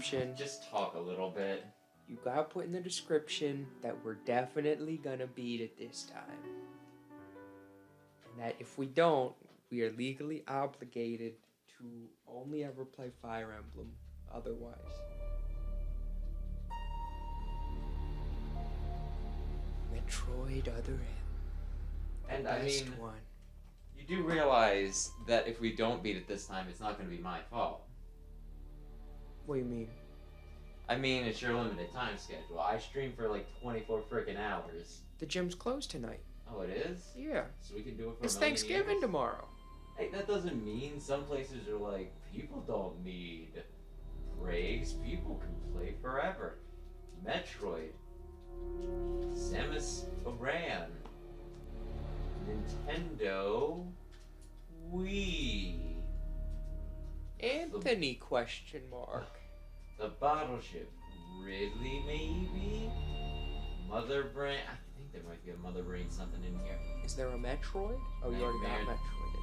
description. Just talk a little bit. You gotta put in the description that we're definitely gonna beat it this time. And that if we don't, we are legally obligated to only ever play Fire Emblem otherwise. Metroid Other M. And The I best mean, one. you do realize that if we don't beat it this time, it's not going to be my fault. What do you mean? I mean, it's your limited time schedule. I stream for like 24 freaking hours. The gym's closed tonight. Oh, it is? Yeah. So we can do it for It's a million Thanksgiving years? tomorrow. Hey, that doesn't mean some places are like, people don't need breaks. People can play forever. Metroid. Samus Aran. Nintendo. Wii. Anthony question mark. The Battleship. Ridley, maybe? Mother Brain. I think there might be a Mother Brain something in here. Is there a Metroid? Oh, you already got Mega Man. Metroid in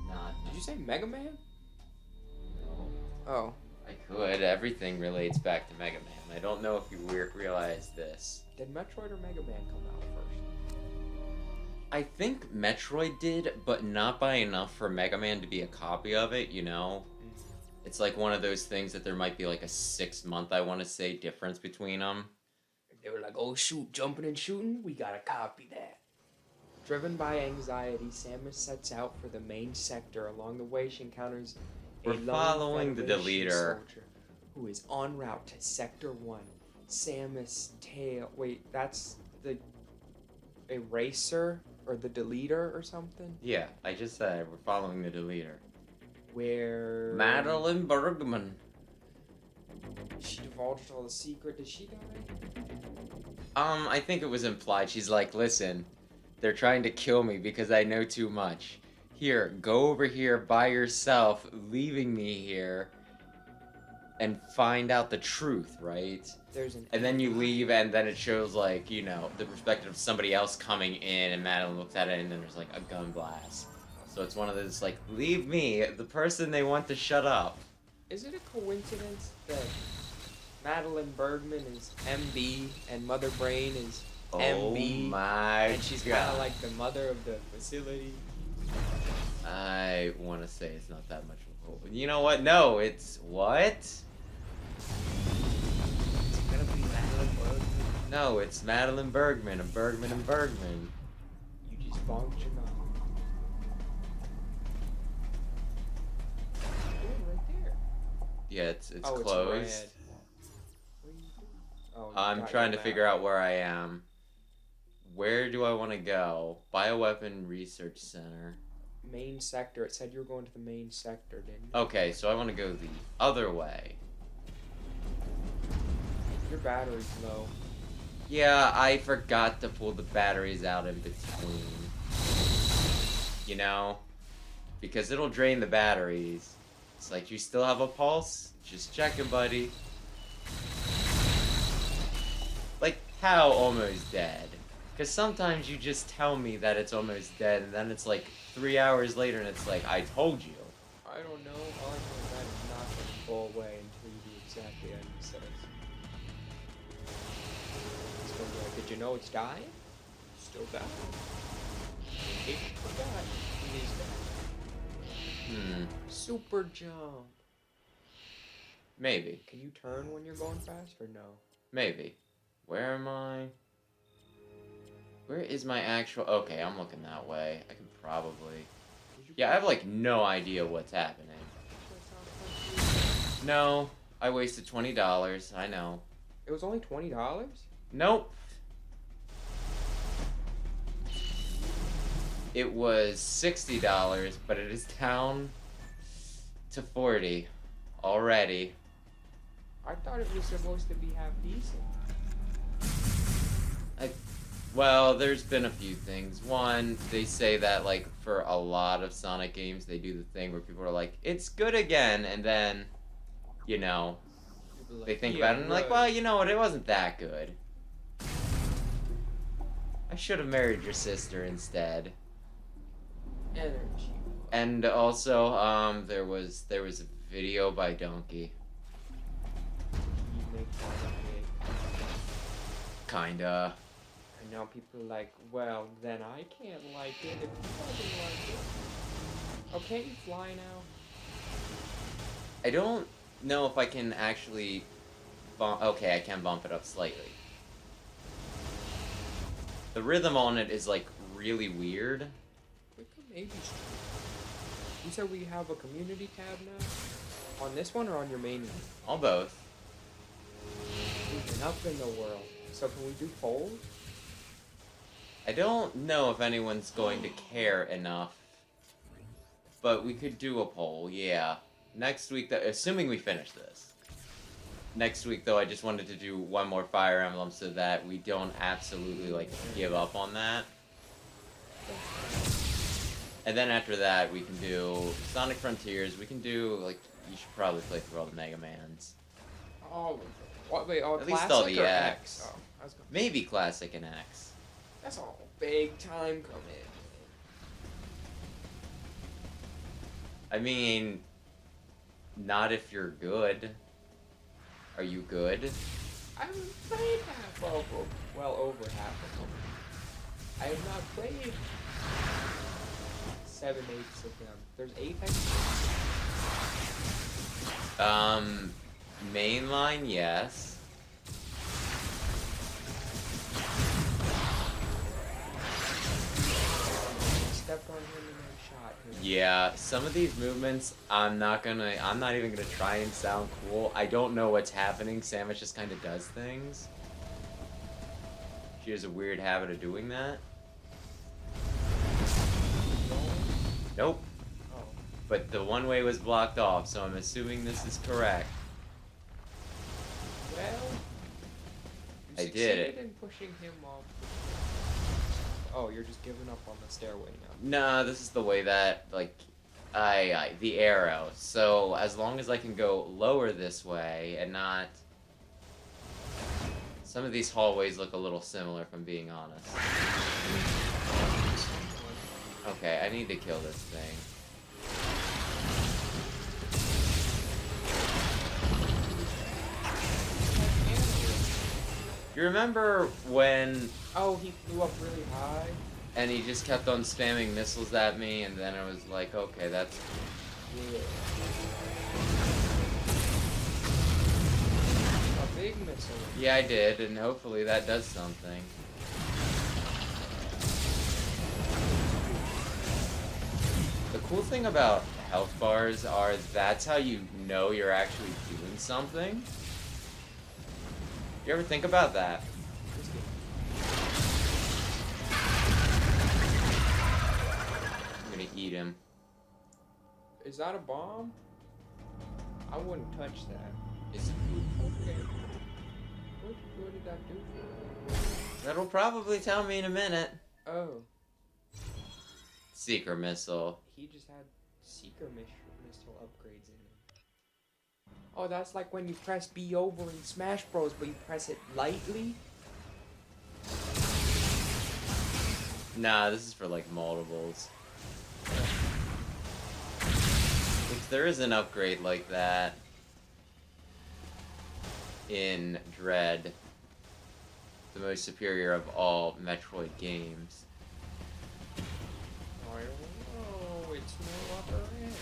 there. Not. Did you say Mega Man? No. Oh. I could. Everything relates back to Mega Man. I don't know if you realize this. Did Metroid or Mega Man come out first? I think Metroid did, but not by enough for Mega Man to be a copy of it, you know? It's like one of those things that there might be like a 6-month, I want to say, difference between them. They were like, oh shoot, jumping and shooting? We gotta copy that. Driven by anxiety, Samus sets out for the main sector. Along the way, she encounters a We're lone following the Federation deleter. soldier who is en route to Sector 1. Samus tail... Wait, that's the eraser? Or the deleter or something? Yeah, I just said we're following the deleter. Where... Madeline Bergman. She divulged all the secret. Did she die? I think it was implied. She's like, listen, they're trying to kill me because I know too much. Here, go over here by yourself, leaving me here, and find out the truth, right? And then you leave, and then it shows, like, you know, the perspective of somebody else coming in, and Madeline looks at it, and then there's, like, a gun blast. So it's one of those, like, leave me, the person they want to shut up. Is it a coincidence that Madeline Bergman is MB and Mother Brain is MB? Oh my And she's kind of like the mother of the facility? I want to say it's not that much of a hole. You know what? No, it's... What? Gonna be Madeline Bergman. No, it's Madeline Bergman, and Bergman and Bergman. You just function on. Right there. Yeah, it's Oh, closed. It's red. What are you doing? Oh, you I'm got trying your to figure out where I am. Where do I want to go? Bioweapon Research Center. Main sector. It said you were going to the main sector, didn't you? Okay, so I want to go the other way. Your battery's low. Yeah, I forgot to pull the batteries out in between. You know? Because it'll drain the batteries. It's like, you still have a pulse? Just checking, buddy. Like, how almost dead? Because sometimes you just tell me that it's almost dead, and then it's like 3 hours later, and it's like, I told you. I don't know. All I know is that it's not going to go away until you do exactly as it says. It's going to be like, did you know it's dying? Still dying. If you forgot, it is dying. Super jump. Maybe. Can you turn when you're going fast or no? Maybe. Where am I? Where is my actual... Okay, I'm looking that way. I can probably... Yeah, I have, like, no idea what's happening. No, I wasted $20. I know. It was only $20? Nope. It was $60, but it is down to $40 already. I thought it was supposed to be half decent. Well, there's been a few things. One, they say that, like, for a lot of Sonic games, they do the thing where people are like, it's good again, and then, you know, they think about it and like, well, you know what, it wasn't that good. I should have married your sister instead. Energy. And also, there was a video by Donkey. part of it. Kinda. And now people are like, well, then I can't like it if you doesn't like it. Oh, can't you fly now? I don't know if I can actually bump. Okay, I can bump it up slightly. The rhythm on it is like really weird. We could maybe. You said we have a community tab now? On this one or on your main one? On both. Enough in the world. So can we do polls? I don't know if anyone's going to care enough. But we could do a poll, yeah. Next week, assuming we finish this. Next week, though, I just wanted to do one more Fire Emblem so that we don't absolutely, like, give up on that. And then after that, we can do Sonic Frontiers. We can do, like, you should probably play through all the Mega Mans. Oh, what? Wait, all At least classic all the or X. Oh, I was gonna... Maybe Classic and X. That's all big time commitment. I mean, not if you're good. Are you good? I haven't played half of them. Well, over half of them. I have not played 7/8 of them. There's 8 Mainline, yes. Stepped on him and then shot him. Yeah, some of these movements, I'm not even gonna try and sound cool. I don't know what's happening. Samus just kind of does things. She has a weird habit of doing that. Nope. Oh. But the one way was blocked off, so I'm assuming this is correct. Well, I you did it. succeeded in pushing him off. Oh, you're just giving up on the stairway now. Nah, this is the way that, like, the arrow. So, as long as I can go lower this way and not... Some of these hallways look a little similar, if I'm being honest. Okay, I need to kill this thing. You remember when... Oh, he flew up really high? And he just kept on spamming missiles at me, and then I was like, okay, that's... Yeah. A big missile. Yeah, I did, and hopefully that does something. The cool thing about health bars are that's how you know you're actually doing something. You ever think about that? I'm gonna eat him. Is that a bomb? I wouldn't touch that. It's food. Okay. What did that do for you? That'll probably tell me in a minute. Oh. Seeker missile. He just had Seeker missile upgrades in it. Oh, that's like when you press B over in Smash Bros, but you press it lightly? Nah, this is for like multiples. If there is an upgrade like that in Dread, the most superior of all Metroid games. I don't know, it's no upper end.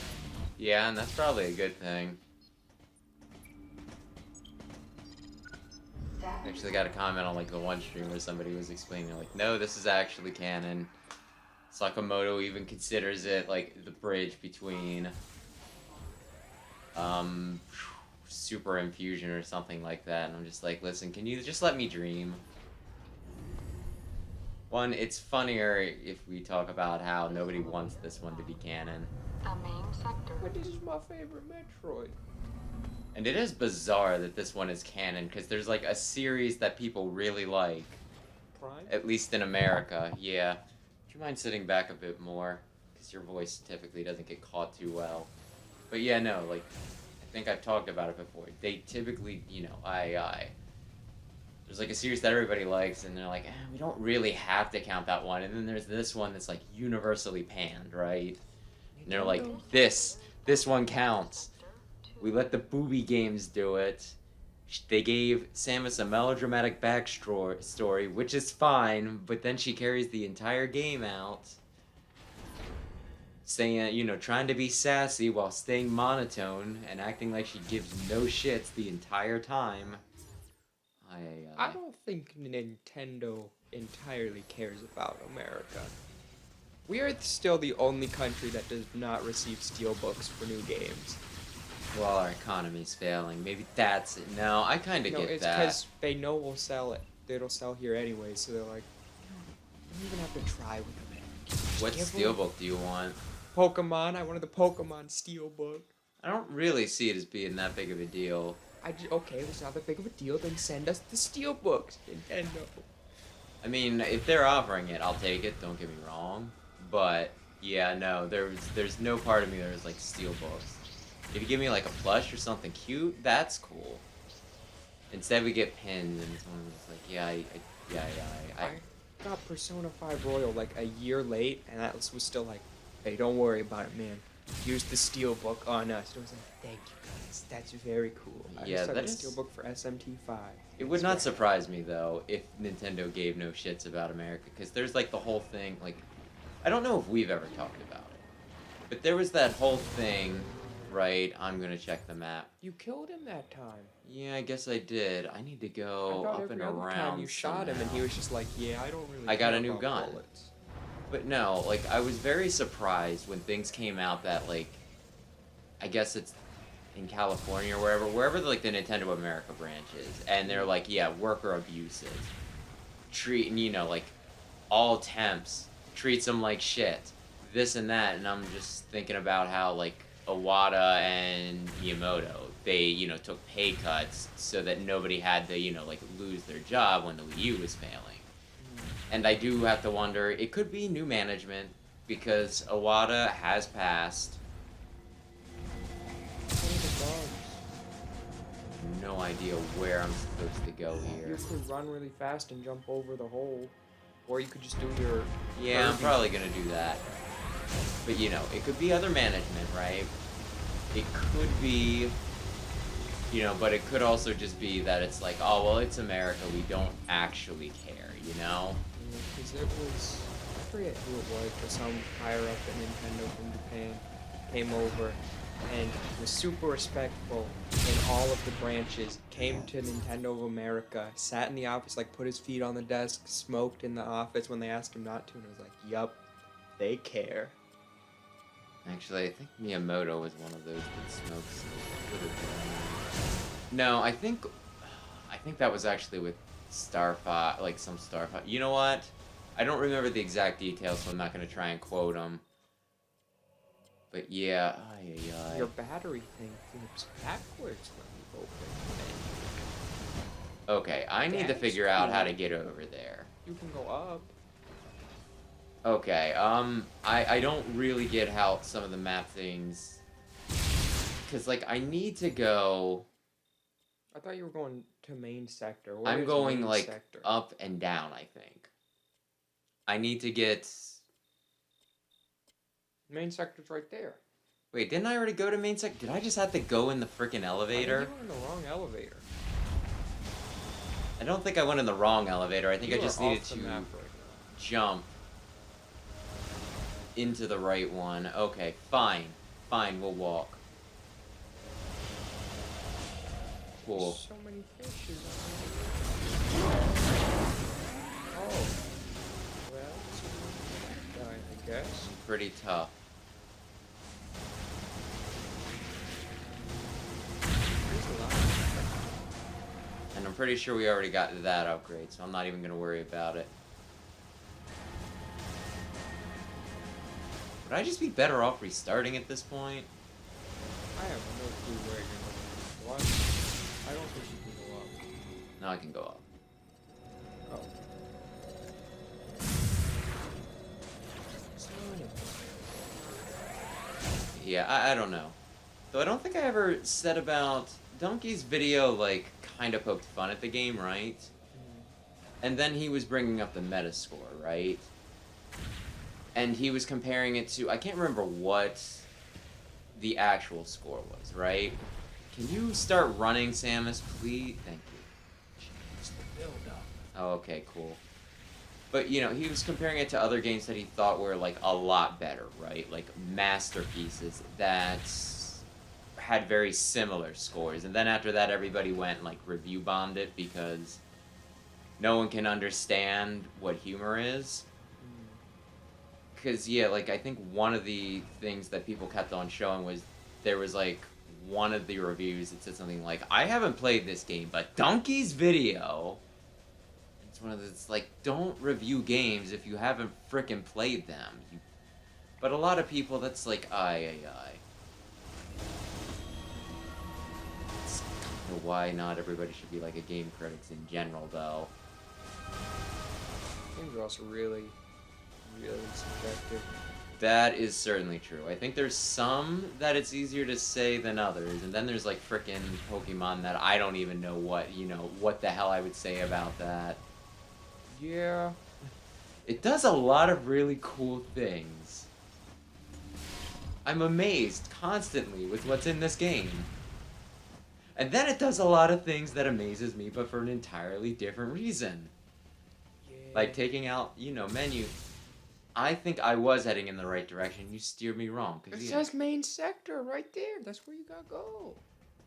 Yeah, and that's probably a good thing. Actually got a comment on like the one stream where somebody was explaining like, no, this is actually canon. Sakamoto even considers it like the bridge between Super Infusion or something like that, and I'm just like, listen, can you just let me dream? One, it's funnier if we talk about how nobody wants this one to be canon. The main sector. But this is my favorite Metroid. And it is bizarre that this one is canon, because there's like a series that people really like. Prime? At least in America, yeah. Would you mind sitting back a bit more? Because your voice typically doesn't get caught too well. But yeah, no, like, I think I've talked about it before. They typically, you know, there's like a series that everybody likes, and they're like, we don't really have to count that one. And then there's this one that's like universally panned, right? And they're like, this one counts. We let the booby games do it. They gave Samus a melodramatic backstory, which is fine, but then she carries the entire game out saying, trying to be sassy while staying monotone and acting like she gives no shits the entire time. I don't think Nintendo entirely cares about America. We are still the only country that does not receive steelbooks for new games. Well, our economy's failing. Maybe that's it. No, I kind of No, get it's that. because they know we'll sell it. It'll sell here anyway, so they're like, you don't even have to try with them. What steelbook do you want? Pokemon. I wanted the Pokemon steelbook. I don't really see it as being that big of a deal. Okay, if it's not that big of a deal, then send us the steelbooks, Nintendo. I mean, if they're offering it, I'll take it. Don't get me wrong, but yeah, no, there's no part of me that is like steelbooks. If you give me like a plush or something cute, that's cool. Instead, we get pins, and someone's like, I got Persona 5 Royal like a year late, and that was still like, hey, don't worry about it, man. Use the steelbook on us. And I was like, thank you guys, that's very cool. I Yeah, just got that the is... steelbook for SMT5. It would not surprise me though if Nintendo gave no shits about America, because there's like the whole thing. Like, I don't know if we've ever talked about it, but there was that whole thing. Right, I'm gonna check the map. You killed him that time. Yeah, I guess I did. I need to go up and around. Time you shot him, and he was just like, "Yeah, I don't really." I got a new about gun. bullets." But no, like I was very surprised when things came out that like, I guess it's in California or wherever like the Nintendo America branch is, and they're like, yeah, worker abuses, treating like all temps treats them like shit, this and that, and I'm just thinking about how like Iwata and Miyamoto, they, took pay cuts so that nobody had to, like, lose their job when the Wii U was failing. And I do have to wonder, it could be new management, because Iwata has passed. No idea where I'm supposed to go here. You could run really fast and jump over the hole. Or you could just do your... Yeah, I'm probably gonna do that. But it could be other management, right? It could be, but it could also just be that it's like, oh, well, it's America, we don't actually care, Because it was, I forget who it was, but some higher up at Nintendo from Japan came over and was super respectful in all of the branches, came to Nintendo of America, sat in the office, like put his feet on the desk, smoked in the office when they asked him not to, and was like, yup, they care. Actually, I think Miyamoto was one of those that smokes. No, I think that was actually with Starfox, like some Starfox. You know what? I don't remember the exact details, so I'm not going to try and quote them. But yeah, Your battery thing flips backwards when you open it. Okay, I need to figure out how to get over there. You can go up. Okay, I don't really get how some of the map things... Because, like, I need to go... I thought you were going to main sector. I'm going, like, up and down, I think. I need to get... Main sector's right there. Wait, didn't I already go to main sector? Did I just have to go in the freaking elevator? I think you were in the wrong elevator. I don't think I went in the wrong elevator. I think I just needed to jump into the right one. Okay, fine. Fine, we'll walk. Cool. There's so many fishes. Oh. Well, I guess. Pretty tough. And I'm pretty sure we already got that upgrade, so I'm not even going to worry about it. Would I just be better off restarting at this point? I have no clue where you're going. What? I don't think you can go up. No, I can go up. Oh. Yeah, I don't know. Though I don't think I ever said about... Donkey's video, like, kind of poked fun at the game, right? And then he was bringing up the Metascore, right? And he was comparing it to... I can't remember what the actual score was, right? Can you start running, Samus, please? Thank you. Change the build-up. Oh, okay, cool. But, you know, he was comparing it to other games that he thought were, like, a lot better, right? Like, masterpieces that had very similar scores. And then after that, everybody went, like, review bombed it because no one can understand what humor is. Because, yeah, like, I think one of the things that people kept on showing was there was, like, one of the reviews that said something like, I haven't played this game, but Donkey's video... It's one of those, like, don't review games if you haven't frickin' played them. But a lot of people, that's like, aye. It's kind of why not everybody should be, like, a game critics in general, though. Games are also really subjective. That is certainly true. I think there's some that it's easier to say than others, and then there's, like, frickin' Pokemon that I don't even know what the hell I would say about that. Yeah. It does a lot of really cool things. I'm amazed constantly with what's in this game. And then it does a lot of things that amazes me, but for an entirely different reason. Yeah. Like taking out, menu. I think I was heading in the right direction. You steered me wrong. It says main sector right there. That's where you gotta go.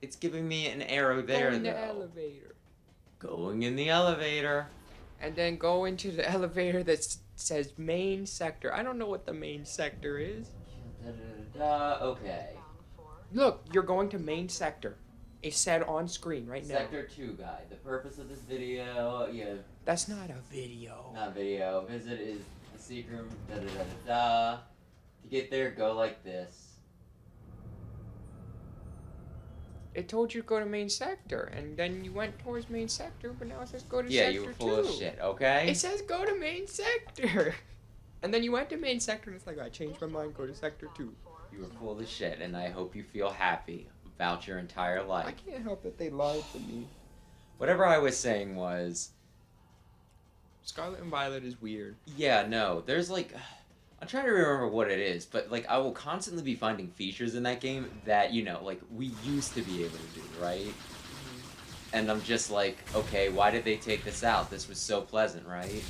It's giving me an arrow there, Go in though. the elevator. Going in the elevator. And then go into the elevator that says main sector. I don't know what the main sector is. Okay. Look, you're going to main sector. It said on screen right now. Sector 2 guide. The purpose of this video, That's not a video. Not video. Visit is the secret room. To get there, go like this. It told you to go to main sector, and then you went towards main sector, but now it says go to Yeah, sector 2. you were full of shit, okay? It says go to main sector. And then you went to main sector, and it's like, I changed my mind, go to sector 2. You were full of shit, and I hope you feel happy about your entire life. I can't help that they lied to me. Whatever I was saying was... Scarlet and Violet is weird. Yeah, no, there's like... I'm trying to remember what it is, but like I will constantly be finding features in that game that, like we used to be able to do, right? Mm-hmm. And I'm just like, okay, why did they take this out? This was so pleasant, right?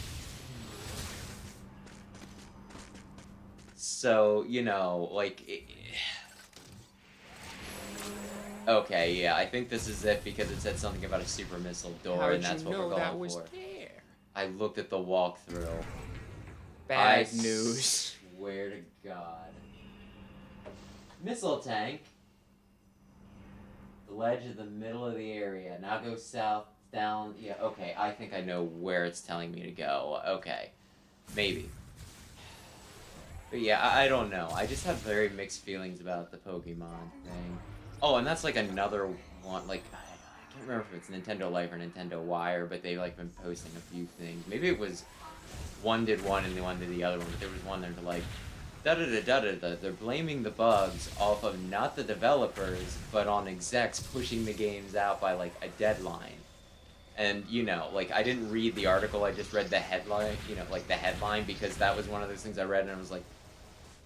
So, okay, yeah, I think this is it because it said something about a super missile door, and that's what we're going that was for. There? I looked at the walkthrough. Bad news. Swear to God. Missile tank. The ledge is the middle of the area. Now go south, down. Yeah, okay, I think I know where it's telling me to go. Okay. Maybe. But yeah, I don't know. I just have very mixed feelings about the Pokemon thing. Oh, and that's like another one, like, I can't remember if it's Nintendo Life or Nintendo Wire, but they've like been posting a few things. Maybe it was one did one and the one did the other one, but there was one that like, they're blaming the bugs off of not the developers, but on execs pushing the games out by like a deadline. And, like, I didn't read the article, I just read the headline, like the headline, because that was one of those things I read and I was like,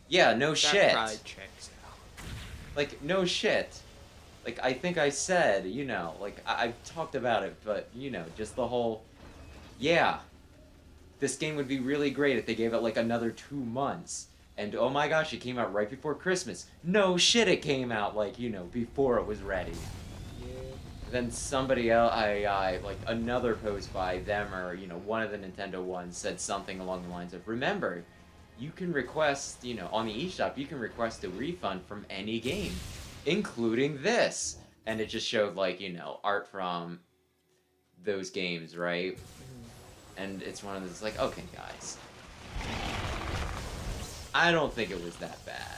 yeah, no shit. That probably checks out. Like, no shit. Like, I think I said, like, I've talked about it, but, just the whole, yeah, this game would be really great if they gave it, like, another 2 months. And, oh my gosh, it came out right before Christmas. No shit, it came out, like, before it was ready. Yeah. Then somebody else, like, another post by them or, one of the Nintendo ones said something along the lines of, remember, you can request, on the eShop, you can request a refund from any game, including this. And it just showed, like, art from those games, right? And it's one of those, like, okay, guys. I don't think it was that bad.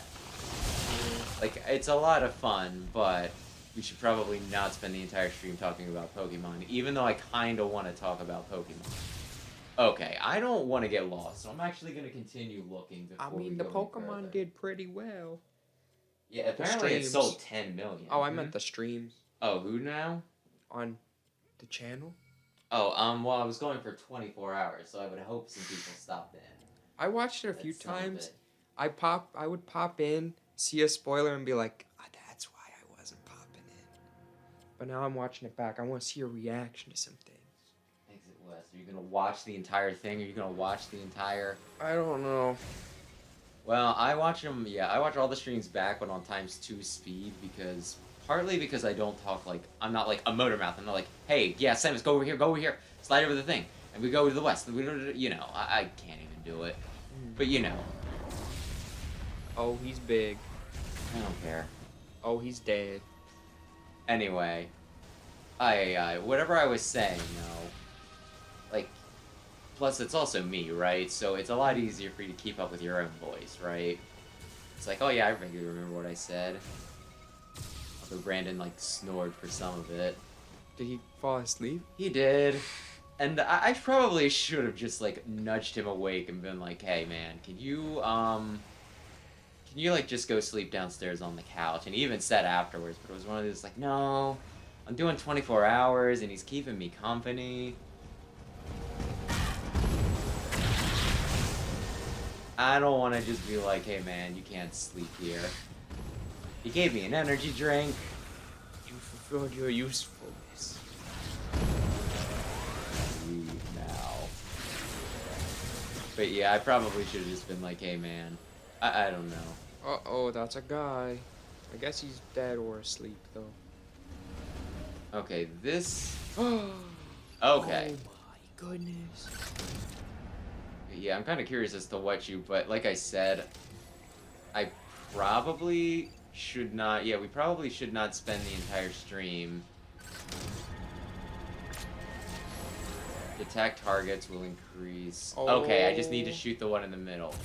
Like, it's a lot of fun, but we should probably not spend the entire stream talking about Pokemon, even though I kind of want to talk about Pokemon. Okay, I don't want to get lost, so I'm actually going to continue looking before I mean, the Pokemon did pretty well. Yeah, apparently it sold 10 million. Oh, I meant the streams. Oh, who now? On the channel? Oh, well, I was going for 24 hours, so I would hope some people stopped in. I watched it a few times. I would pop in, see a spoiler, and be like, oh, that's why I wasn't popping in. but now I'm watching it back. I want to see your reaction to some things. Exit West. Are you gonna watch the entire thing? Are you gonna watch the entire? I don't know. Well, I watch them. Yeah, I watch all the streams back, but on ×2 speed because partly because I don't talk like I'm not like a motor mouth. I'm not like, hey, yeah, Samus, go over here, slide over the thing, and we go to the west. We don't, you know, I can't even do it. But you know. Oh, he's big. I don't care. Oh, he's dead. Anyway, whatever I was saying, like, plus it's also me, right? So it's a lot easier for you to keep up with your own voice, right? It's like, oh yeah, I regularly remember what I said. Although Brandon, like, snored for some of it. Did he fall asleep? He did. And I probably should have just, like, nudged him awake and been like, hey, man, can you, like, just go sleep downstairs on the couch? And he even said afterwards, but it was one of those, like, no, I'm doing 24 hours, and he's keeping me company. I don't want to just be like, hey, man, you can't sleep here. He gave me an energy drink. You fulfilled your usefulness. Leave now. But yeah, I probably should have just been like, hey, man, I don't know. Uh-oh, that's a guy. I guess he's dead or asleep, though. Okay, this... Okay. Okay. Oh my goodness. Yeah, I'm kind of curious as to what you... But like I said, I probably should not... Yeah, we probably should not spend the entire stream. Attack targets will increase. Oh. Okay, I just need to shoot the one in the middle.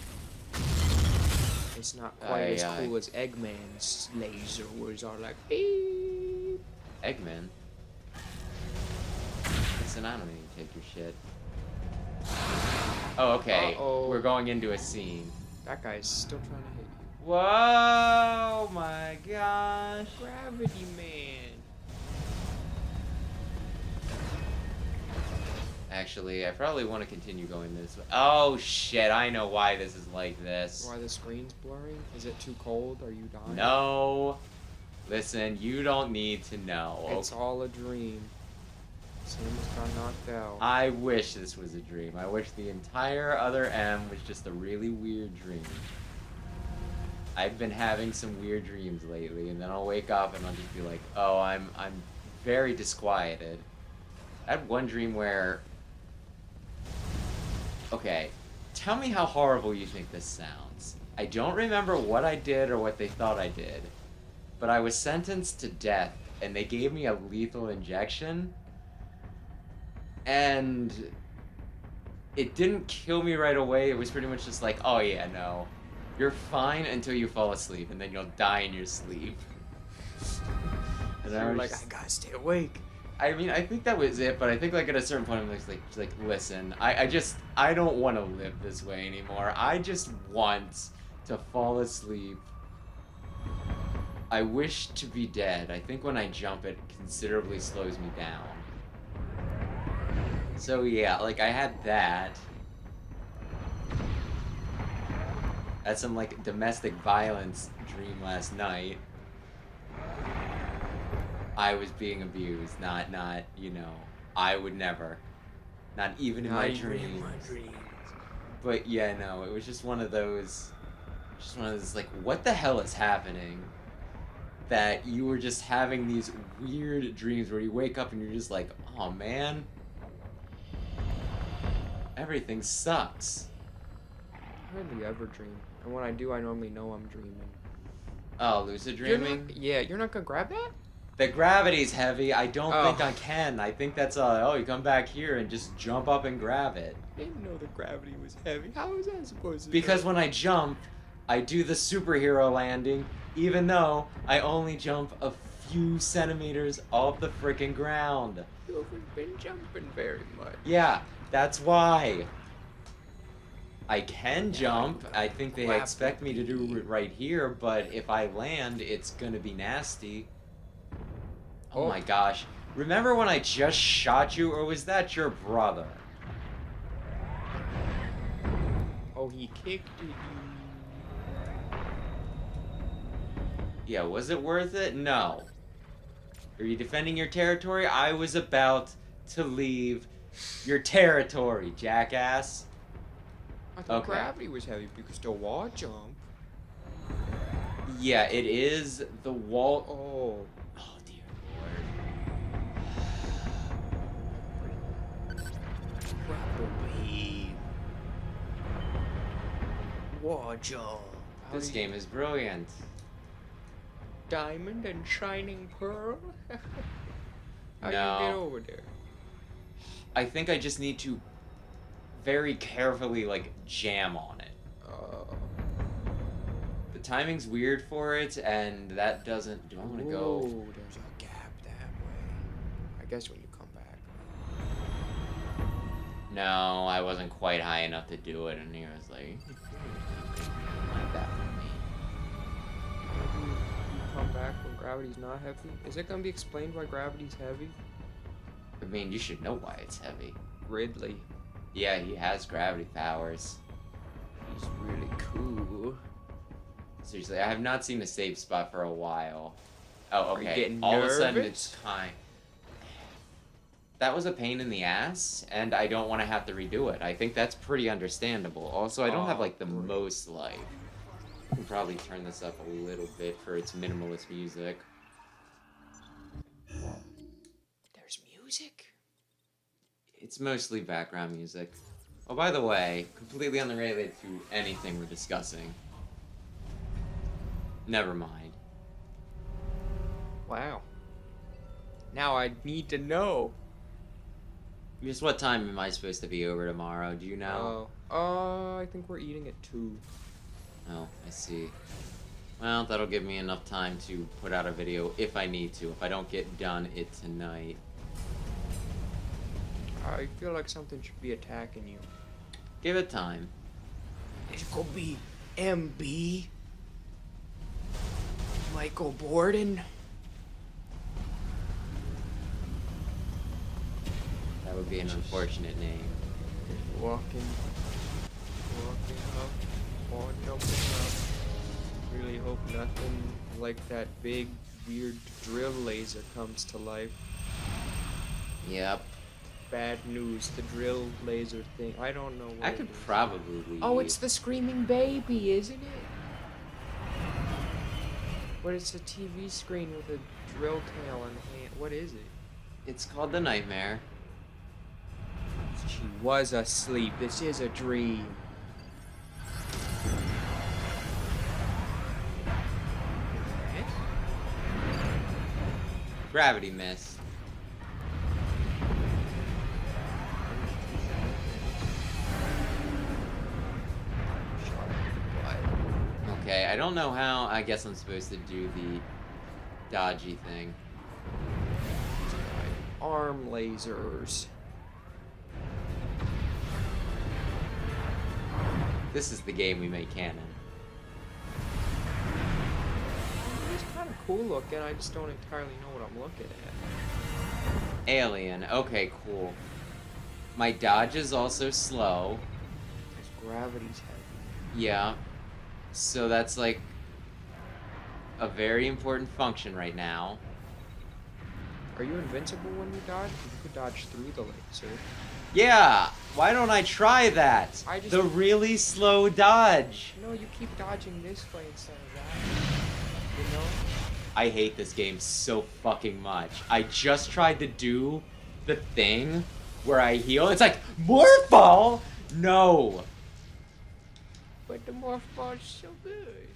It's not quite as cool as Eggman's laser words are like, beep. Eggman? Listen, I don't need to take your shit. Oh, okay. Uh-oh. We're going into a scene. That guy's still trying to hit you. Whoa, my gosh. Gravity Man. Actually, I probably want to continue going this way. Oh, shit, I know why this is like this. Why the screen's blurring? Is it too cold? Are you dying? No. Listen, you don't need to know. It's all a dream. Samus got knocked out. I wish this was a dream. I wish the entire other M was just a really weird dream. I've been having some weird dreams lately, and then I'll wake up and I'll just be like, oh, I'm very disquieted. I had one dream where... Okay, tell me how horrible you think this sounds. I don't remember what I did or what they thought I did, but I was sentenced to death, and they gave me a lethal injection, and it didn't kill me right away. It was pretty much just like, oh yeah, no, you're fine until you fall asleep, and then you'll die in your sleep. And You're like, I gotta stay awake. I mean, I think that was it, but I think, like, at a certain point, I'm like, listen, I don't want to live this way anymore. I just want to fall asleep. I wish to be dead. I think when I jump, it considerably slows me down. So, yeah, like, I had that. I had some, like, domestic violence dream last night. I was being abused, not, you know, I would never. Not even in my dreams. But yeah, no, it was just one of those, like, what the hell is happening? That you were just having these weird dreams where you wake up and you're just like, oh man, everything sucks. I hardly ever dream. And when I do, I normally know I'm dreaming. Oh, lucid dreaming? You're not gonna grab that? The gravity's heavy. I don't think I can. I think that's oh, you come back here and just jump up and grab it. I didn't know the gravity was heavy. How is that supposed to Because when I jump, I do the superhero landing, even though I only jump a few centimeters off the freaking ground. You haven't been jumping very much. Yeah, that's why. I can jump. I think they expect me to do it right here, but if I land, it's gonna be nasty. Oh my gosh. Remember when I just shot you, or was that your brother? Oh, he kicked you. Yeah, was it worth it? No. Are you defending your territory? I was about to leave your territory, jackass. I thought Okay. gravity was heavy because the wall jump. Yeah, it is the wall. Oh. Oh, dear Probably. Wall jump. Lord. This game is brilliant. Diamond and shining pearl? How No. do you get over there? I think I just need to very carefully, like, jam on it. The timing's weird for it, and that doesn't... Do I want to go? Whoa, there's a gap that way. I guess when you come back. No, I wasn't quite high enough to do it, and he was like... Like that for me. Maybe you come back when gravity's not heavy? Is it gonna be explained why gravity's heavy? I mean, you should know why it's heavy. Ridley. Yeah, he has gravity powers. He's really cool. Seriously, I have not seen a safe spot for a while. Oh, Are you okay. getting All of a nervous? sudden it's time. That was a pain in the ass, and I don't want to have to redo it. I think that's pretty understandable. Also, I don't have, like, the most life. I can probably turn this up a little bit for its minimalist music. There's music? It's mostly background music. Oh, by the way, completely unrelated to anything we're discussing. Never mind. Wow. Now I need to know. Just what time am I supposed to be over tomorrow? Do you know? I think we're eating at 2. Oh, I see. Well, that'll give me enough time to put out a video if I need to. If I don't get done it tonight. I feel like something should be attacking you. Give it time. It could be MB. Michael Borden. That would be an unfortunate name. Walking up, or jumping up. Really hope nothing like that big, weird drill laser comes to life. Yep. Bad news, the drill laser thing. I don't know what I it could is. probably leave. Oh, it's the screaming baby, isn't it? But it's a TV screen with a drill tail and hand. What is it? It's called The Nightmare. She was asleep. This is a dream. Gravity miss. Okay, I don't know how. I guess I'm supposed to do the dodgy thing. Arm lasers. This is the game we make canon. It's kind of cool looking. I just don't entirely know what I'm looking at. Alien. Okay, cool. My dodge is also slow. Because gravity's heavy. Yeah. So that's like a very important function right now. Are you invincible when you dodge? 'Cause you could dodge through the laser. Yeah. Why don't I try that? I just- The really slow dodge. No, you keep dodging this way instead of that. You know? I hate this game so fucking much. I just tried to do the thing where I heal. It's like, morph ball? No. But the morph ball is so good.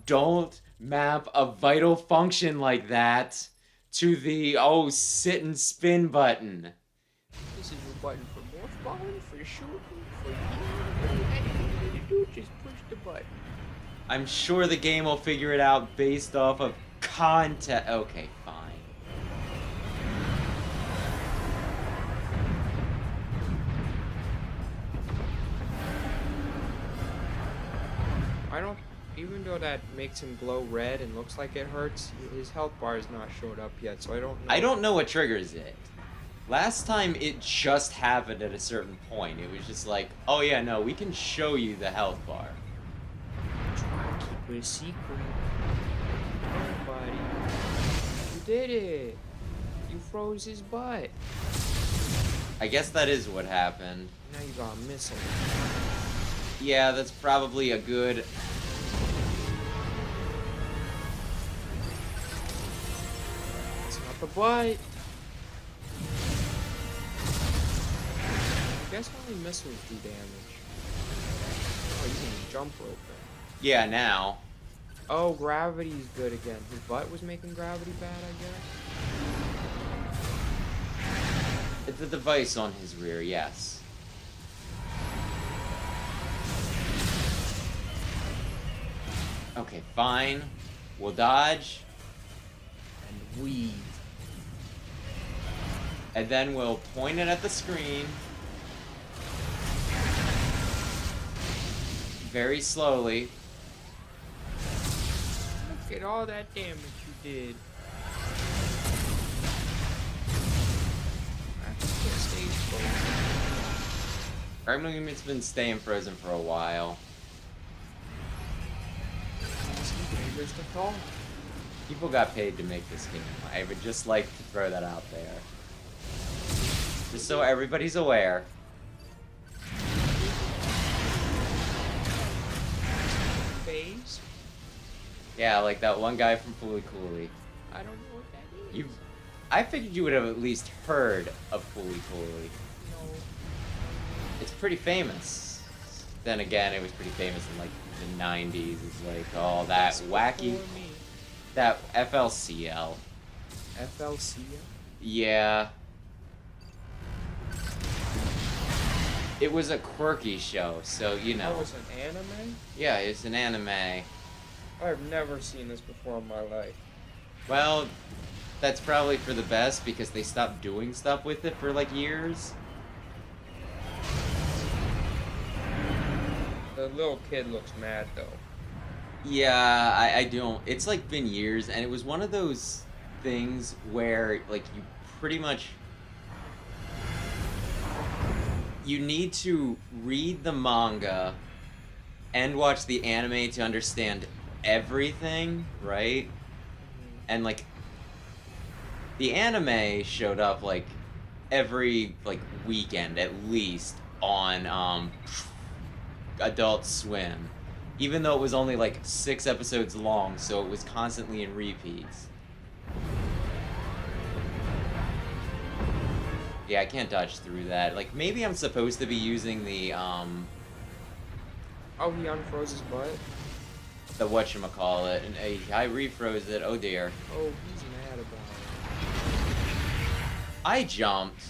Don't map a vital function like that to the, oh, sit and spin button. This is your button for morph balling, for shooting, for healing. Anything you need to do, just push the button. I'm sure the game will figure it out based off of content. Okay, fine. I don't, even though that makes him glow red and looks like it hurts, his health bar has not showed up yet, so I don't know. I don't know what triggers it. Last time it just happened at a certain point. It was just like, oh yeah, no, we can show you the health bar. Try to keep it a secret. Oh, buddy. You did it. You froze his butt. I guess that is what happened. Now you got a missile. Yeah, that's probably a good... It's not the butt. I guess only missiles do damage. Oh, you can just jump rope them. Yeah, now. Oh, gravity's good again. His butt was making gravity bad, I guess. It's a device on his rear, yes. Okay, fine. We'll dodge. And weave. And then we'll point it at the screen. Very slowly. Look at all that damage you did. I can't stay frozen. It's been staying frozen for a while. Dangerous to talk. People got paid to make this game. I would just like to throw that out there. Just so everybody's aware. Phase? Yeah, like that one guy from Fooly Cooley. I don't know what that is. I figured you would have at least heard of Fooly Cooley. No. It's pretty famous. Then again, it was pretty famous in like the 90s. It's like all that wacky... That FLCL. FLCL? Yeah. It was a quirky show, so you know. Oh, it's an anime? Yeah, it's an anime. I've never seen this before in my life. Well, that's probably for the best because they stopped doing stuff with it for like years. The little kid looks mad though. Yeah, I don't. It's like been years, and it was one of those things where like you pretty much you need to read the manga and watch the anime to understand everything, right? And like the anime showed up like every like weekend at least on Adult Swim, even though it was only like 6 episodes long, so it was constantly in repeats. Yeah, I can't dodge through that. Like, maybe I'm supposed to be using the, Oh, he unfroze his butt? the whatchamacallit, and I refroze it, oh dear. Oh, he's mad about I jumped.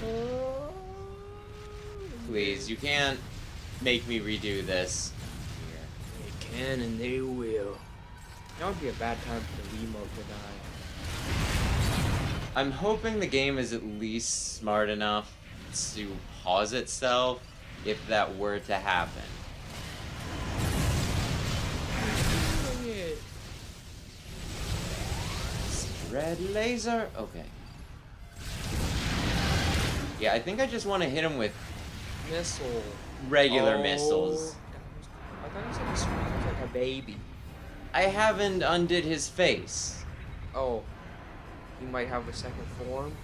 it. Please, you can't make me redo this. They can and they will. That would be a bad time for the Wiimote to die. I'm hoping the game is at least smart enough to pause itself if that were to happen. Red laser? Okay. Yeah, I think I just want to hit him with Missile. regular missiles. I thought you said he screamed like a baby. I haven't undid his face. Oh. He might have a second form.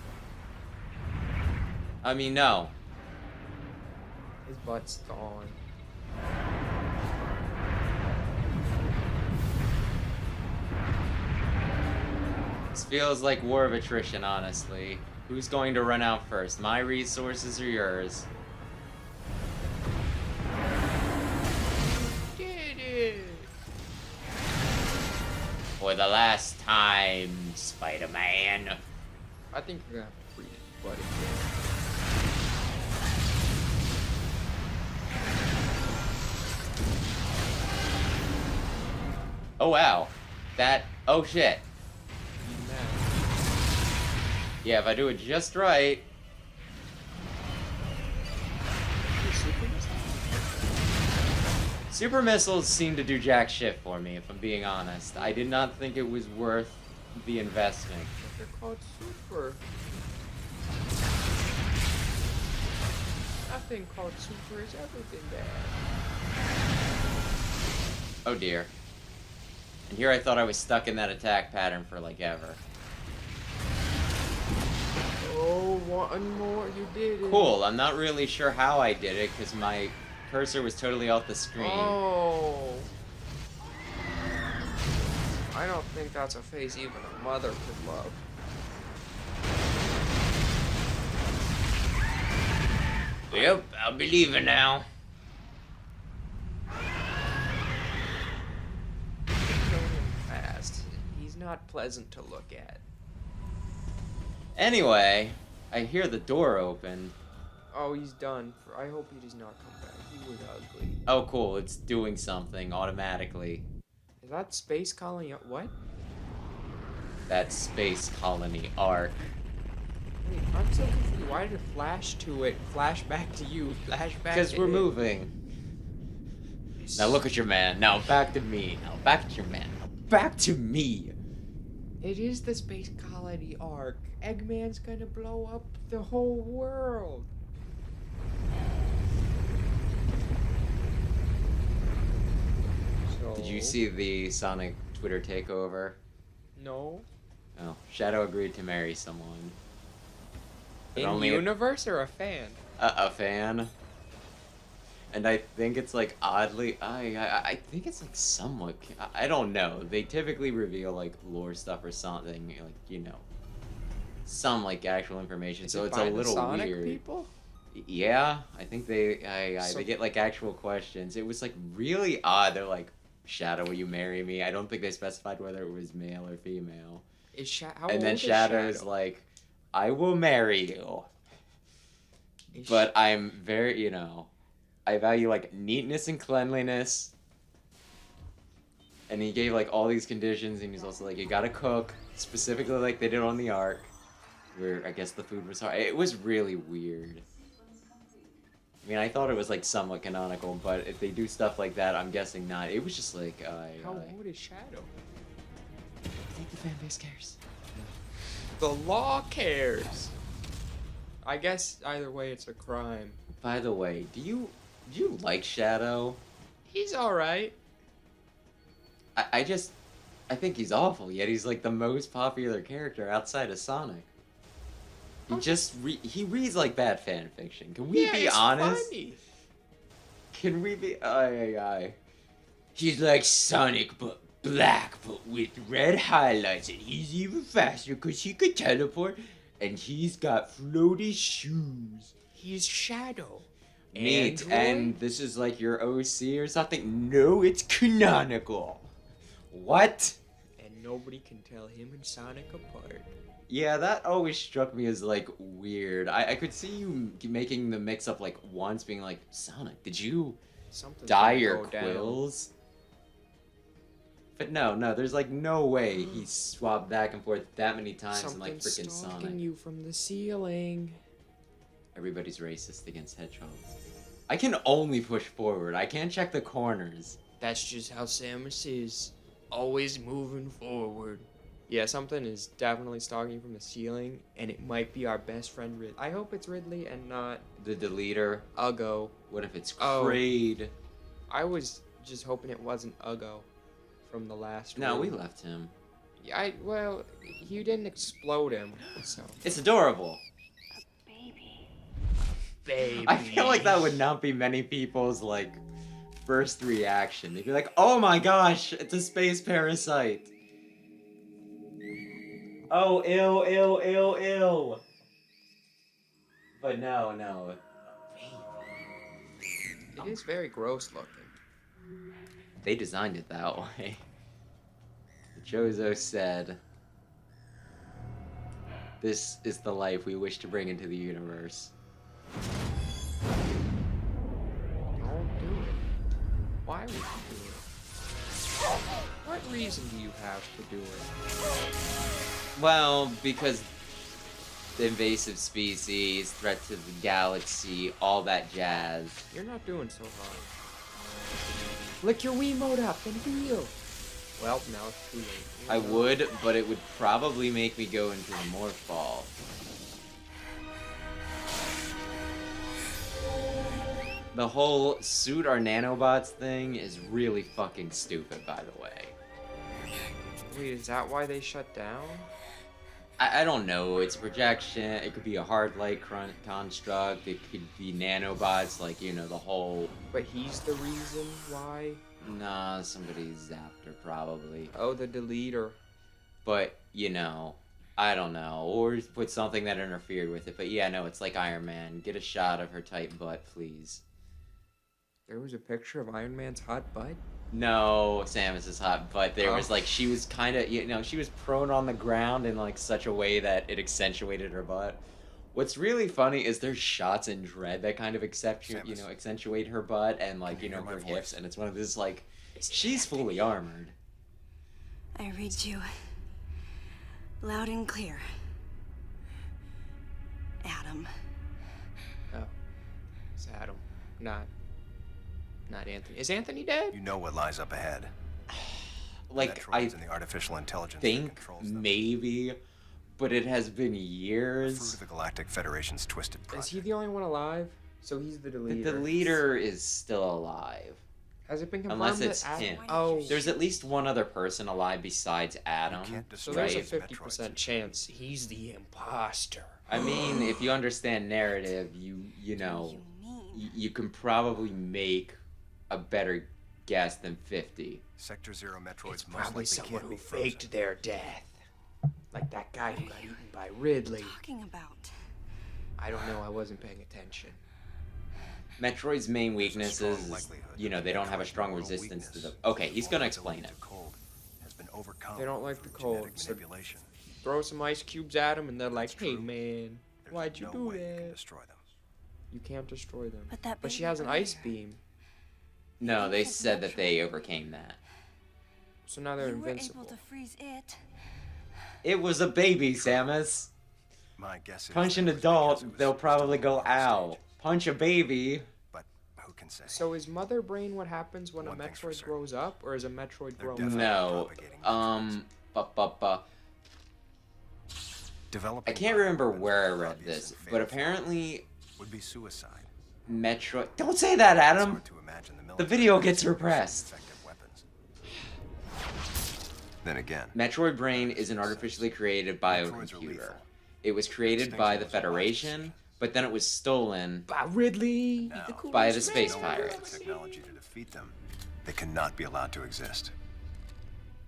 I mean, no. His butt's gone. This feels like war of attrition, honestly. Who's going to run out first? My resources or yours? Did it! For the last time, Spider-Man. I think you're gonna have to freeze his butt again. Oh wow. Oh shit. He's mad. Yeah, if I do it just right. Super missiles seem to do jack shit for me, if I'm being honest. I did not think it was worth the investment. But they're called super. Nothing called super has ever been bad. Oh dear. And here I thought I was stuck in that attack pattern for like ever. Oh, one more, you did it. Cool, I'm not really sure how I did it because my cursor was totally off the screen. Oh. I don't think that's a face even a mother could love. Yep, I'll be leaving now. Kill him fast. He's not pleasant to look at. Anyway, I hear the door open. Oh, he's done. I hope he does not come back. He was ugly. Oh, cool, it's doing something automatically. Is that space colony? What? That space colony arc. Wait, I'm so confused. Why did it flash to it? Flash back to you. Flash back to Because we're it? moving. Now look at your man. Now back to me. Now back at your man. Now back to me. It is the space colony arc. Eggman's gonna blow up the whole world. So, Did you see the Sonic Twitter takeover? No. Oh, Shadow agreed to marry someone. But In only universe or a fan? a fan. And I think it's like oddly, I think it's like somewhat, I don't know. They typically reveal like lore stuff or something, like, you know, some like actual information. Is So it it's by a the little Sonic weird. people? Yeah, I think they So- they get like actual questions. It was like really odd. They're like, Shadow, will you marry me? I don't think they specified whether it was male or female. How And old then is Shadow's Shadow? like, I will marry you. Is But I'm very, you know, I value like neatness and cleanliness. And he gave like all these conditions, and he's also like, you gotta cook, specifically like they did on the Ark, where I guess the food was hard. It was really weird. I mean, I thought it was like somewhat canonical, but if they do stuff like that, I'm guessing not. It was just like, How old is Shadow? I think the fan base cares. The law cares. I guess either way, it's a crime. By the way, do you like Shadow? He's all right. I think he's awful. Yet he's like the most popular character outside of Sonic. He Oh, just he reads like bad fan fiction. Can we Yeah, be it's honest? funny. Can we be? Aye. He's like Sonic, but black, but with red highlights, and he's even faster because he could teleport, and he's got floaty shoes. He's Shadow. Neat, Android? and this is like your OC or something? No, it's canonical. What? And nobody can tell him and Sonic apart. Yeah, that always struck me as like weird. I could see you making the mix up like once, being like, Sonic, did you Something's dye gonna your go down. quills? But no, there's like no way he swapped back and forth that many times in like freaking Something's stalking Sonic. you from the ceiling. Everybody's racist against hedgehogs. I can only push forward. I can't check the corners. That's just how Samus is. Always moving forward. Yeah, something is definitely stalking you from the ceiling, and it might be our best friend Ridley. I hope it's Ridley and not The deleter. Uggo. What if it's Oh. Kraid? I was just hoping it wasn't Uggo from the last No, room. we left him. Yeah, well, you didn't explode him, so. It's adorable. Baby. I feel like that would not be many people's like first reaction. They'd be like, "Oh my gosh, it's a space parasite." Oh, ill. But no. It is very gross looking. They designed it that way. Jozo said, "This is the life we wish to bring into the universe." Don't do it. Why would you do it? What reason do you have to do it? Well, because the invasive species, threat to the galaxy, all that jazz. You're not doing so hard. Lick your Wiimote up and heal. Well, now it's too late. I would, but it would probably make me go into the morph ball. The whole suit our nanobots thing is really fucking stupid, by the way. Wait, is that why they shut down? I don't know. It's projection. It could be a hard light construct. It could be nanobots, like, you know, the whole... But he's the reason why? Nah, somebody zapped her, probably. Oh, the deleter. But, you know, I don't know. Or put something that interfered with it. But yeah, no, it's like Iron Man. Get a shot of her tight butt, please. There was a picture of Iron Man's hot butt? No, Samus's hot butt. There was, like, she was kind of, you know, she was prone on the ground in, like, such a way that it accentuated her butt. What's really funny is there's shots in Dread that kind of accentuate her butt and, like, you know, her hips. And it's one of those, like, she's fully armored. I read you loud and clear, Adam. Oh. It's Adam. Not Anthony. Is Anthony dead? You know what lies up ahead. Like, Metroids and the artificial intelligence that think controls them. maybe, but it has been Fruit years. of the Galactic Federation's twisted project. Is he the only one alive? So he's the deleter. The leader is still alive. Has it been confirmed Unless it's that him. Oh, There's at least one other person alive besides Adam. You can't so destroy there's a these 50% Metroids. chance he's the imposter. I mean, if you understand narrative, you know, You mean you can probably make a better guess than 50. Sector Zero Metroids It's most probably likely someone can't who be frozen. faked their death. Like that guy who got eaten by Ridley. talking about? I don't know, I wasn't paying attention. Metroid's main There's a weakness strong is, likelihood you know, that they don't have a Metroid's strong mortal resistance to weakness, the... Okay, he's gonna its explain it. ability to cold, has been overcome They don't like the through cold, genetic so- manipulation. Throw some ice cubes at him and they're like, That's hey true. man, There's why'd you no do way you can that? destroy them. You can't destroy them. But that But she baby has an ice earlier. beam, No, they said that they overcame that. so now they're You were invincible. able to freeze it. It was a baby, Samus. My guess is Punch that an it was adult, because it was they'll still probably in go, the early ow. stage. Punch a baby. But who can say? So is Mother Brain what happens when a One thing's for Metroid certain. grows up, or is a Metroid They're grown definitely up? No, propagating Developing I can't remember bioweapons where I with read obvious this, and but fatal apparently flaws would be suicide. Metroid... Don't say that, It's Adam! hard to imagine the The military video gets producing repressed. effective weapons. Then again, Metroid Brain is an artificially created Metroids are biocomputer. lethal. It was created by the Extinction was a wise Federation, decision. but then it was stolen. By Ridley! Now, the coolest by the man space no I've ever pirates. seen. technology to defeat them. They cannot be allowed to exist.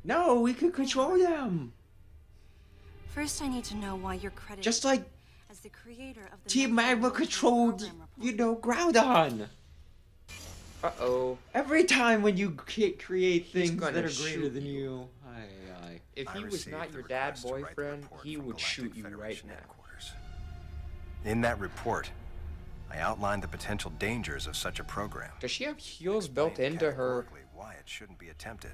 No, we could control them! First, I need to know why you're credited Just like as the creator of the Team Metroid Magma Motion controlled, Program Report. you know, Groudon! Uh-oh. Every time when you create He's things gonna that are shoot greater than you. you. Aye. If I he was received not the your dad request to write the boyfriend, report he from would Galactic shoot you right Federation now. headquarters. In that report, I outlined the potential dangers of such a program. Does she have heels built Explained into her categorically why it shouldn't be attempted.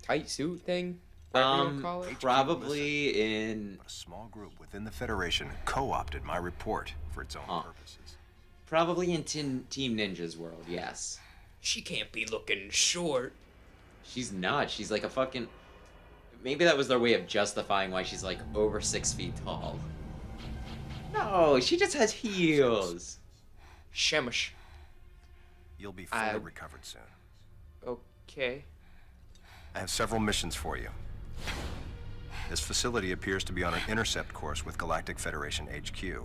tight suit thing? Whatever you wanna call it? Probably in... But a small group within the Federation co-opted my report for its own purposes. Probably in Team Ninja's world, yes. She can't be looking short. She's not. She's like a fucking... Maybe that was their way of justifying why she's like over 6 feet tall. No, she just has heels. Shemish. You'll be fully I- recovered soon. Okay. I have several missions for you. This facility appears to be on an intercept course with Galactic Federation HQ.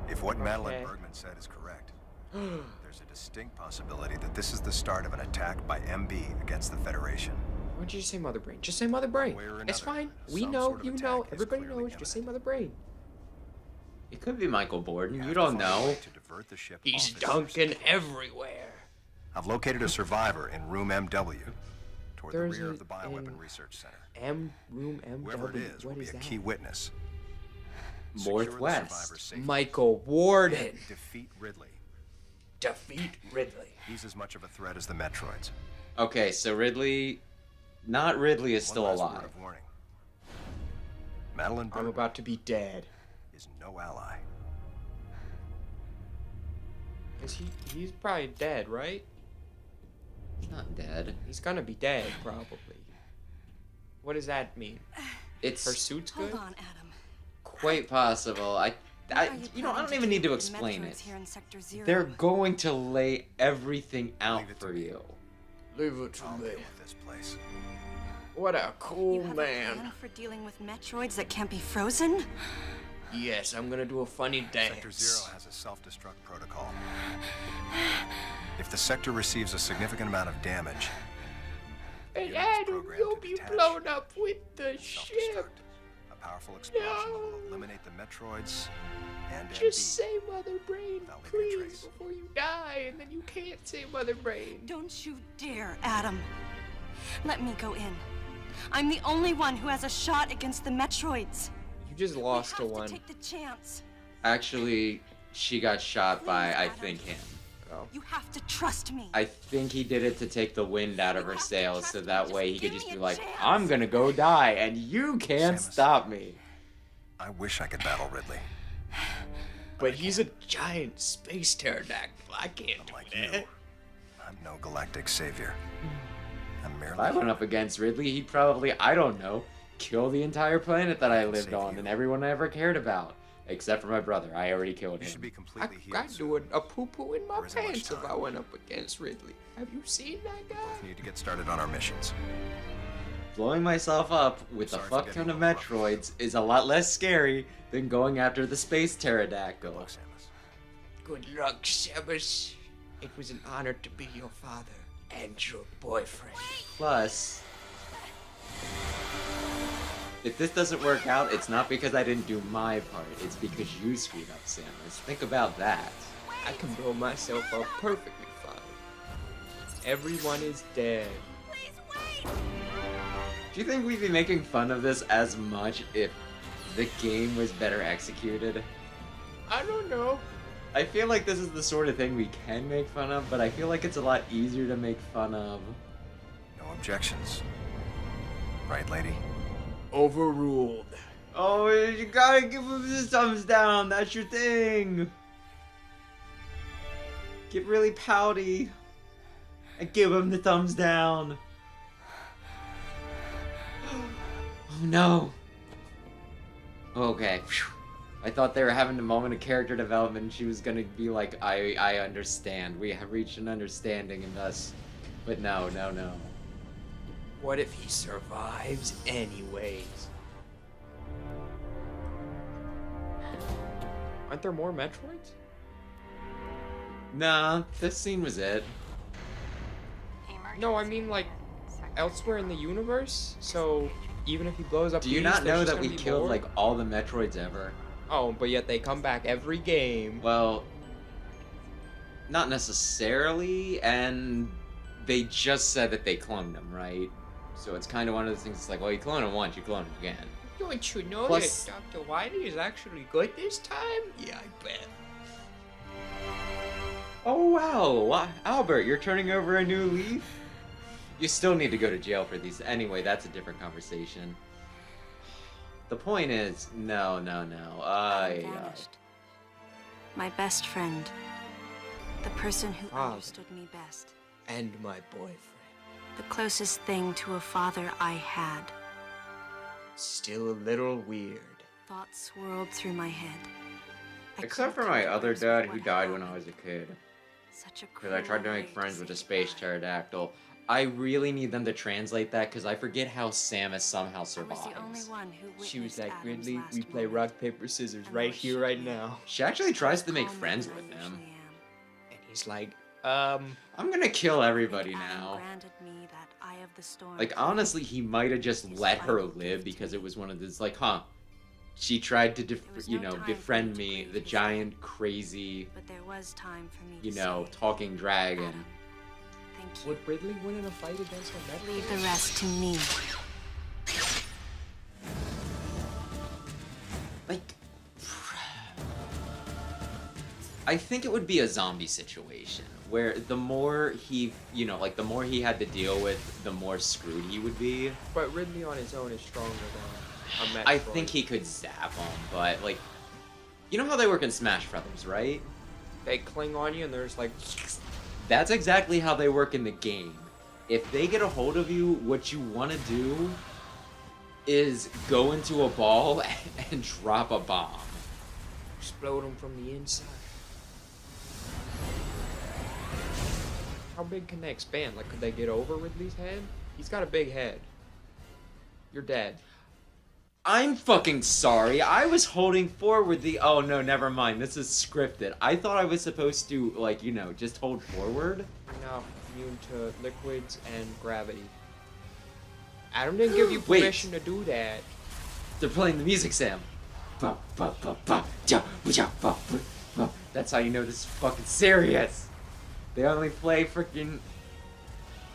If what Madeline Okay. Bergman said is correct, there's a distinct possibility that this is the start of an attack by MB against the Federation. Why don't you just say Mother Brain? Just say Mother Brain. Way or It's another, fine. We some know, sort of you attack know, is everybody clearly knows. Just say imminent. Mother Brain. It could be Michael Borden. have You to don't find a way know. to divert the ship He's off its dunking course. everywhere. I've located a survivor in room MW, toward There's the rear a- of the Bioweapon a- Research Center. Room Whoever it MW. is will What be is a that? key witness. Secure the Northwest. survivor safely. Michael Warden. Defeat Ridley. Defeat Ridley. He's as much of a threat as the Metroids. Okay, so Ridley... Not Ridley is One still last alive. word of warning. Madeline I'm Bergman about to be dead. is no ally. He's probably dead, right? He's not dead. He's gonna be dead, probably. What does that mean? It's Her suit's Hold good? on, Adam. quite possible. What are I don't even need to planning explain do it. with Metroids here in Sector Zero? They're going to lay everything out Leave it to for me. you. Leave it to I'll deal with this place. What a You cool have a man. plan for dealing with Metroids that can't be frozen? Yes, I'm gonna do a funny Sector dance. Zero has a self-destruct protocol. If the sector receives a significant amount of damage, And unit is Adam, programmed you'll to be detach blown up with the ship. self-destruct. A powerful explosion No. will eliminate the Metroids and Just MB. say Mother Brain, Without leaving a please, trace. before you die, and then you can't say Mother Brain. Don't you dare, Adam. Let me go in. I'm the only one who has a shot against the Metroids. You just lost to we have one. to take the chance. Actually, she got shot by, I think, him. Oh. You have to trust me. I think he did it to take the wind out of her sails, so that way he could just be Give me a like, chance. I'm gonna go die, and you can't Samus. stop me. I wish I could battle Ridley. But he's a giant space pterodactyl. I can't Unlike do you, that. I'm no galactic savior. I'm If I went merely up against Ridley, he'd probably, I don't know, kill the entire planet that I lived Save on you. and everyone I ever cared about. Except for my brother. I already killed You should him. be completely healed. I'd do a poo-poo in my There isn't much pants if I time. went up against Ridley. Have you seen that guy? We need to get started on our missions. Blowing myself up with a Sorry for fuck getting ton of a little rough. Metroids is a lot less scary than going after the space Good pterodactyl. luck, Samus. Good luck, Samus. It was an honor to be your father and your boyfriend. Plus, if this doesn't work out, it's not because I didn't do my part. It's because you screwed up, Samus. Think about that. I can blow myself up perfectly fine. Everyone is dead. Do you think we'd be making fun of this as much if the game was better executed? I don't know. I feel like this is the sort of thing we can make fun of, but I feel like it's a lot easier to make fun of. No objections. Right, lady? Overruled. Oh, you gotta give him the thumbs down. That's your thing. Get really pouty and give him the thumbs down. Oh no. Okay. Phew. I thought they were having a moment of character development and she was gonna be like, I understand. We have reached an understanding in us. But no. What if he survives anyways? Aren't there more Metroids? Nah, this scene was it. No, I mean like elsewhere in the universe. So even if he blows up, Do you these, not there's know just that gonna we be killed more? like all the Metroids ever? Oh, but yet they come back every game. Well, not necessarily, and they just said that they cloned them, right? So it's kind of one of those things. It's like, well, you clone them once, you clone them again. Don't you know Plus- that Dr. Whitey is actually good this time? Yeah, I bet. Oh wow, Albert, you're turning over a new leaf. You still need to go to jail for these. Anyway, that's a different conversation. The point is, no. Vanished. My best friend. The person who Father. understood me best. And my boyfriend. The closest thing to a father I had. Still a little weird. Thoughts swirled through my head. I Except for couldn't my come to other terms with dad what who died when I happened. was a kid. Such a Because I tried to cruel make way friends with a say space goodbye. pterodactyl. I really need them to translate that because I forget how Samus somehow I was the only survives. one who She was witnessed like, Adam's Ridley, last we play moment. rock, paper, scissors And right I here, shook right him. now. She actually tries to make Calmer friends than I with him. usually am. And he's like, I'm gonna kill everybody And Adam now. granted me that eye of the storm. Like, honestly, he might have just let her live because it was one of those, like, she tried to, There was no time for befriend me to me, grieve the his giant, crazy, But there was time for me you to know, say, talking dragon. Adam, thank you. would Ridley win in a fight against a Metroid? Leave the rest to me. Like, I think it would be a zombie situation where the more he, the more he had to deal with, the more screwed he would be. But Ridley on his own is stronger than a Metroid. I think he could zap him, but like, you know how they work in Smash Brothers, right? They cling on you and there's like... That's exactly how they work in the game. If they get a hold of you, what you want to do is go into a ball and drop a bomb. explode them from the inside. How big can they expand? Like, could they get over Ridley's head? He's got a big head. You're dead. I'm fucking sorry. I was holding forward the... Oh, no, never mind. This is scripted. I thought I was supposed to, like, you know, just hold forward. You're now immune to liquids and gravity. Adam didn't give you Wait. permission to do that. They're playing the music, Sam. That's how you know this is fucking serious. They only play freaking...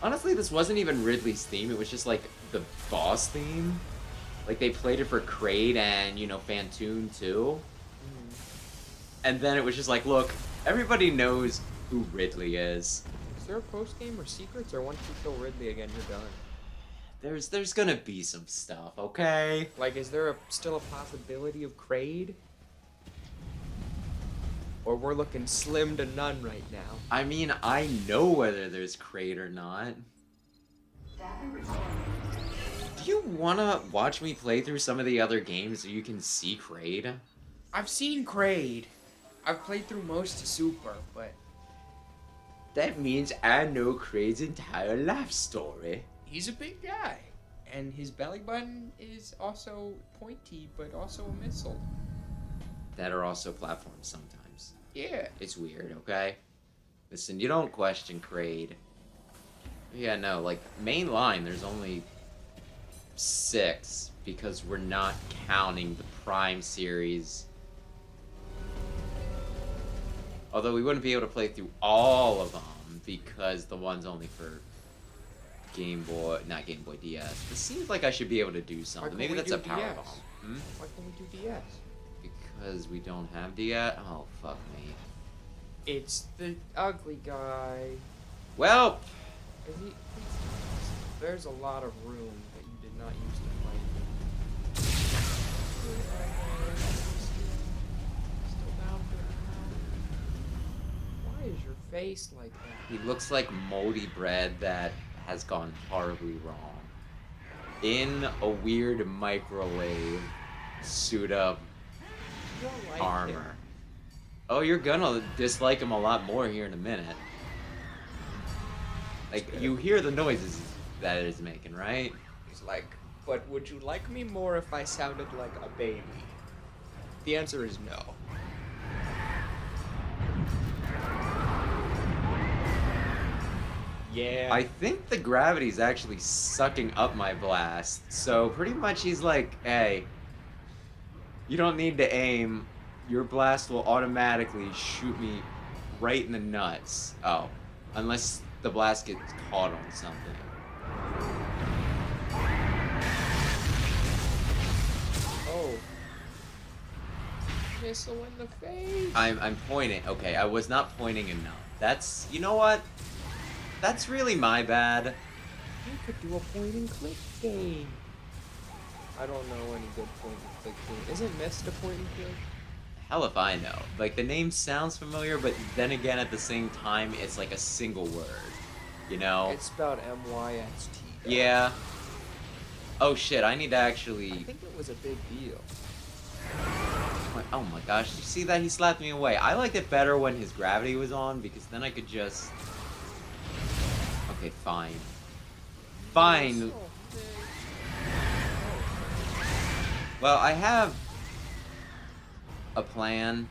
Honestly, this wasn't even Ridley's theme. It was just, like, the boss theme. Like, they played it for Kraid and, you know, Fantoon, too. And then it was just like, look, everybody knows who Ridley is. Is there a post-game or secrets, or once you kill Ridley again, you're done? There's gonna be some stuff, okay? Like, is there still a possibility of Kraid? Or we're looking slim to none right now? I mean, I know whether there's Kraid or not. Do you wanna watch me play through some of the other games so you can see Kraid? I've seen Kraid. I've played through most of Super, but That means I know Kraid's entire life story. he's a big guy. And his belly button is also pointy, but also a missile. That are also platforms sometimes. Yeah. It's weird, okay? Listen, you don't question Kraid. Yeah, no, like, main line, there's only 6, because we're not counting the Prime series. Although we wouldn't be able to play through all of them, because the one's only for Game Boy, not Game Boy DS. It seems like I should be able to do something. can't Maybe we that's do a power DS? bomb. Why can't we do DS? Because we don't have DS? Oh, fuck me. It's the ugly guy. Well, Is he? There's a lot of room that you did not use to fight. Still down for the count. Why is your face like that? he looks like moldy bread that has gone horribly wrong. In a weird microwave suit up You don't like armor. him. Oh, you're gonna dislike him a lot more here in a minute. Like, you hear the noises that it is making, right? He's like, but would you like me more if I sounded like a baby? The answer is no. Yeah. I think the gravity's actually sucking up my blast. So pretty much he's like, hey, you don't need to aim. Your blast will automatically shoot me right in the nuts. Oh, unless the blast gets caught on something. Oh. Missile in the face. I'm pointing. Okay, I was not pointing enough. That's, you know what? That's really my bad. You could do a point and click game. I don't know any good point and click game. Isn't Mist a point and click? Hell if I know. Like, the name sounds familiar, but then again, at the same time, it's like a single word. You know? It's spelled M-Y-S-T. Yeah. Oh shit, I need to I actually... think it was a big deal. Oh my gosh, you see that? He slapped me away. I liked it better when his gravity was on, because then I could just... Okay, fine. Fine. Well, I have... a plan.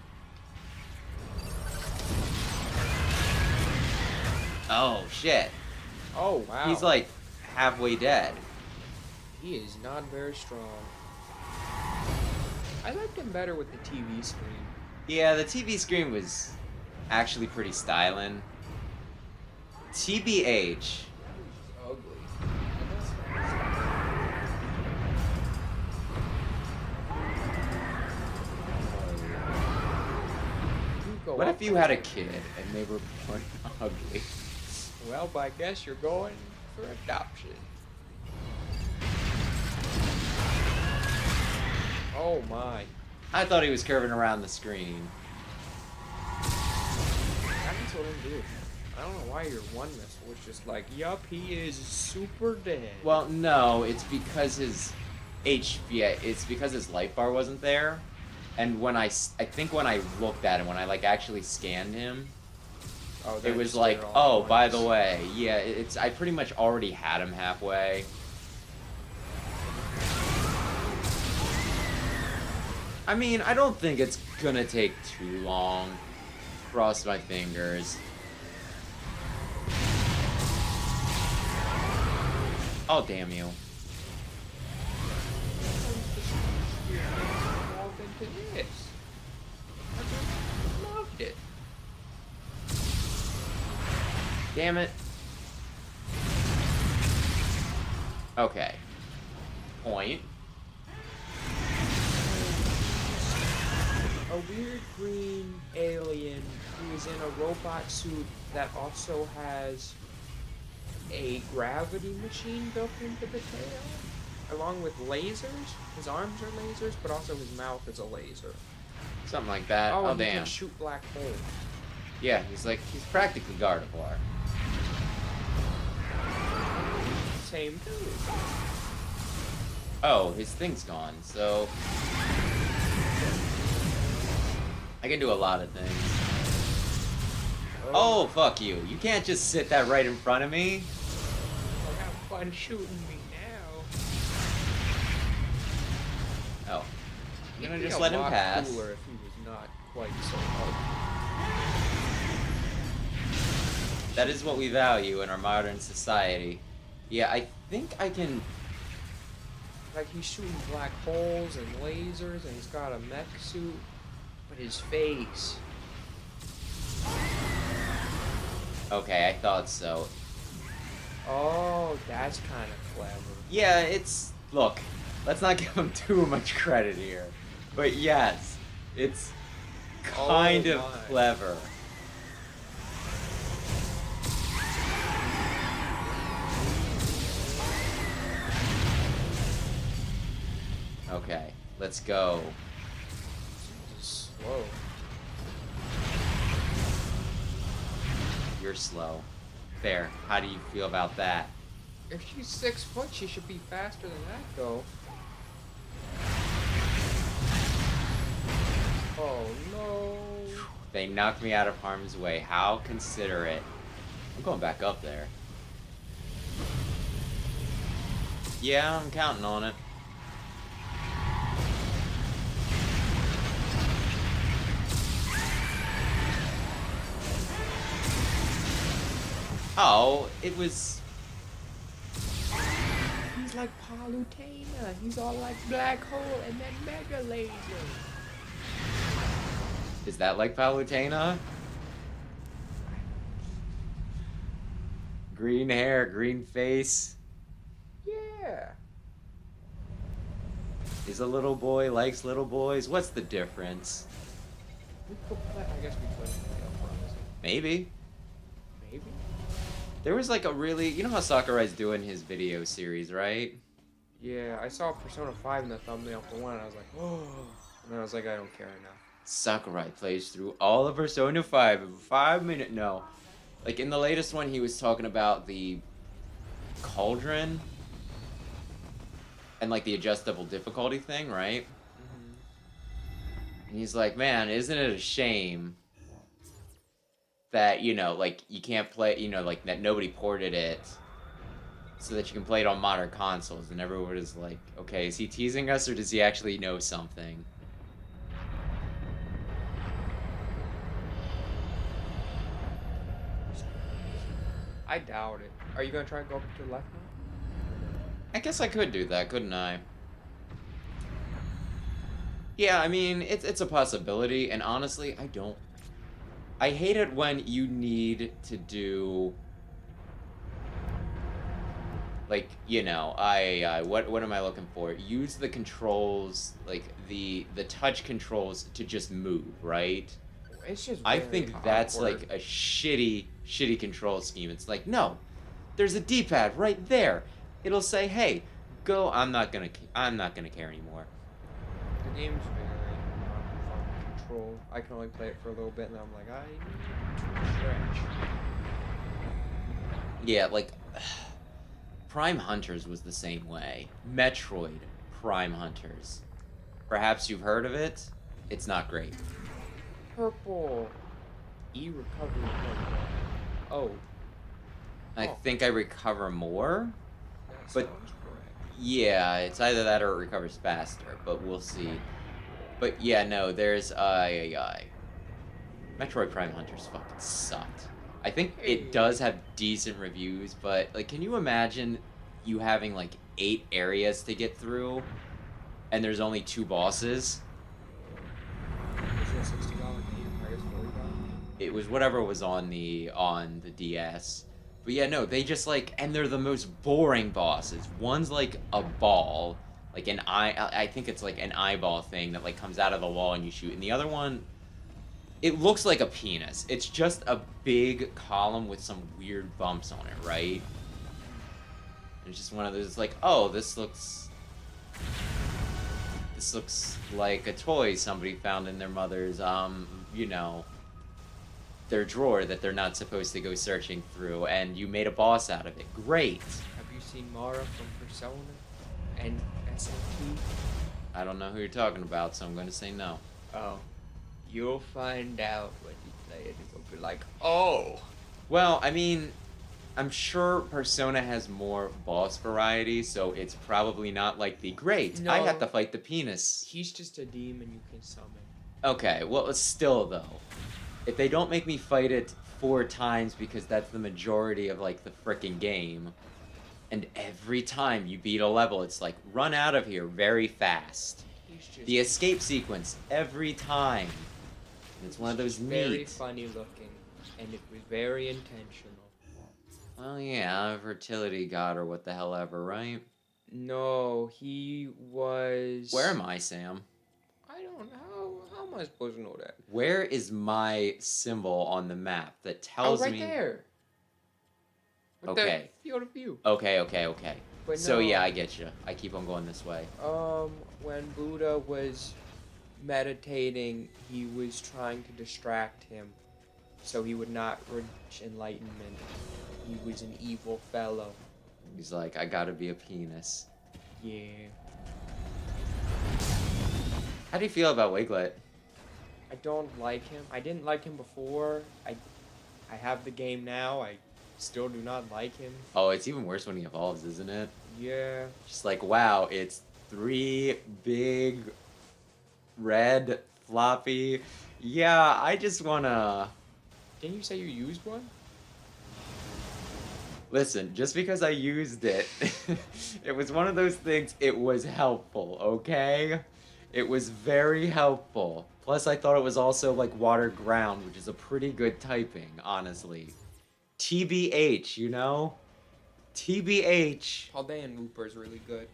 Oh shit. Oh, wow. He's like halfway dead. He is not very strong. I liked him better with the TV screen. Yeah, the TV screen was actually pretty styling. TBH. Ugly. What if you had a kid and they were born ugly? Well, I guess you're going for adoption. Oh my. I thought he was curving around the screen. That's what I'm doing. I don't know why your one missile was just like, yup, he is super dead. Well, no, it's because his it's because his life bar wasn't there. And when I think when I looked at him, when I like actually scanned him, oh, it then was just like, they're all oh, by the ones. way, yeah, I pretty much already had him halfway. I mean, I don't think it's gonna take too long. Cross my fingers. Oh, damn you. Evolved into this. I loved it. Damn it. Okay. Point. A weird green alien who is in a robot suit that also has a gravity machine built into the tail, along with lasers. His arms are lasers, but also his mouth is a laser. Something like that. Oh, and he damn. can shoot black holes. Yeah, he's practically Gardevoir. Same dude. Oh, his thing's gone, so... I can do a lot of things. Oh, fuck you. You can't just sit that right in front of me. Well, have fun shooting me now. Oh. I'm gonna He'd be just a let him lot pass. cooler if he was not quite so ugly. That is what we value in our modern society. Yeah, I think I can... Like, he's shooting black holes and lasers, and he's got a mech suit, but his face. Okay, I thought so. Oh, that's kind of clever. Yeah, it's... Look, let's not give him too much credit here. But yes, it's kind of my. clever. Okay, let's go. Just slow. You're slow. Fair. How do you feel about that? If she's 6 foot, she should be faster than that, though. Oh no. They knocked me out of harm's way. How considerate. I'm going back up there. Yeah, I'm counting on it. Oh, it was... He's like Palutena. He's all like black hole and then mega laser. Is that like Palutena? Green hair, green face. Yeah. He's a little boy, likes little boys. What's the difference? We could play. I guess we could play up. Maybe. Maybe. There was like a really... You know how Sakurai's doing his video series, right? Yeah, I saw Persona 5 in the thumbnail for one, and I was like, oh. And then I was like, I don't care enough. Sakurai plays through all of Persona 5 in 5 minutes. No. Like in the latest one, he was talking about the cauldron and like the adjustable difficulty thing, right? And he's like, man, isn't it a shame that, you know, like you can't play, you know, like that nobody ported it so that you can play it on modern consoles? And everyone is like, okay, is he teasing us or does he actually know something? I doubt it. Are you gonna try and go up to the left now? I guess I could do that, couldn't I? Yeah, I mean, it's a possibility, and honestly, I hate it when you need to do... Like, you know, what am I looking for? Use the controls, like, the touch controls to just move, right? It's just I very think that's, awkward. like, a shitty control scheme. It's like, no, there's a D-pad right there. It'll say, hey, go, I'm not gonna care anymore. The game's very fun to control. I can only play it for a little bit, and I'm like, I need to stretch. Yeah, like, Prime Hunters was the same way. Metroid Prime Hunters. Perhaps you've heard of it. It's not great. Purple. E-recovery program. Oh. I think I recover more. That But- sounds correct. Yeah, it's either that or it recovers faster, but we'll see. But yeah, no, there's Metroid Prime Hunters fucking sucked. I think it does have decent reviews, but like, can you imagine you having like 8 areas to get through, and there's only 2 bosses? Is it a $60 game? I guess $40. It was whatever was on the DS. But yeah, no, they just like, and they're the most boring bosses. One's like a ball, like an eye. I think it's like an eyeball thing that like comes out of the wall and you shoot. And the other one, it looks like a penis. It's just a big column with some weird bumps on it, right? It's just one of those like, oh, this looks like a toy somebody found in their mother's you know, their drawer that they're not supposed to go searching through, and you made a boss out of it. Great. Have you seen Mara from Persona and SMT? I don't know who you're talking about, so I'm going to say no. Oh, you'll find out when you play it. It'll be like, oh. Well, I mean, I'm sure Persona has more boss variety, so it's probably not like the great. I have No. to fight the penis. He's just a demon you can summon. Okay, well, still though, if they don't make me fight it 4 times because that's the majority of like the frickin' game, and every time you beat a level, it's like run out of here very fast. He's just The escape sequence every time. It's one of those very neat. funny looking, and it was very intentional. Well, yeah, fertility god or what the hell ever, right? No, he was. Where am I, Sam? I don't know. How am I supposed to know that? Where is my symbol on the map that Oh, tells right me? there. With Okay. The field of view. Okay. But So no, yeah, I get you. I keep on going this way. when Buddha was meditating, he was trying to distract him, so he would not reach enlightenment. He was an evil fellow. He's like, I gotta be a penis. Yeah. How do you feel about Wiglet? I don't like him. I didn't like him before. I have the game now. I still do not like him. Oh, it's even worse when he evolves, isn't it? Yeah. Just like, wow, it's 3 big, red, floppy. Yeah, I just wanna... Didn't you say you used one? Listen, just because I used it, it was one of those things, it was helpful, okay? It was very helpful. Plus, I thought it was also like water ground, which is a pretty good typing, honestly. TBH, you know? TBH. Haldean Looper's really good.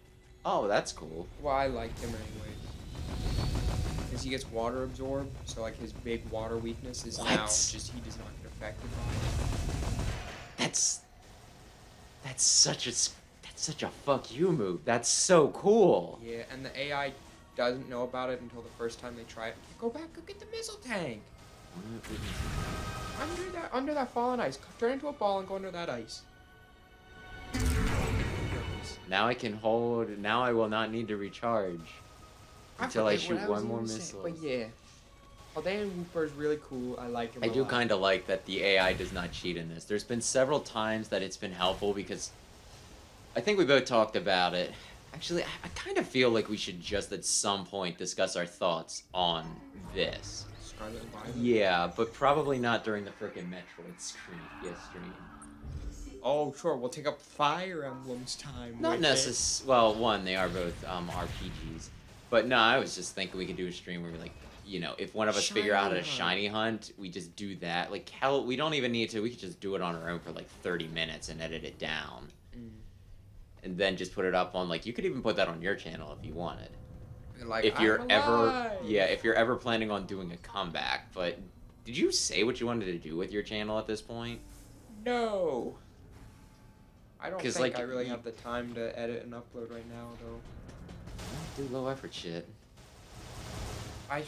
Oh, that's cool. Well, I liked him anyways. Because he gets water absorbed, so like his big water weakness is now What? just he does not get affected by it. That's such a fuck you move. That's so cool. Yeah, and the AI doesn't know about it until the first time they try it. Go back, go get the missile tank. Under that fallen ice. Turn into a ball and go under that ice. Now I can hold. Now I will not need to recharge until I shoot one more missile. But yeah, Haldean Looper is really cool. I like him. I a do lot. kind of like that the AI does not cheat in this. There's been several times that it's been helpful because I think we both talked about it. Actually, I kind of feel like we should just at some point discuss our thoughts on this. Scarlet and Violet. Yeah, but probably not during the frickin' Metroid stream. Oh, sure. We'll take up Fire Emblem's time. Not with necessarily. Well, one, they are both RPGs. But no, I was just thinking we could do a stream where we like, you know, if one of us figure out how to shiny hunt, we just do that. Like, hell, we don't even need to. We could just do it on our own for like 30 minutes and edit it down. And then just put it up on, like, you could even put that on your channel if you wanted. it. Like, If you're I'm ever, alive. yeah, if you're ever planning on doing a comeback. But did you say what you wanted to do with your channel at this point? No. I don't 'Cause, think like, I really you- have the time to edit and upload right now, though. Do low effort shit. I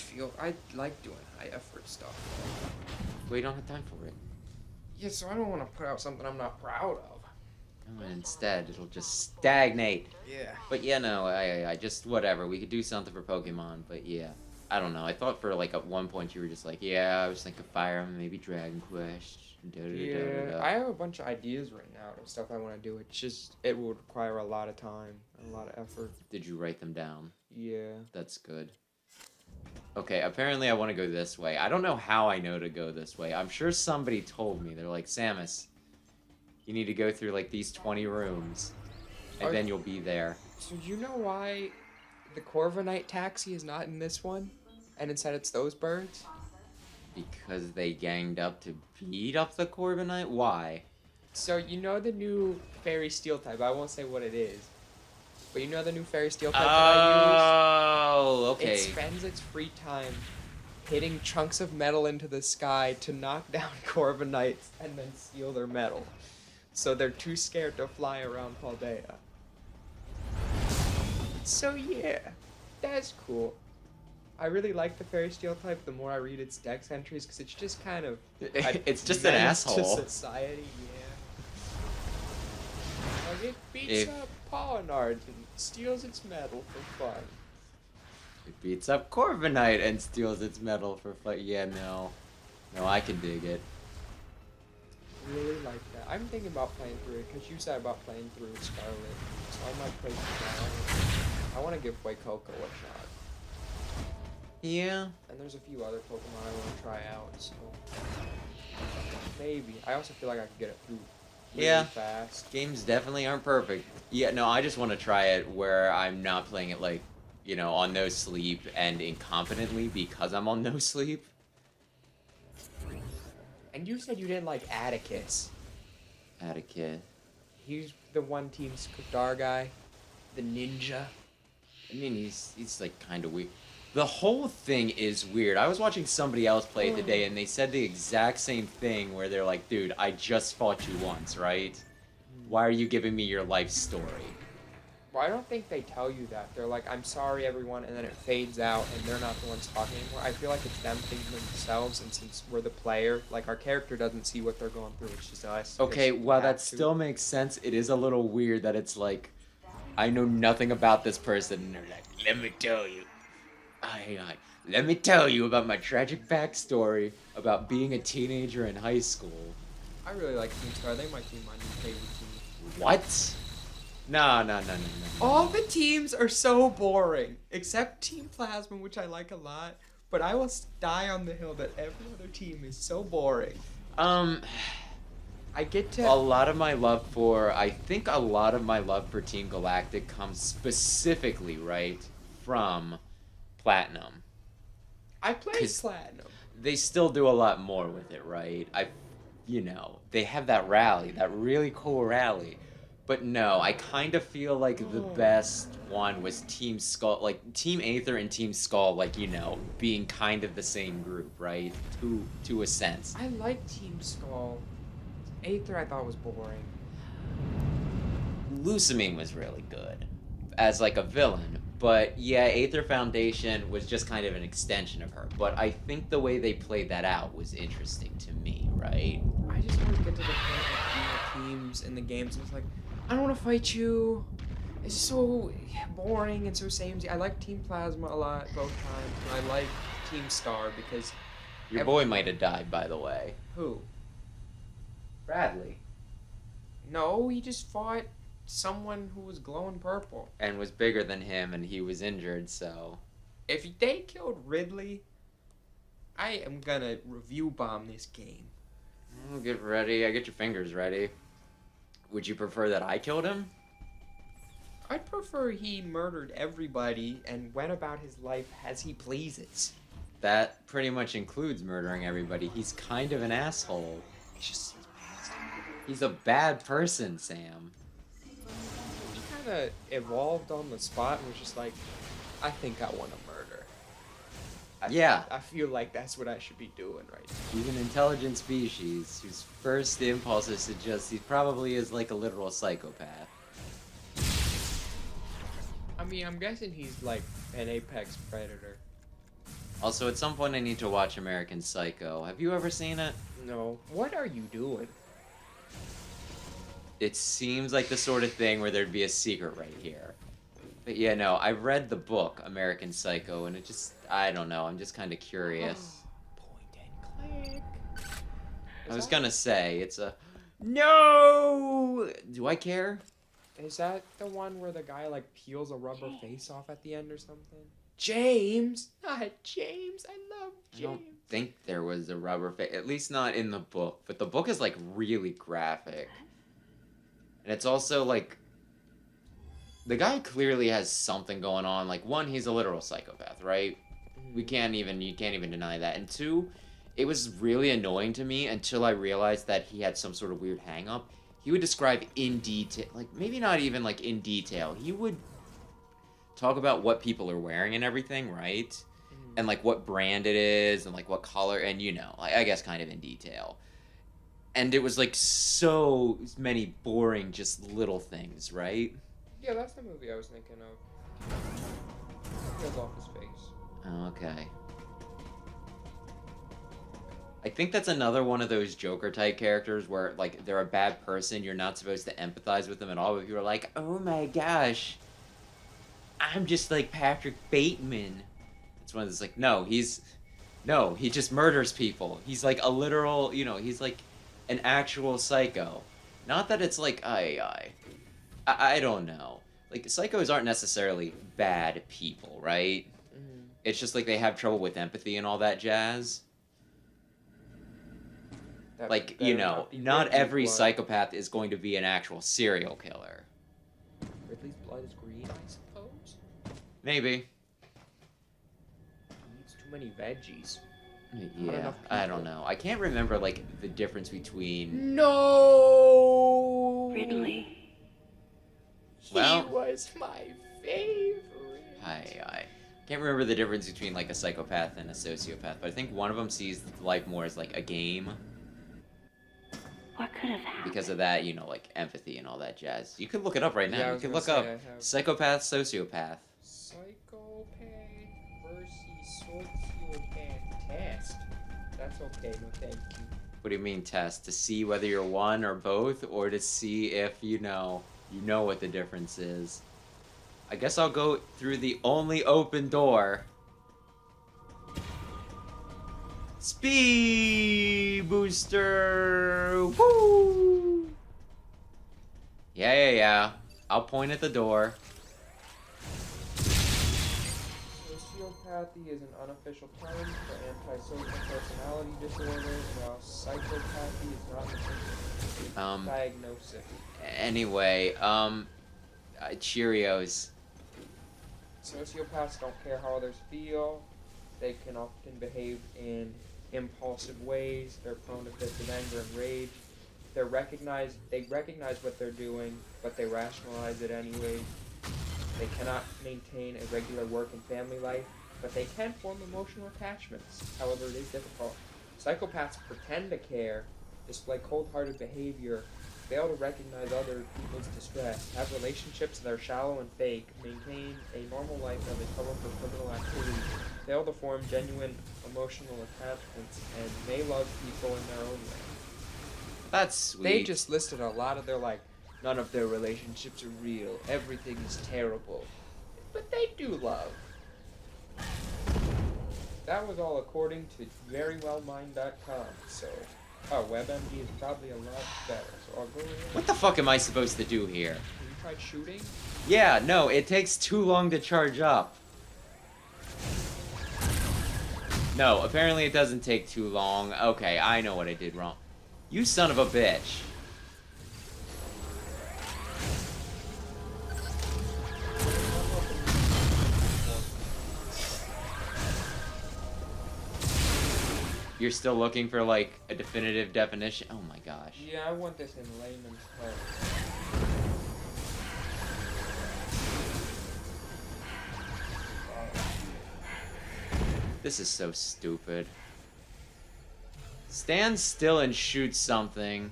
like doing high effort stuff. Well, you don't have time for it. Yeah, so I don't want to put out something I'm not proud of. Oh, and instead, it'll just stagnate. Yeah. But yeah, no, I just, whatever. We could do something for Pokemon, but yeah. I don't know. I thought for, like, at one point you were just like, yeah, I was thinking Fire Emblem, maybe Dragon Quest. Yeah, I have a bunch of ideas right now of stuff I want to do. It's just, it would require a lot of time and a lot of effort. Did you write them down? Yeah. That's good. Okay, apparently I want to go this way. I don't know how I know to go this way. I'm sure somebody told me. They're like, Samus, you need to go through like these 20 rooms, and then you'll be there. So do you know why the Corviknight taxi is not in this one? And instead it's those birds? Because they ganged up to beat up the Corviknight? Why? So you know the new Fairy Steel type, I won't say what it is. But you know the new Fairy Steel type that I Oh, use? okay. It spends its free time hitting chunks of metal into the sky to knock down Corviknights and then steal their metal. So they're too scared to fly around Paldea. So yeah, that's cool. I really like the Fairy Steel type the more I read its dex entries because it's just kind of... It's just an menace asshole. to society, yeah. Like it beats up Polynard and steals its metal for fun. It beats up Corviknight and steals its metal for fun. Yeah, no. No, I can dig it. Really like that. I'm thinking about playing through it because you said about playing through Scarlet. So I might play through that. I want to give Fuecoco a shot. Yeah. And there's a few other Pokemon I want to try out, so maybe. I also feel like I could get it through really fast. Games definitely aren't perfect. Yeah, no, I just want to try it where I'm not playing it like, you know, on no sleep and incompetently because I'm on no sleep. And you said you didn't like Atticus. Atticus. He's the one Team Star guy, the ninja. I mean, he's like kind of weird. The whole thing is weird. I was watching somebody else play it today, and they said the exact same thing where they're like, dude, I just fought you once, right? Why are you giving me your life story? Well, I don't think they tell you that. They're like, I'm sorry, everyone, and then it fades out, and they're not the ones talking anymore. I feel like it's them thinking themselves, and since we're the player, like, our character doesn't see what they're going through, it's just us. Okay, well, that to. still makes sense. It is a little weird that it's like, I know nothing about this person, and they're like, let me tell you. Let me tell you about my tragic backstory about being a teenager in high school. I really like Team Star. They might be my new favorite team. What? No. All the teams are so boring, except Team Plasma, which I like a lot. But I will die on the hill that every other team is so boring. I get to... I think a lot of my love for Team Galactic comes specifically, right, from Platinum. I played Platinum. They still do a lot more with it, right? They have that rally, that really cool rally. But no, I kind of feel like the best one was Team Skull, like Team Aether and Team Skull, like, being kind of the same group, right? To a sense. I like Team Skull. Aether I thought was boring. Lusamine was really good as like a villain, but yeah, Aether Foundation was just kind of an extension of her. But I think the way they played that out was interesting to me, right? I just always get to the point of being teams in the games and it's like, I don't want to fight you. It's so boring and so samey. I like Team Plasma a lot both times, and I like Team Star because Your boy might have died, by the way. Who? Bradley. No, he just fought someone who was glowing purple. And was bigger than him, and he was injured, so... If they killed Ridley, I am gonna review bomb this game. Get ready. Get your fingers ready. Would you prefer that I killed him? I'd prefer he murdered everybody and went about his life as he pleases. That pretty much includes murdering everybody. He's kind of an asshole. He's a bad person, Sam. He kind of evolved on the spot and was just like, I think I want to murder. I feel like that's what I should be doing right now. He's an intelligent species whose first impulse is to he probably is like a literal psychopath. I mean, I'm guessing he's like an apex predator. Also, at some point I need to watch American Psycho. Have you ever seen it? No. What are you doing? It seems like the sort of thing where there'd be a secret right here. But yeah, no, I read the book, American Psycho, and it just, I don't know, I'm just kind of curious. Point and click. I was gonna say, it's a... No! Do I care? Is that the one where the guy like peels a rubber face off at the end or something? James, not James. I love I don't James. think there was a rubber face, at least not in the book. But the book is like really graphic, and it's also like the guy clearly has something going on. Like one, he's a literal psychopath, right? You can't even deny that. And two, it was really annoying to me until I realized that he had some sort of weird hang up. He would describe in detail, like maybe not even like in detail. He would talk about what people are wearing and everything, right? And like what brand it is and like what color and I guess kind of in detail. And it was like so many boring just little things, right? Yeah, that's the movie I was thinking of. Kills off his face. Oh, okay. I think that's another one of those Joker type characters where like they're a bad person, you're not supposed to empathize with them at all, but you're like, oh my gosh, I'm just like Patrick Bateman. It's one that's like, no, he just murders people. He's like a literal, he's like an actual psycho. Not that it's like, I don't know. Like, psychos aren't necessarily bad people, right? Mm-hmm. It's just like they have trouble with empathy and all that jazz. That Like, better be not Ridley's every blood. psychopath is going to be an actual serial killer. Ridley's blood is green, I suppose. Maybe. He eats too many veggies. Yeah, enough I don't people. know. I can't remember, like, the difference between... No! Ridley. Well- He was my favorite. I can't remember the difference between, like, a psychopath and a sociopath, but I think one of them sees life more as, like, a game. What could have happened? Because of that, like, empathy and all that jazz. You could look it up right now. Yeah, I You was can gonna look say, up I have- psychopath, sociopath. Psychopath versus sociopath test. That's okay, no thank you. What do you mean test? To see whether you're one or both, or to see if you know what the difference is? I guess I'll go through the only open door. Speed booster! Woo! Yeah. I'll point at the door. Sociopathy is an unofficial term for antisocial personality disorder, while psychopathy is not an official diagnosis. Anyway, Cheerios. Sociopaths don't care how others feel. They can often behave in impulsive ways. They're prone to fits of anger and rage. They recognize what they're doing, but they rationalize it anyways. They cannot maintain a regular work and family life, but they can form emotional attachments. However, it is difficult. Psychopaths pretend to care, display cold-hearted behavior, fail to recognize other people's distress, have relationships that are shallow and fake, maintain a normal life while they cover for criminal activity, fail to form genuine emotional attachments, and may love people in their own way. That's sweet. They just listed a lot of their, none of their relationships are real, everything is terrible. But they do love. That was all according to verywellmind.com, so... WebMD is probably a lot better, so I'll go in. What the fuck am I supposed to do here? Have you tried shooting? Yeah, no, it takes too long to charge up. No, apparently it doesn't take too long. Okay, I know what I did wrong. You son of a bitch. You're still looking for, like, a definitive definition? Oh my gosh. Yeah, I want this in layman's terms. This is so stupid. Stand still and shoot something.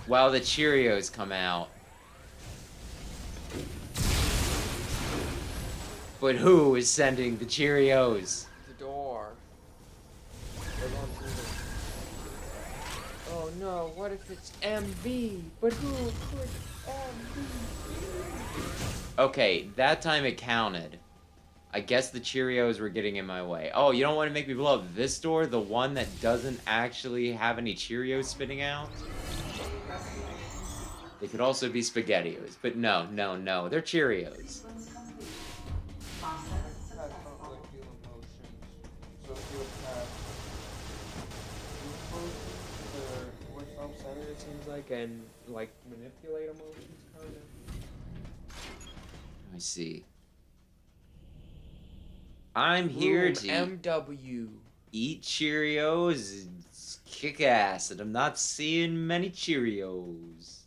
While the Cheerios come out. But who is sending the Cheerios? The door. They're going through the... Oh no, what if it's MB? But who could MB be? Okay, that time it counted. I guess the Cheerios were getting in my way. Oh, you don't want to make me blow up this door? The one that doesn't actually have any Cheerios spitting out? They could also be SpaghettiOs, but no, they're Cheerios. It seems like, and like manipulate emotions, kind of. I see. I'm here to MW. eat Cheerios and kick ass, and I'm not seeing many Cheerios.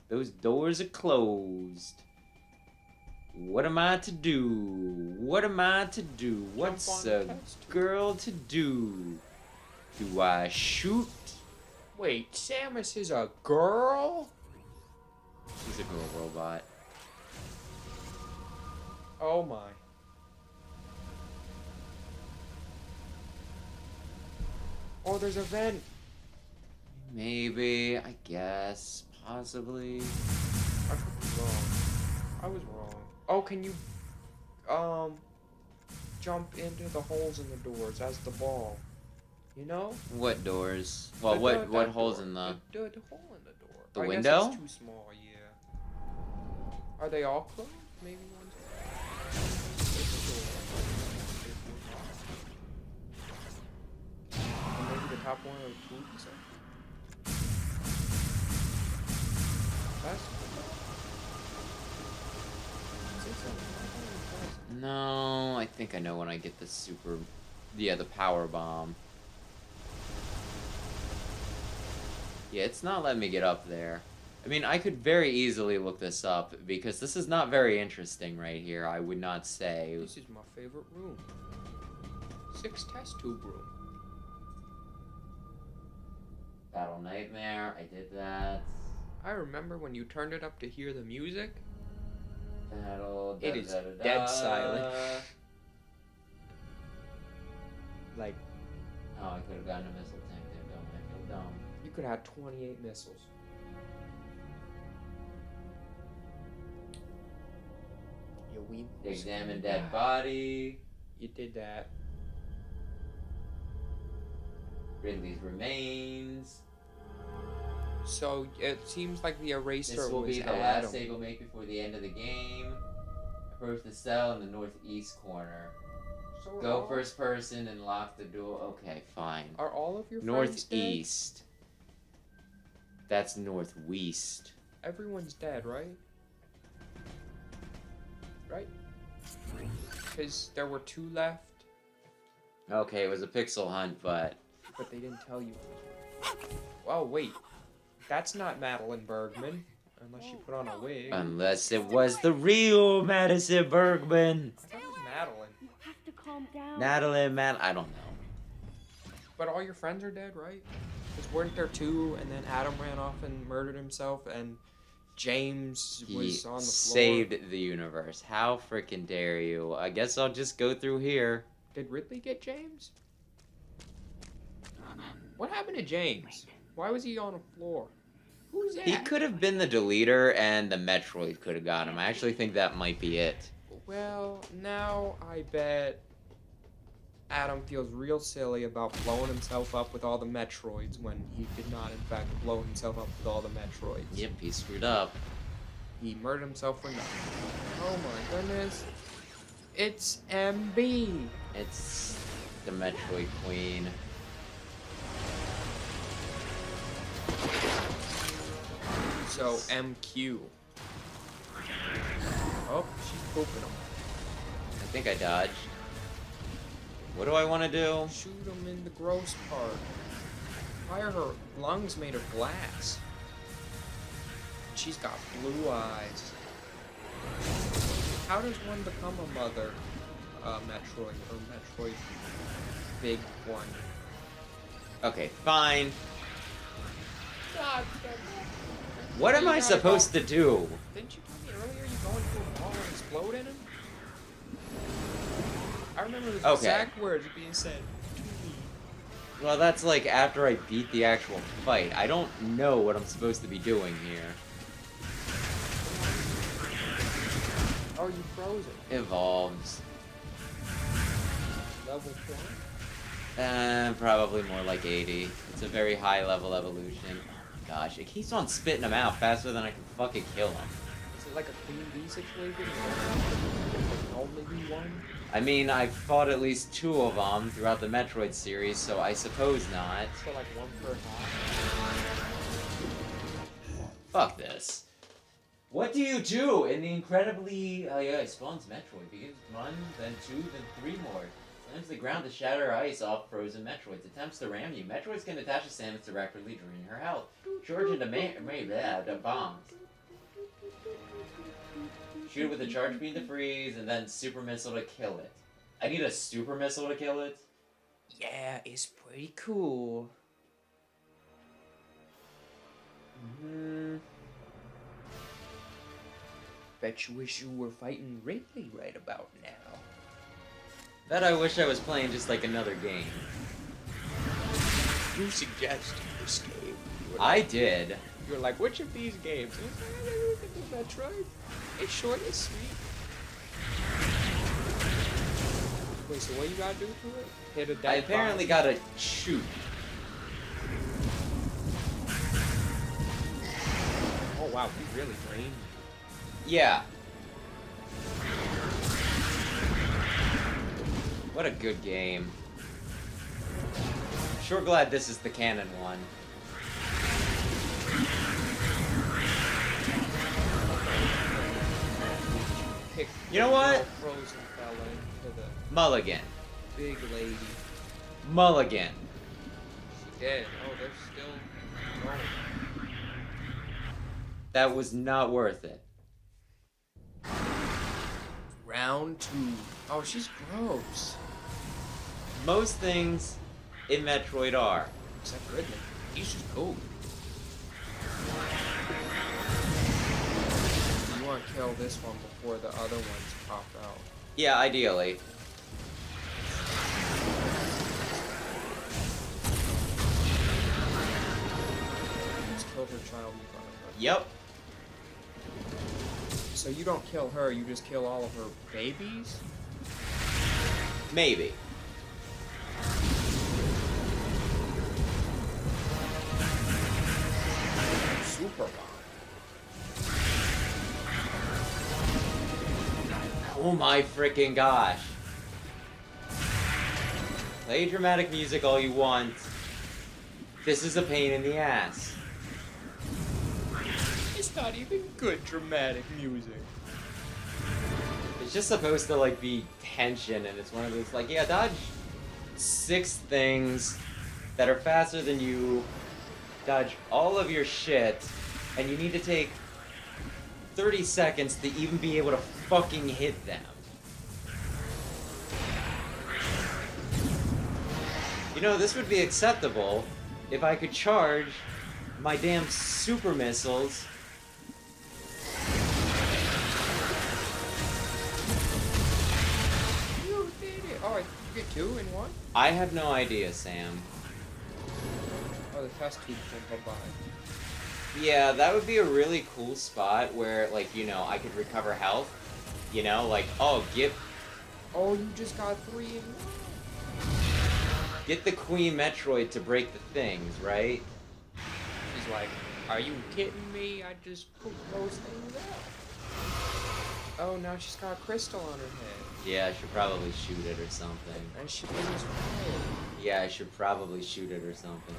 Those doors are closed. What am I to do? What am I to do? What's a girl to do? Do I shoot? Wait, Samus is a girl? She's a girl robot. Oh my. Oh, there's a vent. Maybe, I guess, possibly. I could be wrong. I was wrong. Oh, can you, jump into the holes in the doors as the ball? You know? What doors? Well, The what that holes door. in the... The hole in the door. The I window? guess it's too small, yeah. Are they all closed? Maybe one's or maybe the top one or two. That's No, I think I know when I get the super... Yeah, the power bomb. Yeah, it's not letting me get up there. I mean, I could very easily look this up, because this is not very interesting right here, I would not say. This is my favorite room. 6 test tube room. Battle Nightmare, I did that. I remember when you turned it up to hear the music. Battle... It is dead silent. Like, Oh, I could have gotten a missile tank there, don't I? Feel dumb. you could have 28 missiles. Yeah, we Examine dead body. You did that. Ridley's remains. So it seems like the eraser This will was be the Adam. last save we'll make before the end of the game. Approach the cell in the northeast corner. So are Go all- first person and lock the door. Okay, fine. Are all of your friends dead? Northeast. That's northwest. Everyone's dead, right? Right? Because there were 2 left, Okay, it was a pixel hunt, but but they didn't tell you. Oh, wait. That's not Madeline Bergman. Unless she put on a wig. unless it was the real Madison Bergman. I thought it was Madeline. You have to calm down. Natalie, I don't know. But all your friends are dead, right? Because weren't there 2, and then Adam ran off and murdered himself, and James He was on the floor. saved the universe. How freaking dare you? I guess I'll just go through here. Did Ridley get James? What happened to James? Why was he on the floor? Who's that? He could have been the deleter, and the Metroid could have got him. I actually think that might be it. Well, now I bet Adam feels real silly about blowing himself up with all the Metroids when he did not, in fact, blow himself up with all the Metroids. Yep, he screwed up. He murdered himself for nothing. Oh my goodness. It's MB. It's the Metroid Queen. So MQ. Oh, she's pooping him. I think I dodged. What do I want to do? Shoot him in the gross part. Why are her lungs made of glass? She's got blue eyes. How does one become a mother? Metroid or Metroid big one. Okay, fine. God, What am I supposed to do? didn't you tell me earlier you go into a ball and explode in him? I remember the Okay. exact words being said. Well, that's like after I beat the actual fight. I don't know what I'm supposed to be doing here. Oh, you froze it. Evolves. Level 20? Probably more like 80. It's a very high level evolution. gosh, it keeps on spitting them out faster than I can fucking kill them. Is it like a Queen Bee situation? There can only be one? I mean, I've fought at least 2 of them throughout the Metroid series, so I suppose not. So like one per half? Fuck this. What do you do in the incredibly... it spawns Metroid. Begins 1, then 2, then 3 more. Slams the ground to shatter ice off frozen Metroids. Attempts to ram you. Metroids can attach to Samus to rapidly drain her health. Charge into bombs. Shoot it with a charge beam to freeze, and then super missile to kill it. I need a super missile to kill it? Yeah, it's pretty cool. Bet you wish you were fighting Ridley right about now. Bet I wish I was playing just like another game. You suggested this game. I did. You were like, which of these games? Metroid? It's short and sweet. Wait, so what you gotta do to it? Hit a dead I apparently bomb. gotta shoot. Oh wow, we really drained. Yeah. What a good game. Sure glad this is the canon one. Pick You know what? Frozen fella into the Mulligan. big lady. Mulligan. She dead. Oh, they're still going. That was not worth it. Round 2. Oh, she's gross. Most things in Metroid are. Except Ridley. He's just cool. You want to kill this one before the other ones pop out. Yeah, ideally. Just killed her child in front of her. Yep. So you don't kill her, you just kill all of her babies? Maybe. Super bomb. Oh my freaking gosh. Play dramatic music all you want. This is a pain in the ass. It's not even good dramatic music. It's just supposed to like be tension, and it's one of those like, yeah, dodge 6 things that are faster than you, dodge all of your shit, and you need to take 30 seconds to even be able to fucking hit them. You know, this would be acceptable if I could charge my damn super missiles. You did it! Oh, you get 2 in 1? I have no idea, Sam. Oh, the test tube went bye-bye. Yeah, that would be a really cool spot where, like, you know, I could recover health. You know, like, oh, get Oh, you just got 3 in 1? the Queen Metroid to break the things, right? She's like, are you kidding me? I just pooped those things out. Oh, now she's got a crystal on her head. Yeah, I should probably shoot it or something. And she was red. Yeah, I should probably shoot it or something.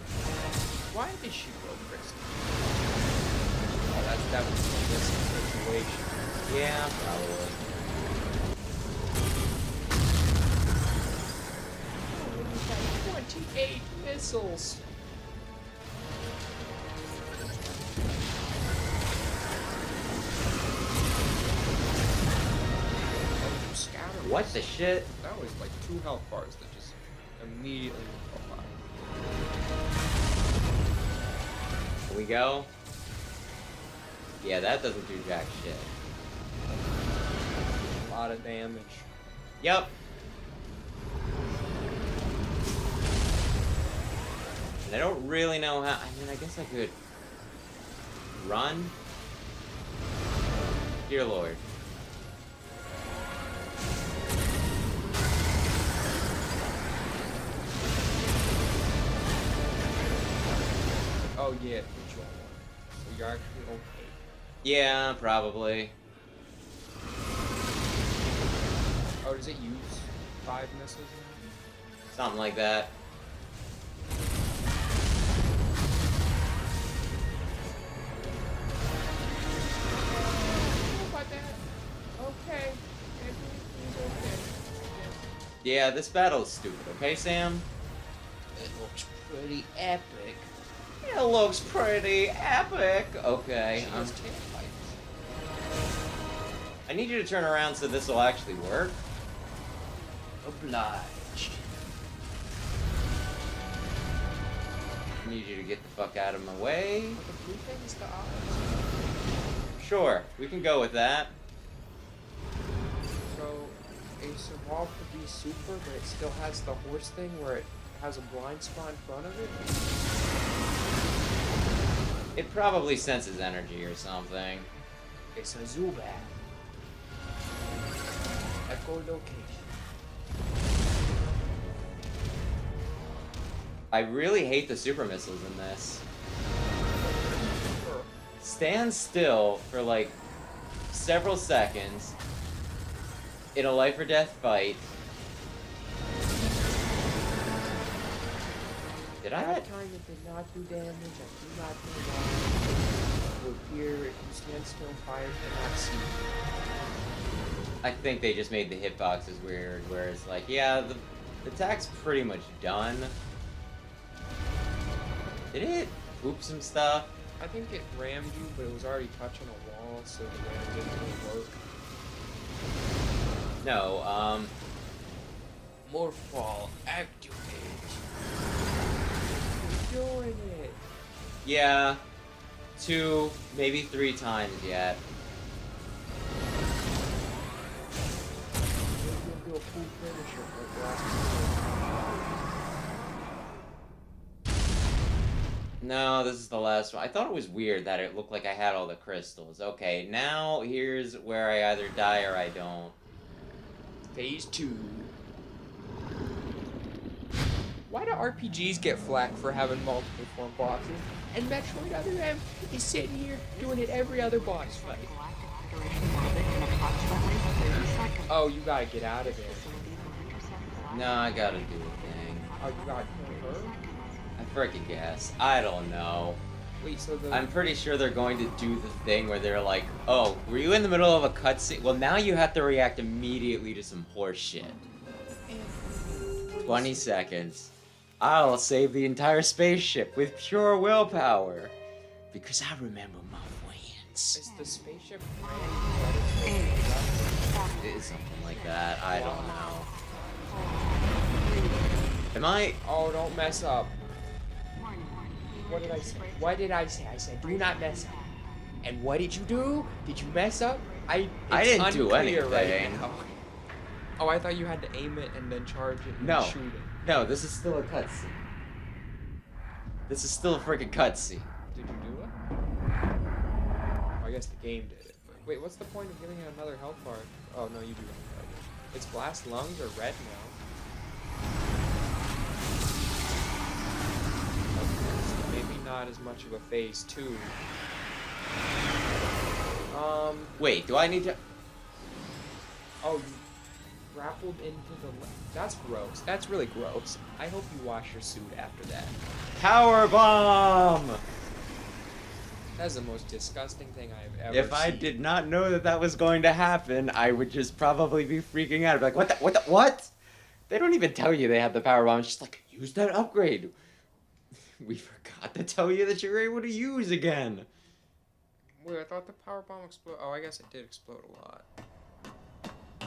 Why did she go crystal? Oh, that's definitely this situation. Yeah, probably. Oh, 28 missiles. What the shit? That was like 2 health bars that just immediately fell by. Can we go? Yeah, that doesn't do jack shit. A lot of damage. Yep. And I don't really know how. I mean, I guess I could run. Dear Lord. Oh yeah, the joint one. So you're actually okay. Yeah, probably. Oh, does it use 5 missiles now? Something like that. How about that? Okay. Everything's okay. Yeah, this battle is stupid, okay, Sam? It looks pretty epic. It looks pretty epic. Okay, She has tailpipes. I need you to turn around so this will actually work. Obliged. I need you to get the fuck out of my way. But the blue thing's the odds. Sure, we can go with that. So, a Serval could be super, but it still has the horse thing where it has a blind spot in front of it? It probably senses energy or something. It's a Zubat. Echolocation. I really hate the super missiles in this. Stand still for like several seconds in a life or death fight. Did I? That time it did not do damage. I do not know why. Will appear if you stand still, fire cannot see. I think they just made the hitboxes weird, where it's like, yeah, the attack's pretty much done. Did it whoop some stuff? I think it rammed you, but it was already touching a wall, so the ram didn't really work. No, Morphball, activate. You're doing it. yeah, 2, maybe 3 times yet. Maybe you'll do a full finisher like last time. No, this is the last one. I thought it was weird that it looked like I had all the crystals. Okay, now here's where I either die or I don't. Phase 2. Why do RPGs get flack for having multiple form bosses? And Metroid, other than is sitting here doing it every other boss fight. Oh, you gotta get out of there. No, I gotta do a thing. Oh, you gotta kill her? I freaking guess. I don't know. Wait, so the... I'm pretty sure they're going to do the thing where they're like, oh, were you in the middle of a cutscene? Well, now you have to react immediately to some horse shit. 20 seconds. I'll save the entire spaceship with pure willpower. Because I remember my friends. Is the spaceship... It's something like that. I don't know. Am I... Oh, don't mess up. What did I say? What did I say? I said, do not mess up. And what did you do? Did you mess up? I didn't do unclear anything. Right now. Oh, I thought you had to aim it and then charge it and No. shoot it. No, this is still a cutscene. This is still a freaking cutscene. Did you do it? Oh, I guess the game did it. But wait, what's the point of giving it another health bar? Oh, no, you do it. Its blast lungs are red now. Okay, so maybe not as much of a phase 2. Wait, do I need to... Oh, you grappled into the... That's gross. That's really gross. I hope you wash your suit after that. Power bomb! That's the most disgusting thing I've ever seen. If I did not know that that was going to happen, I would just probably be freaking out. I'd be like, what? They don't even tell you they have the power bomb. It's just like, use that upgrade. We forgot to tell you that you're able to use again. Wait, I thought the power bomb exploded. Oh, I guess it did explode a lot.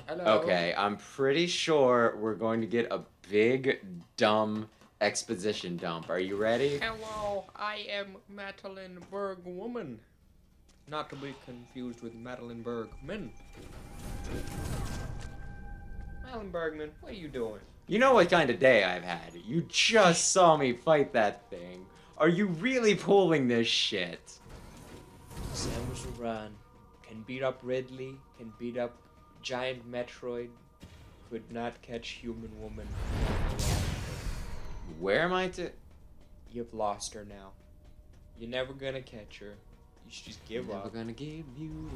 Hello? Okay, I'm pretty sure we're going to get a big, dumb exposition dump. Are you ready? Hello, I am Madeline Bergwoman. Not to be confused with Madeline Bergman. Madeline Bergman, what are you doing? You know what kind of day I've had. You just saw me fight that thing. Are you really pulling this shit? Samus Aran can beat up Ridley, can beat up giant Metroid, could not catch human woman. Where am I to... You've lost her now. You're never gonna catch her. You should just give Never up. gonna give you You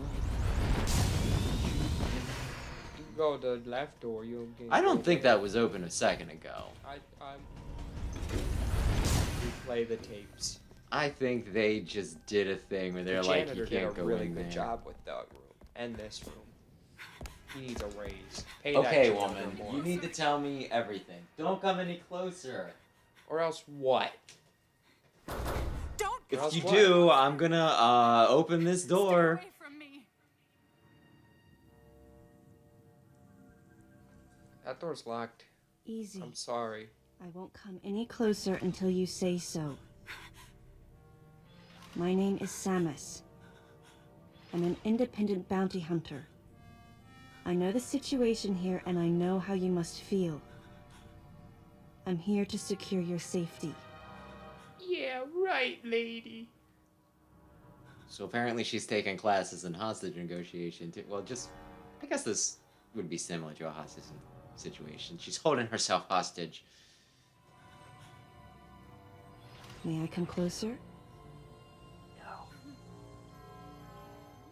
can go to the left door. You'll get. I don't think that was open a second ago. I'm. Replay the tapes. I think they just did a thing where they're The like, janitor you can't did a go really in good there. job with that room and this room. He needs a raise. Pay Okay, that woman, janitor more. you need to tell me everything. Don't come any closer. Or else what? Don't If Else you what? do, I'm gonna open this stay door. away from me. That door's locked. Easy. I'm sorry. I won't come any closer until you say so. My name is Samus. I'm an independent bounty hunter. I know the situation here and I know how you must feel. I'm here to secure your safety. Yeah, right, lady. So apparently she's taking classes in hostage negotiation too. Well, just, I guess this would be similar to a hostage situation. She's holding herself hostage. May I come closer?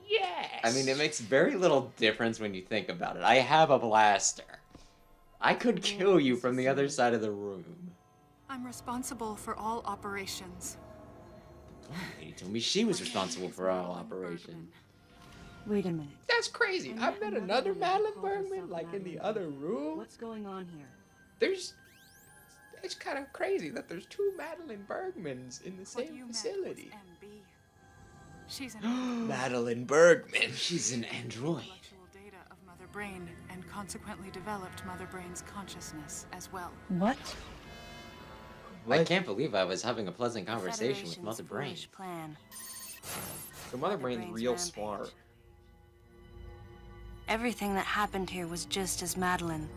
Yes. I mean, it makes very little difference when you think about it. I have a blaster. I could kill you from the other side of the room. I'm responsible for all operations. The blonde lady told me she was responsible for all operation. Wait a minute. That's crazy. I met another Madeline Bergman, like in the other room. What's going on here? It's kind of crazy that there's two Madeline Bergmans in the What same you met was facility. MB. She's an Madeline Bergman. She's an android. intellectual data of Mother Brain and consequently developed Mother Brain's consciousness as well. What? I can't believe I was having a pleasant conversation with Mother Brain. Foolish plan. So Mother Brain's Brain's real rampage. smart. Everything that happened here was just as Madeline,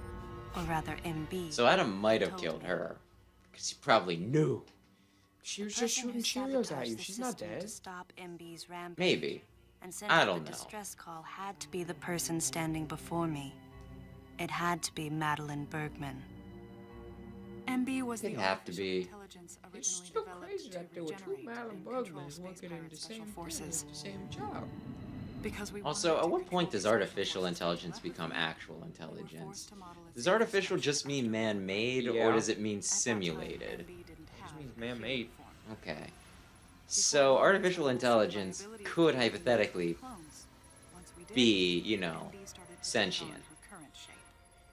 or rather MB. So Adam might have told killed me. her. Because he probably knew. She was The just person who shooting Cheerios at sabotaged you. the She's not system dead. To stop MB's rampage Maybe. and send I out don't the know. distress call had to be the person standing before me. It had to be Madeline Bergman. MB was It'd the have to artificial be. intelligence It's originally still developed crazy to that there were two regenerate Madeline and control Bergmans working in space-powered the special same forces. thing, the same job. Because we Also, wanted at to what control point does the special artificial forces intelligence telepathy. become actual We were intelligence? forced to model its Does artificial infrastructure just mean after man-made, Yeah. or does it mean At that time, simulated? MB didn't have means a man-made. computer form. Okay. So artificial intelligence Ability could to hypothetically clones. Once we did, be, you know, MB started to sentient. take on her current shape.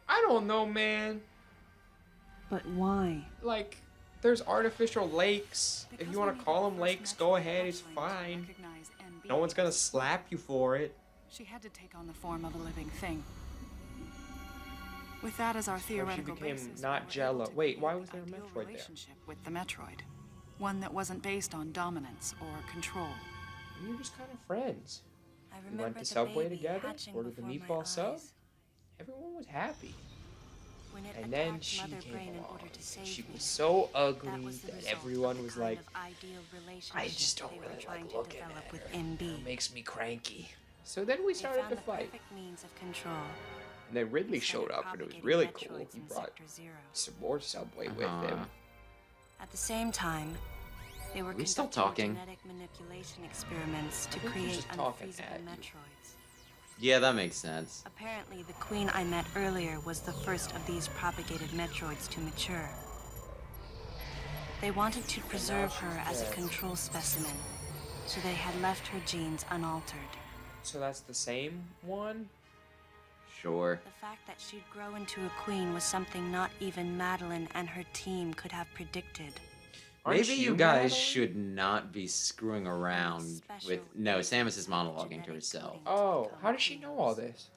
I don't know, man. But why? Like, there's artificial lakes. If Because you we want to needed call the them first lakes, go Metroid ahead. It's hatchling to fine. recognize MB No one's gonna as slap you for it. She had to take on the form of a living thing. With that as our theoretical became basis, not we were Jello. able to Wait, why create was there a the ideal Metroid there? relationship with the Metroid, one that wasn't based on dominance or control. We were just kind of friends. I We remember went to the Subway baby together, hatching ordered the before meatball my sub. eyes. Everyone was happy. When it And then attacked she Mother came Brain in along. order to save She me. was so That ugly was the that result everyone of the was kind like, of ideal relationship I just don't they were really trying like to looking develop at with her. MB. It makes me cranky. So then we They started found to the fight. perfect means of control. And then Ridley Instead showed of up and it was propagating really cool. Metroids He in brought Sector Zero. some more Subway with him. At the same time, they were we still conducting talking? genetic manipulation experiments to I think we're create just talking unfeasible at you. Metroids. Yeah, that makes sense. Apparently, the queen I met earlier was the first of these propagated Metroids to mature. They wanted to preserve her as a control specimen, so they had left her genes unaltered. So that's the same one? Sure. The fact that she'd grow into a queen was something not even Madeline and her team could have predicted. Aren't Maybe you you guys Madeline? should not be screwing around with. No, Samus is monologuing to herself. Oh, how does she know all this?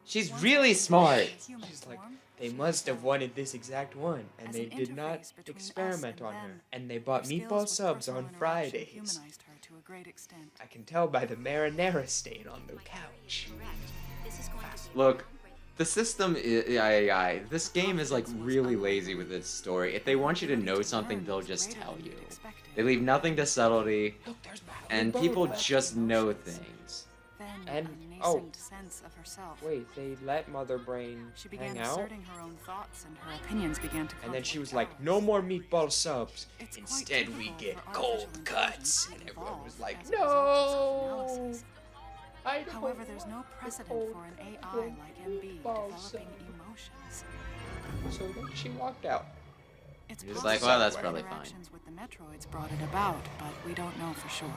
She's really smart. Human She's like, form, they she must have felt wanted this exact one, and as they an did not interface between us experiment and on her. them. And they bought her skills meatball with subs on personal interaction Fridays. Humanized her to a great extent. I can tell by the marinara stain on the couch. Look, the system this game is like really lazy with its story. If they want you to know something, they'll just tell you. They leave nothing to subtlety, Look, there's Madeline and people Bergman. just know things. Then And a heightened sense of herself. Wait, they let Mother Brain She began hang out? asserting her own thoughts, and her opinions began to And then she was contradict like, no ours. more meatball subs. It's quite Instead, we typical get for cold artificial cuts. intelligence to And everyone was evolve like, as a result of no. self-analysis. I don't However, there's no want precedent cold for an AI cold like MB meatball developing sub. emotions. So then she walked out. It's You're just possible like, well, that's that probably fine. interactions with the Metroids brought it about, but we don't know for sure.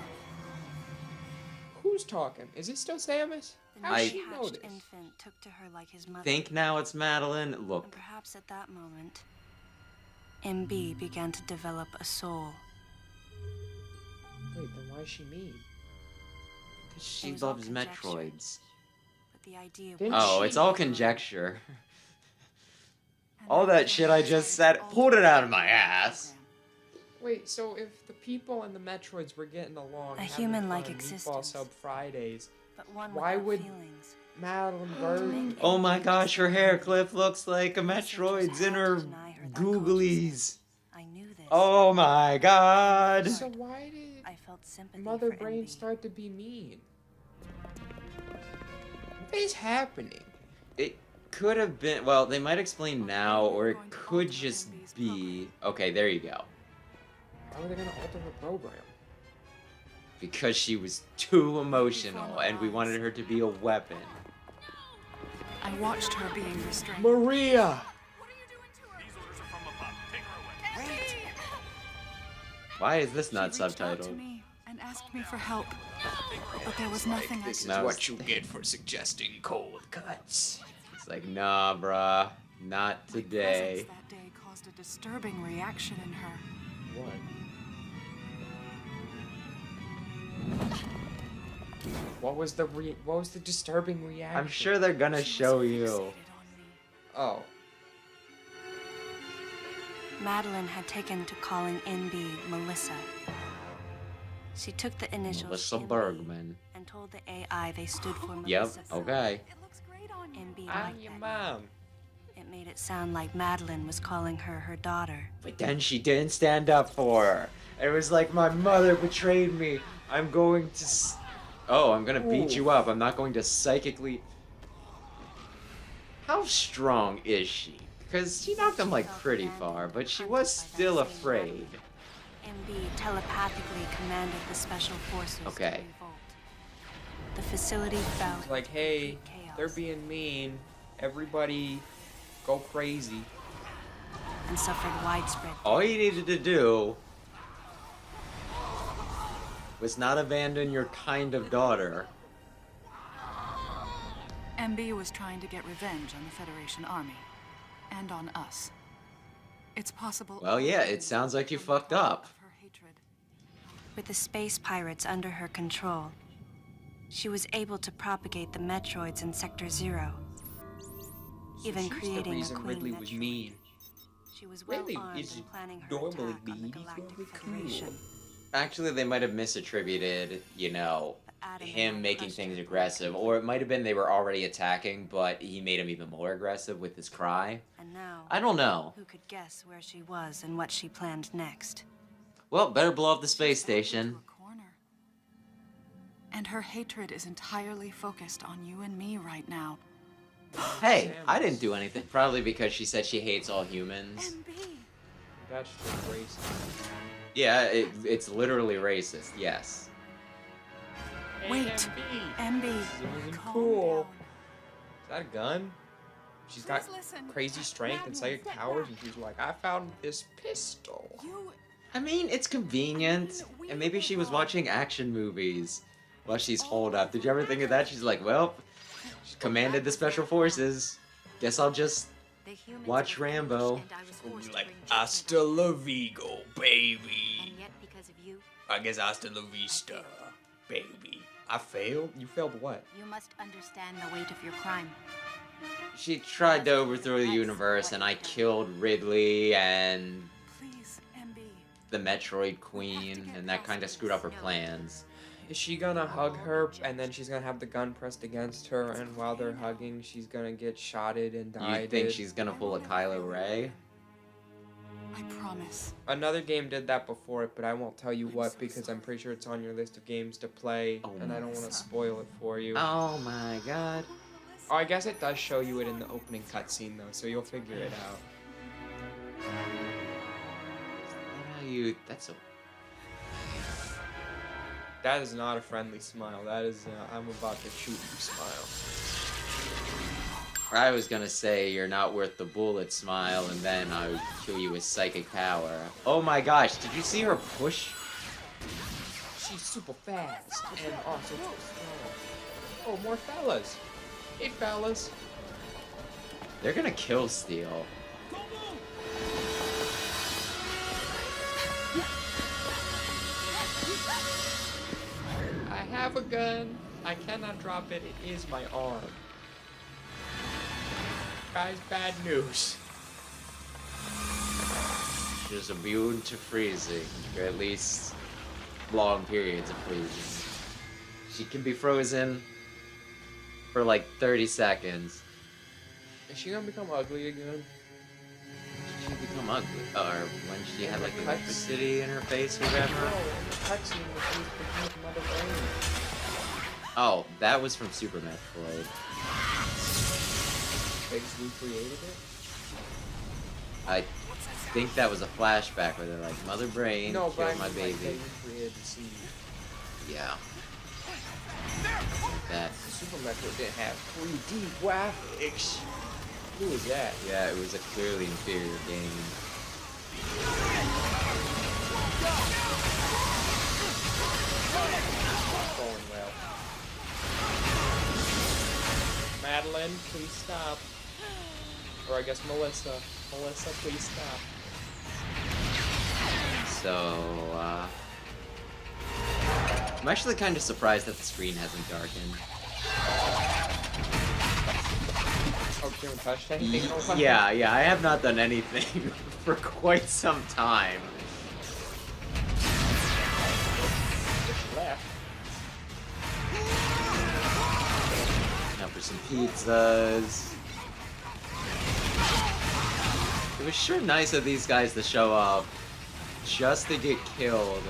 Who's talking? Is it still Samus? The How did I- she know hatched this? infant took to her like his mother. Think now it's Madeline? And Look, perhaps at that moment, MB began to develop a soul. Wait, then why is she mean? she was all loves conjecture. Metroids. But the idea Didn't was Oh, she- it's all conjecture. And All that was shit when I she just decided said, to pulled it alter out of the my ass. program. Wait, so if the people and the Metroids were getting along, A having human-like fun, Meatball existence. Sub Fridays, but one why without would- feelings. Madeline To Bird. make Oh my MB gosh, her hair clip understand looks like a researchers Metroid's had in to her deny her that googlies. consciousness. I knew this. Oh my god. So why did I felt sympathy Mother for Brain MB. start to be mean? What is happening? It could have been, well, they might explain now, or it could just be, okay, there you go. Why were they gonna alter her program? Because she was too emotional, and we wanted her to be a weapon. I watched her being restrained. Maria! Why is this She not reached out to subtitled? me and asked me for help, but there was nothing I This could is No. what you get for suggesting cold cuts. It's like, nah, bruh, not My today. presence that day caused a disturbing reaction in her. What? What was the disturbing reaction? I'm sure they're gonna She show was you. fixated on me. Oh. Madeline had taken to calling NB Melissa. She took the initials Melissa NB Bergman. and told the AI they stood for Melissa. Yep, Phil. okay. It looks great on you. NB I'm liked your that. mom. It made it sound like Madeline was calling her her daughter. But then she didn't stand up for her. It was like, my mother betrayed me. I'm going to. Oh, I'm gonna beat Ooh. you up. I'm not going to psychically. How strong is she? Because she knocked him like pretty far, but she was still afraid. MB telepathically commanded the special forces Okay. to revolt. The facility fell. It's like, hey, chaos they're being mean. Everybody go crazy. and suffered widespread. All you needed to do was not abandon your kind of daughter. MB was trying to get revenge on the Federation army. And on us. It's possible. Well, yeah, it sounds like you fucked up. Of her hatred. With the space pirates under her control, she was able to propagate the Metroids in Sector Zero, even She's creating the a reason Queen Ridley was Metroid. mean. She was well Ridley armed is in planning her normally attack on the mean, he's Galactic normally cool. Federation. Actually, they might have misattributed, you know, But Adam and him I making crushed things her. aggressive, or it might have been they were already attacking, but he made him even more aggressive with his cry. And now, I don't know. who could guess where she was and what she planned next? Well, better blow up the space She's backed into station. a corner. And her hatred is entirely focused on you and me right now. Hey, I didn't do anything. Probably because she said she hates all humans. MB. That's just racist. Yeah, it's literally racist, yes. Wait, MB. This isn't calm cool. down. Is that a gun? She's got Please listen. crazy strength and Madeline, psychic sit powers, back. and she's like, I found this pistol. You. I mean, it's convenient. And maybe she was watching action movies while she's holed up. Did you ever think of that? She's like, well, she commanded the special forces. Guess I'll just watch Rambo. Like, hasta la Vigo, baby. And yet, because of you, I guess hasta la vista, baby. I failed? You failed what? you must understand the weight of your crime. She tried to overthrow the universe, and I killed Ridley and Please, MB. the Metroid Queen, and that kind of screwed up her plans. Is she gonna hug her, and then she's gonna have the gun pressed against her, and while they're hugging, she's gonna get shotted and die? You think she's gonna pull a Kylo Ray? I promise. Another game did that before it, but I won't tell you what because I'm pretty sure it's on your list of games to play, and I don't want to spoil it for you. Oh my god. Oh, I guess it does show you it in the opening cutscene though, so you'll figure it out. Is that how you... That's a... That is not a friendly smile. That is I'm about to shoot you smile. I was gonna say you're not worth the bullet smile, and then I would kill you with psychic power. Oh my gosh, did you see her push? She's super fast and also too strong. Oh, more fellas. Hey, fellas. They're gonna kill Steel. I have a gun. I cannot drop it. It is my arm. Guys, bad news. She's immune to freezing, or at least long periods of freezing. She can be frozen for like 30 seconds. Is she gonna become ugly again? She become ugly, or when she had like Cuts. electricity in her face or whatever. No, in the cutscene where she was becoming Mother Brain. Oh, that was from Super Metroid. They just recreated it? I think that was a flashback where they're like, Mother Brain No, killed but I my mean, like, they baby. recreated the scene. Yeah. Like that. Super Metroid didn't have 3D graphics. Who was that? Yeah, it was a clearly inferior game. Not going well. Madeline, please stop. Or I guess Melissa. Melissa, please stop. So, I'm actually kind of surprised that the screen hasn't darkened. Oh, you haven't touched anything in a while? Yeah, I have not done anything for quite some time. Just left. Now for some pizzas. It was sure nice of these guys to show up just to get killed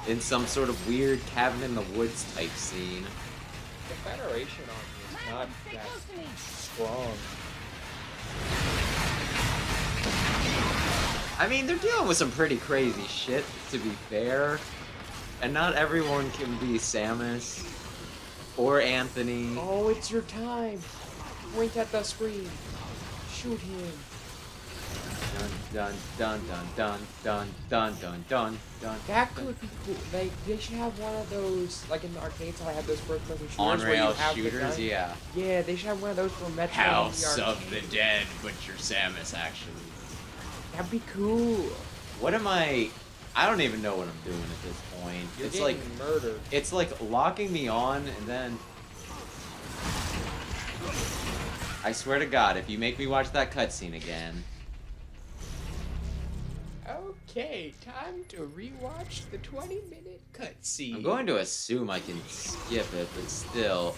in some sort of weird cabin in the woods type scene. The Federation army is not that strong. I mean, they're dealing with some pretty crazy shit, to be fair. And not everyone can be Samus or Anthony. Oh, it's your time. Point at the screen. Shoot him. Dun dun dun dun dun dun dun dun dun. That could be cool. Like, they should have one of those, like in the arcades, how I have those first-person shooters On where you rail have the shooters, gun. yeah. Yeah, they should have one of those for Metroid. House in the of the arcade. Dead, but you're Samus, actually. That'd be cool. What am I don't even know what I'm doing at this point. You're It's getting like murdered. it's like locking me on, and then I swear to God, if you make me watch that cutscene again. Okay, time to rewatch the 20-minute cutscene. I'm going to assume I can skip it, but still.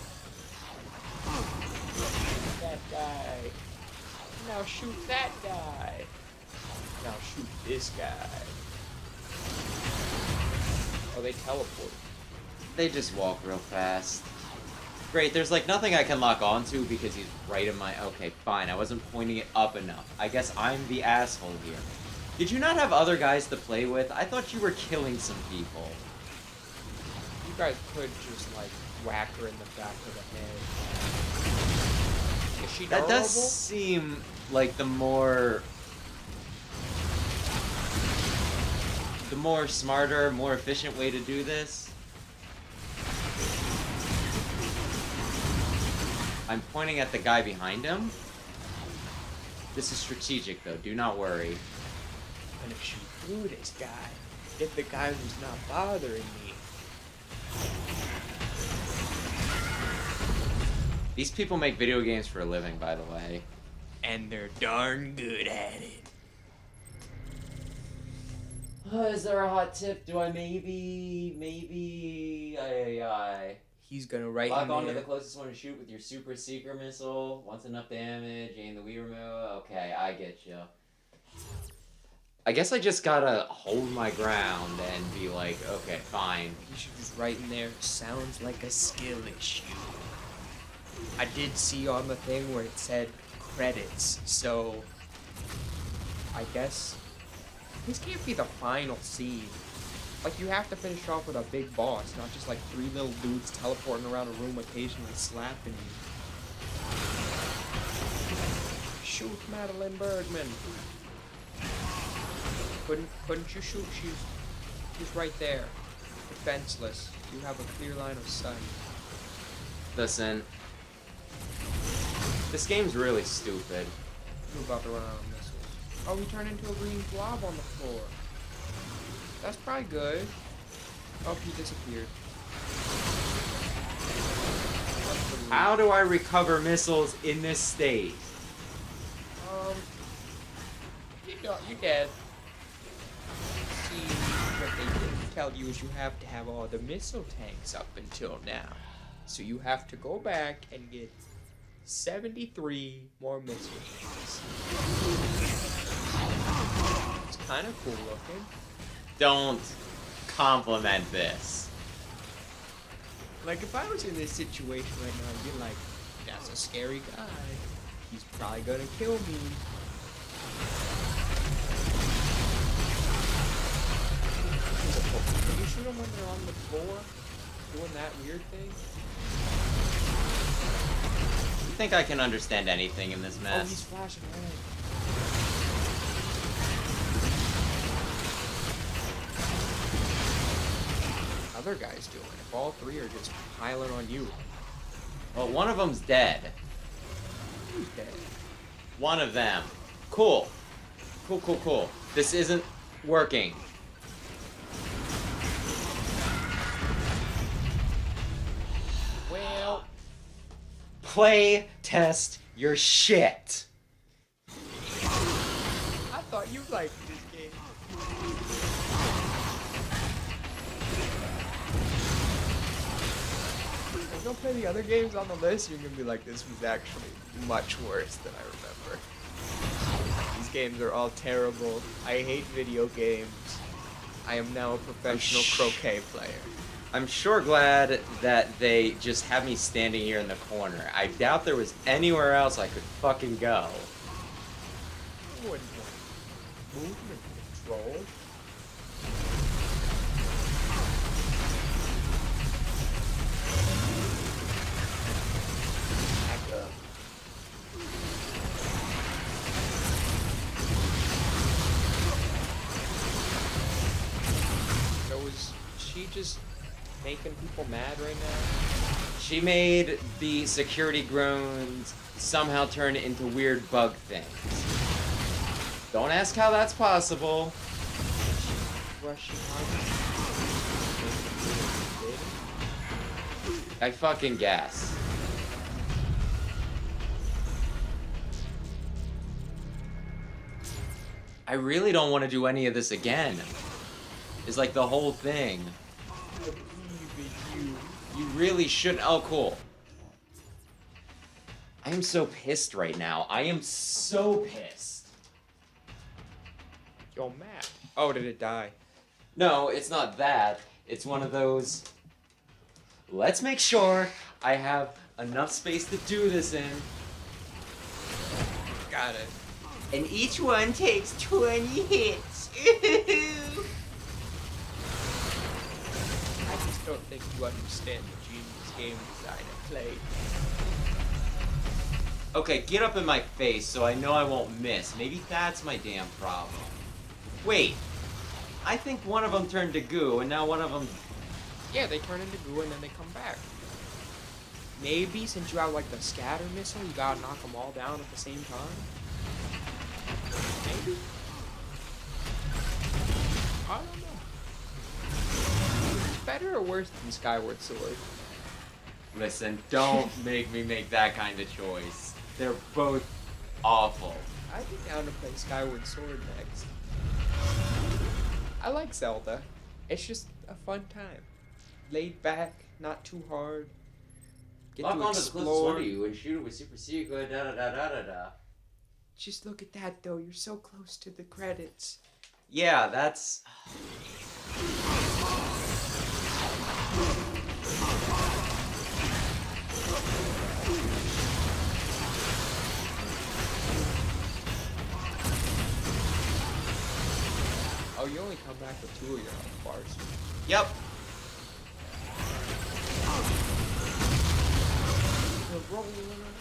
That guy. Now shoot that guy. Now shoot this guy. Oh, they teleport. They just walk real fast. Great, there's like nothing I can lock onto because he's right in my... Okay, fine, I wasn't pointing it up enough. I guess I'm the asshole here. Did you not have other guys to play with? I thought you were killing some people. You guys could just like whack her in the back of the head. Is she That durable? does seem like the more smarter, more efficient way to do this. I'm pointing at the guy behind him. This is strategic though, do not worry. I'm gonna shoot through this guy. Get the guy who's not bothering me. These people make video games for a living, by the way. And they're darn good at it. Is there a hot tip? Do I maybe, He's gonna write lock in onto the there. closest one to shoot with your super seeker missile? Once enough damage, aim the Wii remote. Okay, I get you. I guess I just gotta hold my ground and be like, okay, fine. You should just write in there, sounds like a skill issue. I did see on the thing where it said credits, so I guess this can't be the final scene. Like, you have to finish off with a big boss, not just like 3 little dudes teleporting around a room occasionally slapping you. Shoot Madeline Bergman. Couldn't you shoot? She's right there. Defenseless. You have a clear line of sight. Listen. This game's really stupid. You about to run out of missiles. Oh, he turned into a green blob on the floor. That's probably good. Oh, he disappeared. How do I recover missiles in this state? You dead. See, what they didn't tell you is you have to have all the missile tanks up until now. So you have to go back and get 73 more missile tanks. It's kind of cool looking. Don't compliment this. Like, if I was in this situation right now, I'd be like, that's a scary guy. He's probably gonna kill me. Can you shoot them when they're on the floor? Doing that weird thing? You think I can understand anything in this Oh, mess? he's flashing red. Other guys doing it. If all 3 are just piling on you. Well, one of them's dead. Who's dead? One of them. Cool. Cool. This isn't working. Well, Play test your shit. I thought you liked this game. If you'll play the other games on the list, you're gonna be like, this was actually much worse than I remember. These games are all terrible. I hate video games. I am now a professional croquet player. I'm sure glad that they just have me standing here in the corner. I doubt there was anywhere else I could fucking go. I wouldn't want movement control. Back up. So is she just making people mad right now? She made the security drones somehow turn into weird bug things. Don't ask how that's possible. Rushing I fucking guess. I really don't want to do any of this again. It's like the whole thing. You really shouldn't. Oh, cool. I am so pissed right now. I am so pissed. Yo, Matt. Oh, did it die? No, it's not that. It's one of those. Let's make sure I have enough space to do this in. Got it. And each one takes 20 hits. I just don't think you understand the genius game design at play. Okay, get up in my face so I know I won't miss. Maybe that's my damn problem. Wait. I think one of them turned to goo, and now one of them... Yeah, they turn into goo and then they come back. Maybe since you have like the scatter missile, you gotta knock them all down at the same time. Maybe. I don't know. It's better or worse than Skyward Sword? Listen, don't make me make that kind of choice. They're both awful. I'd be down to play Skyward Sword next. I like Zelda. It's just a fun time. Laid back, not too hard. Get Lock to on to the closest one explore. to you and shoot it with super secret, da da da da da da. Just look at that though, you're so close to the credits. Yeah, that's... Oh, you only come back with 2 of your health bars. Yep. We're rolling around.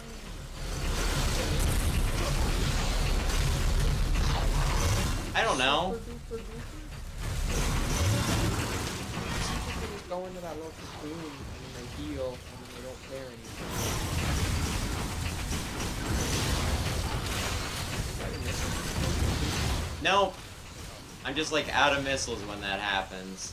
I don't know. They just go into that little cocoon and they heal and they don't care anymore. Nope. I'm just like out of missiles when that happens.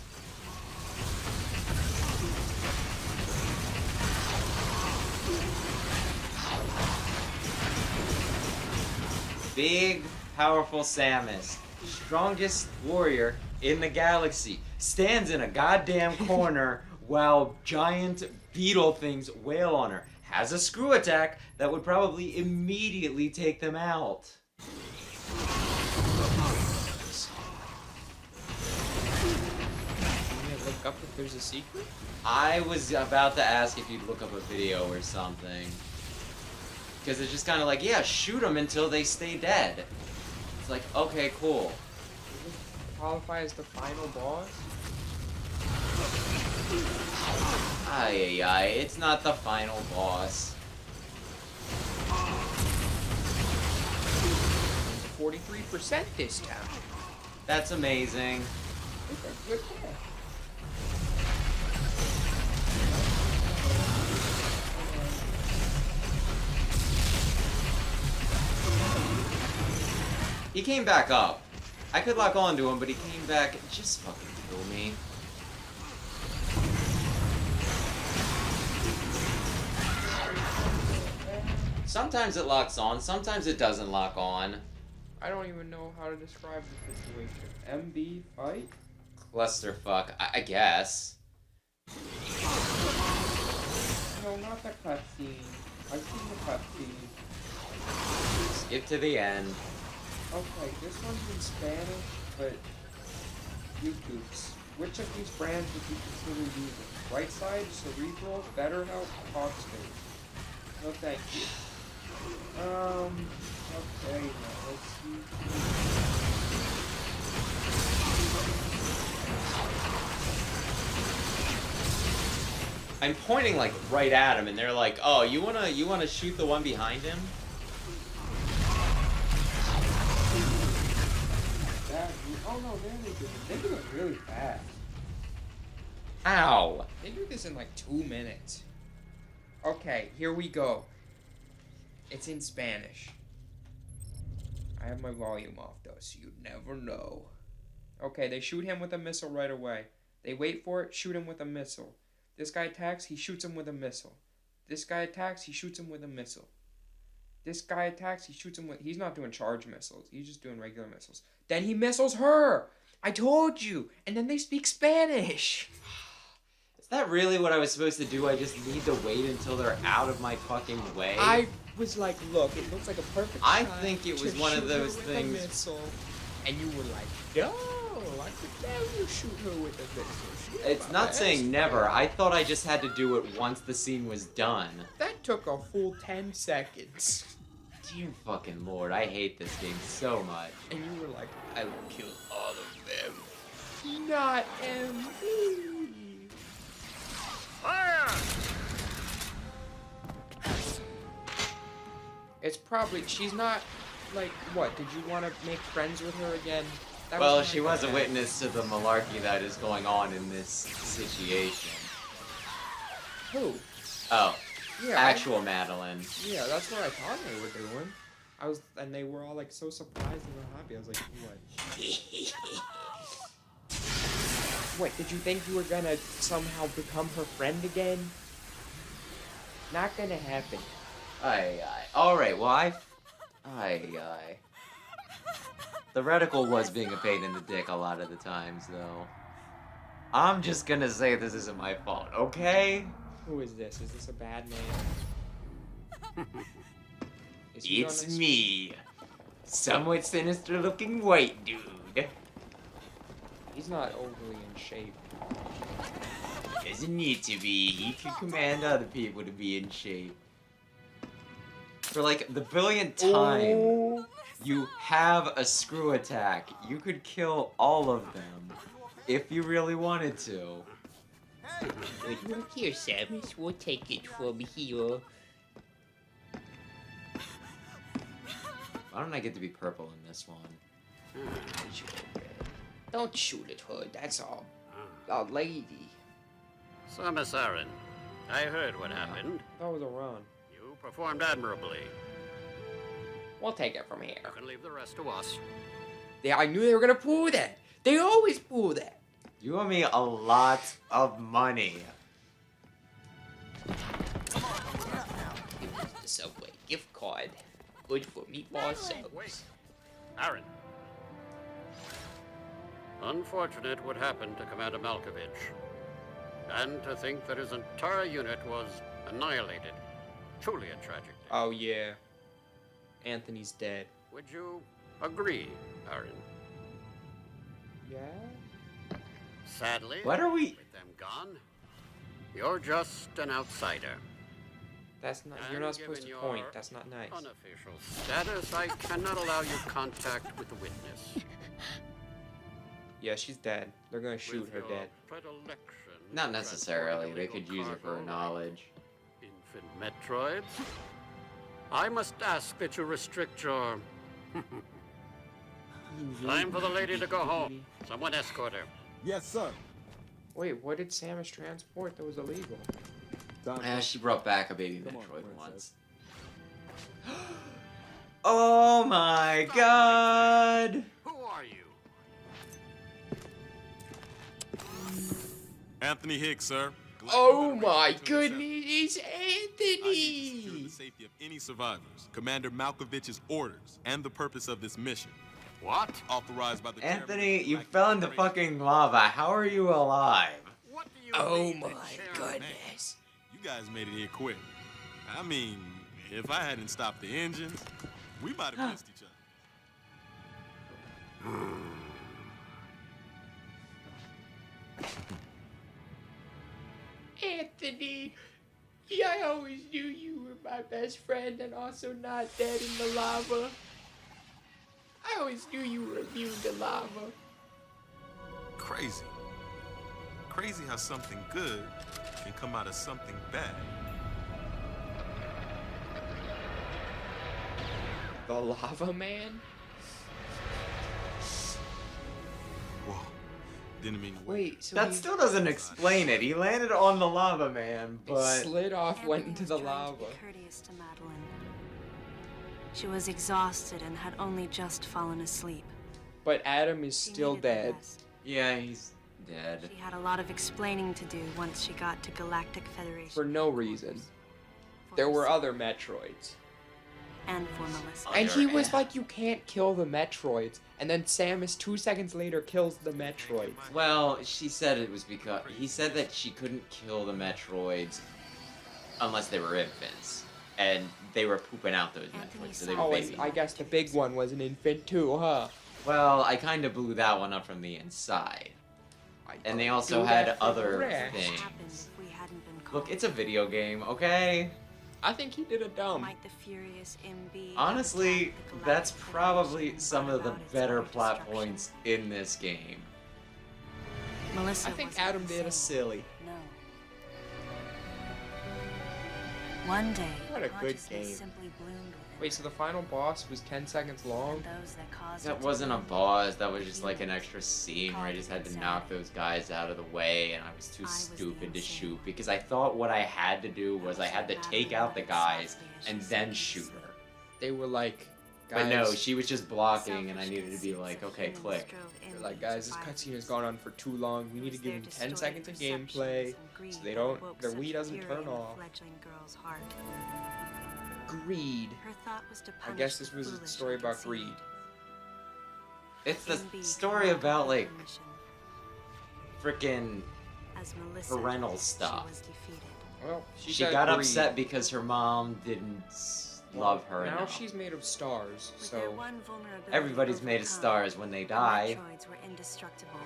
Big, powerful Samus, strongest warrior in the galaxy, stands in a goddamn corner while giant beetle things wail on her. Has a screw attack that would probably immediately take them out. Can you look up if there's a secret? I was about to ask if you'd look up a video or something. Because it's just kind of like, yeah, shoot them until they stay dead. It's like, okay, cool. Does this qualify as the final boss? Ay, ay, ay, it's not the final boss. 43% this time. That's amazing. It's a good guess. He came back up. I could lock on to him, but he came back. Just fucking kill me. Sometimes it locks on, sometimes it doesn't lock on. I don't even know how to describe the situation. MB fight? Clusterfuck, I guess. No, not the cutscene. I've seen the cutscene. Skip to the end. Okay, this one's in Spanish, but YouTube's. Which of these brands would you consider using? Right side, Cerebral, BetterHelp, Talkspace. No thank you. Okay, now let's see. I'm pointing like right at him, and they're like, "Oh, you wanna shoot the one behind him?" Oh no, there they do it. They do it really fast. Ow! They do this in like 2 minutes. Okay, here we go. It's in Spanish. I have my volume off though, so you never know. Okay, they shoot him with a missile right away. They wait for it, shoot him with a missile. This guy attacks, he shoots him with a missile. This guy attacks, he shoots him with a missile. This guy attacks, he shoots him with... He's not doing charge missiles. He's just doing regular missiles. Then he missiles her! I told you! And then they speak Spanish! Is that really what I was supposed to do? I just need to wait until they're out of my fucking way? I was like, look, it looks like a perfect I shot think it to was one of shoot her those with a things- missile. And you were like, no, I could never shoot her with a missile. She's It's my not best saying never. friend." I thought I just had to do it once the scene was done. That took a full 10 seconds. Dear fucking lord, I hate this game so much. And you were like, I will kill all of them. Not MB. It's probably, she's not, like, what, did you want to make friends with her again? That Well, not she gonna was a happen. witness to the malarkey that is going on in this situation. Who? Oh, Yeah, actual Madeline. yeah, that's what I thought they were doing. And they were all like so surprised and happy. I was like, what? Wait, did you think you were gonna somehow become her friend again? Not gonna happen. Aye, aye. Alright, well, Aye, aye. The reticle was being a pain in the dick a lot of the times, though. I'm just gonna say this isn't my fault, okay? Who is this? Is this a bad man? Is he It's on a- me. Somewhat sinister looking white dude. He's not overly in shape. Doesn't need to be. He can command other people to be in shape. For like the billionth time, Oh. you have a screw attack. You could kill all of them if you really wanted to. Good work here, Samus. We'll take it from here. Why don't I get to be purple in this one? Don't shoot at her. That's all. A lady. Samus Aran, I heard what happened. That was a run. You performed admirably. We'll take it from here. You can leave the rest to us. Yeah, I knew they were gonna pull that. They always pull that. You owe me a lot of money. It was the Subway gift card. Good for meatball subs. Wait. Aran. Unfortunate what happened to Commander Malkovich. And to think that his entire unit was annihilated. Truly a tragic day. Oh yeah. Anthony's dead. Would you agree, Aran? Yeah? Sadly, What are we? with them gone, you're just an outsider. That's not. You're And not supposed to given point. your That's not nice. Unofficial status, I cannot allow you contact with the witness. Yeah, she's dead. They're gonna shoot With her your dead. predilection Not for necessarily. They transporting could use it for illegal knowledge. infant Metroids. I must ask that you restrict your... Time for the lady to go home. Someone escort her. Yes, sir. Wait, what did Samus transport that was illegal? Yeah, she brought back a baby Come on, Metroid princess. once. Oh my god! Who are you? Anthony Hicks, sir. Glad Oh you my reached out to goodness, himself. it's I need to secure Anthony! the safety of any survivors. Commander Malkovich's orders and the purpose of this mission. What? Authorized by the chairman of Anthony, the you Galactic fell into Federation. fucking lava. How are you alive? What do you Oh mean, the my chairman? goodness. You guys made it here quick. I mean, if I hadn't stopped the engines, we might have missed each other. Anthony! Yeah, I always knew you were my best friend and also not dead in the lava. I always knew you were immune to lava. Crazy. Crazy how something good can come out of something bad. The lava man? Whoa. Didn't mean to Wait, so That he still doesn't explain it. He landed on the lava man, but slid off, went Anthony into was the trying to lava. be courteous to Madeline. She was exhausted and had only just fallen asleep. But Adam is She still needed the dead. rest. yeah, he's dead. She had a lot of explaining to do once she got to Galactic Federation. For no reason. For There were herself other Metroids. and for Melissa. And he was yeah. like, you can't kill the Metroids. And then Samus 2 seconds later kills the Metroids. Well, she said it was because he said that she couldn't kill the Metroids unless they were infants, and they were pooping out those Anthony Metroids, so they saw were Oh, this. babies. and I guess the big one was an infant too, huh? Well, I kind of blew that one up from the inside, and they also Do had that for other Rex. What things. happened if we hadn't been called? Look, it's a video game, okay? I think he did a dumb. Might the furious MB Honestly, attack the that's Galactic probably Federation some and of the brought about its better own plot destruction? points in this game. Melissa I think wasn't Adam did a insane. silly. No. One day, What a good consciousness game. simply bloomed within Wait, so the final boss was 10 seconds long? those that caused it That to wasn't a bloom. boss, that was just like an extra scene where I just had to knock those guys out of the way, and I was too I was the stupid to insane shoot because I thought what I had to do was I had to take out the guys and then shoot her. They were like, But guys, no, she was just blocking, and I needed to be Selfishness like, that okay, humans click. drove they're envy like, guys, to this violence. cutscene has gone on for too long. We It need to was give their them 10 distorted seconds of perceptions gameplay and greed so they that don't, awoke their such Wii doesn't fury turn in the off. fledgling girl's heart. Greed. Her thought was to I punish guess the this was a foolish story and about conceited. greed. It's the MB story cannot about, complete like, her mission. frickin' As Melissa, parental she stuff. was defeated. Well, She said got greed. upset because her mom didn't love her Now enough. she's made of stars, With their so one vulnerability Everybody's made of overcome, stars when they the die. Metroids were indestructible.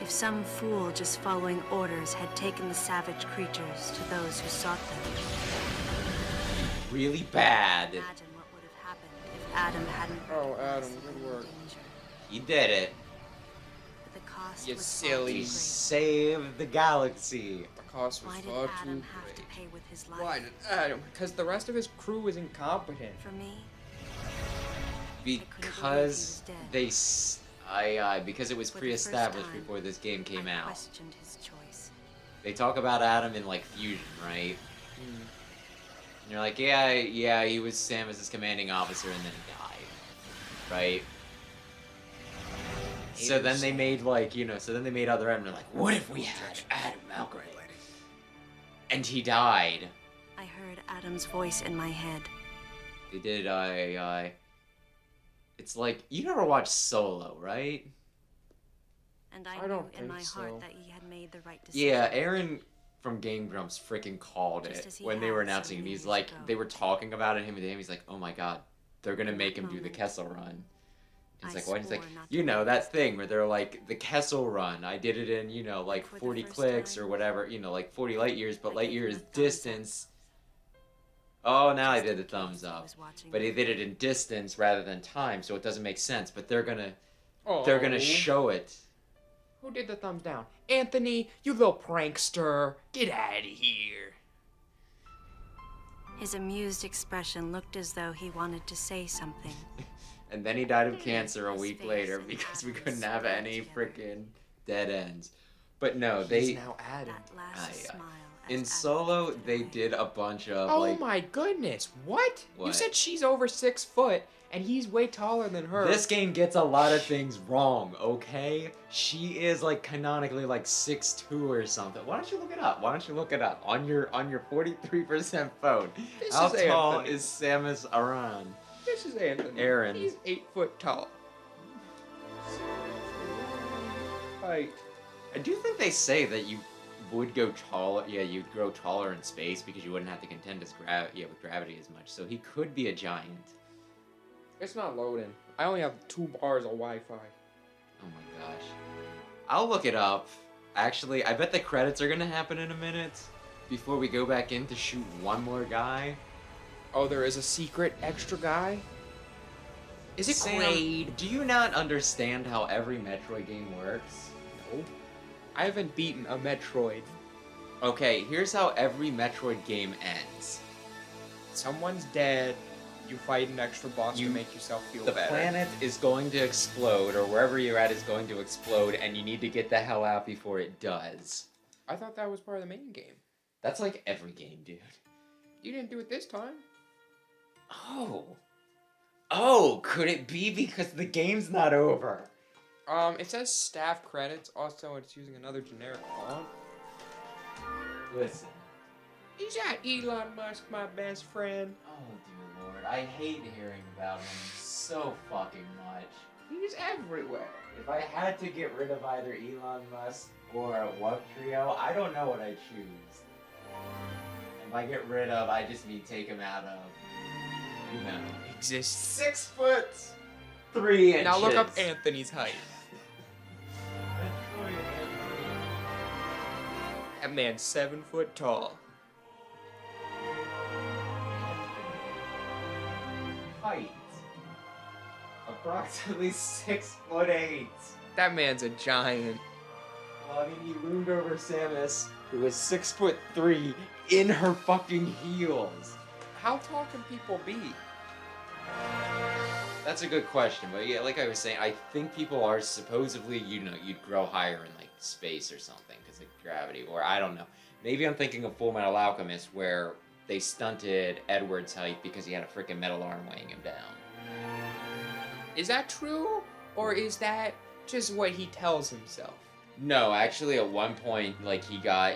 If some fool just following orders had taken the savage creatures to those who sought them. Really bad. Imagine what would have happened if Adam hadn't Oh, recognized Adam, the good real work. danger. He did it. But the cost You was silly. He far too saved the galaxy. The cost great. was Why far did too Adam have to great. pay with his life? Why did Adam? Because the rest of his crew was incompetent. For me, Because they, because it was For the first pre-established time, before this game came I out. questioned his choice. They talk about Adam in like Fusion, right? Mm. And you're like, yeah, he was Samus's commanding officer, and then he died, right? So then they made like, so then they made other Adam. They're like, what if we had Adam Malcolm? And he died. I heard Adam's voice in my head. They did, it's like, you never watched Solo, right? And I I knew don't in think my so. heart that he had made the right decision. Yeah, Aaron from Game Grumps freaking called Just it as he when they were had so announcing it. many He's years like, ago. they were talking about it, him and he's like, oh my god, they're gonna make him do the moment, Kessel Run. He's I like, what? He's like, swore not to that waste thing where they're like, the Kessel Run, I did it in, like For the 40 first clicks time, or whatever, like 40 light years, but I light gave year him is a thumbs up. distance. Oh, now I Just did in the case thumbs he up. was watching But me. he did it in distance rather than time, so it doesn't make sense. But they're gonna Oh. show it. Who did the thumbs down? Anthony, you little prankster. Get out of here. His amused expression looked as though he wanted to say something. And then he died of cancer a His week face later and because we Adam's couldn't have swirled any together. freaking dead ends. But no, He's they now Adam. That last Aye, aye. smile. as in Adam Solo drifted they away. did a bunch of Oh like my goodness! What? You What? said she's over 6 foot and he's way taller than her. this game gets a lot of things wrong, okay? She is like canonically like 6'2" or something. Why don't you look it up? On your 43% phone. This How is tall Anthony. is Samus Aran? This is Anthony. Aaron. He's 8 foot tall. Height. I do think they say that you would go taller. Yeah, you'd grow taller in space because you wouldn't have to contend with gravity as much. So he could be a giant. It's not loading. I only have 2 bars of Wi-Fi. Oh my gosh. I'll look it up. Actually, I bet the credits are gonna happen in a minute before we go back in to shoot one more guy. Oh, there is a secret extra guy? Is it Sam, Quaid? do you not understand how every Metroid game works? No. I haven't beaten a Metroid. Okay, here's how every Metroid game ends. Someone's dead. You fight an extra boss You- to make yourself feel The better. planet is going to explode, or wherever you're at is going to explode, and you need to get the hell out before it does. I thought that was part of the main game. That's like every game, dude. You didn't do it this time. Oh. Oh, could it be because the game's not over? It says staff credits. Also, it's using another generic font. Listen. Is that Elon Musk, my best friend? Oh, dear Lord. I hate hearing about him so fucking much. He's everywhere. If I had to get rid of either Elon Musk or Wub Trio, I don't know what I'd choose. And by get rid of, I just mean take him out of, Exists. 6'3" Now look up Anthony's height. That man's 7 foot tall. Height. Approximately 6'8". That man's a giant. Well, I mean, he loomed over Samus, who was 6'3", in her fucking heels. How tall can people be? That's a good question, but yeah, like I was saying, I think people are supposedly, you'd grow higher in like space or something because of gravity, or I don't know. Maybe I'm thinking of Full Metal Alchemist, where they stunted Edward's height because he had a freaking metal arm weighing him down. Is that true? Or is that just what he tells himself? No, actually, at one point, like he got,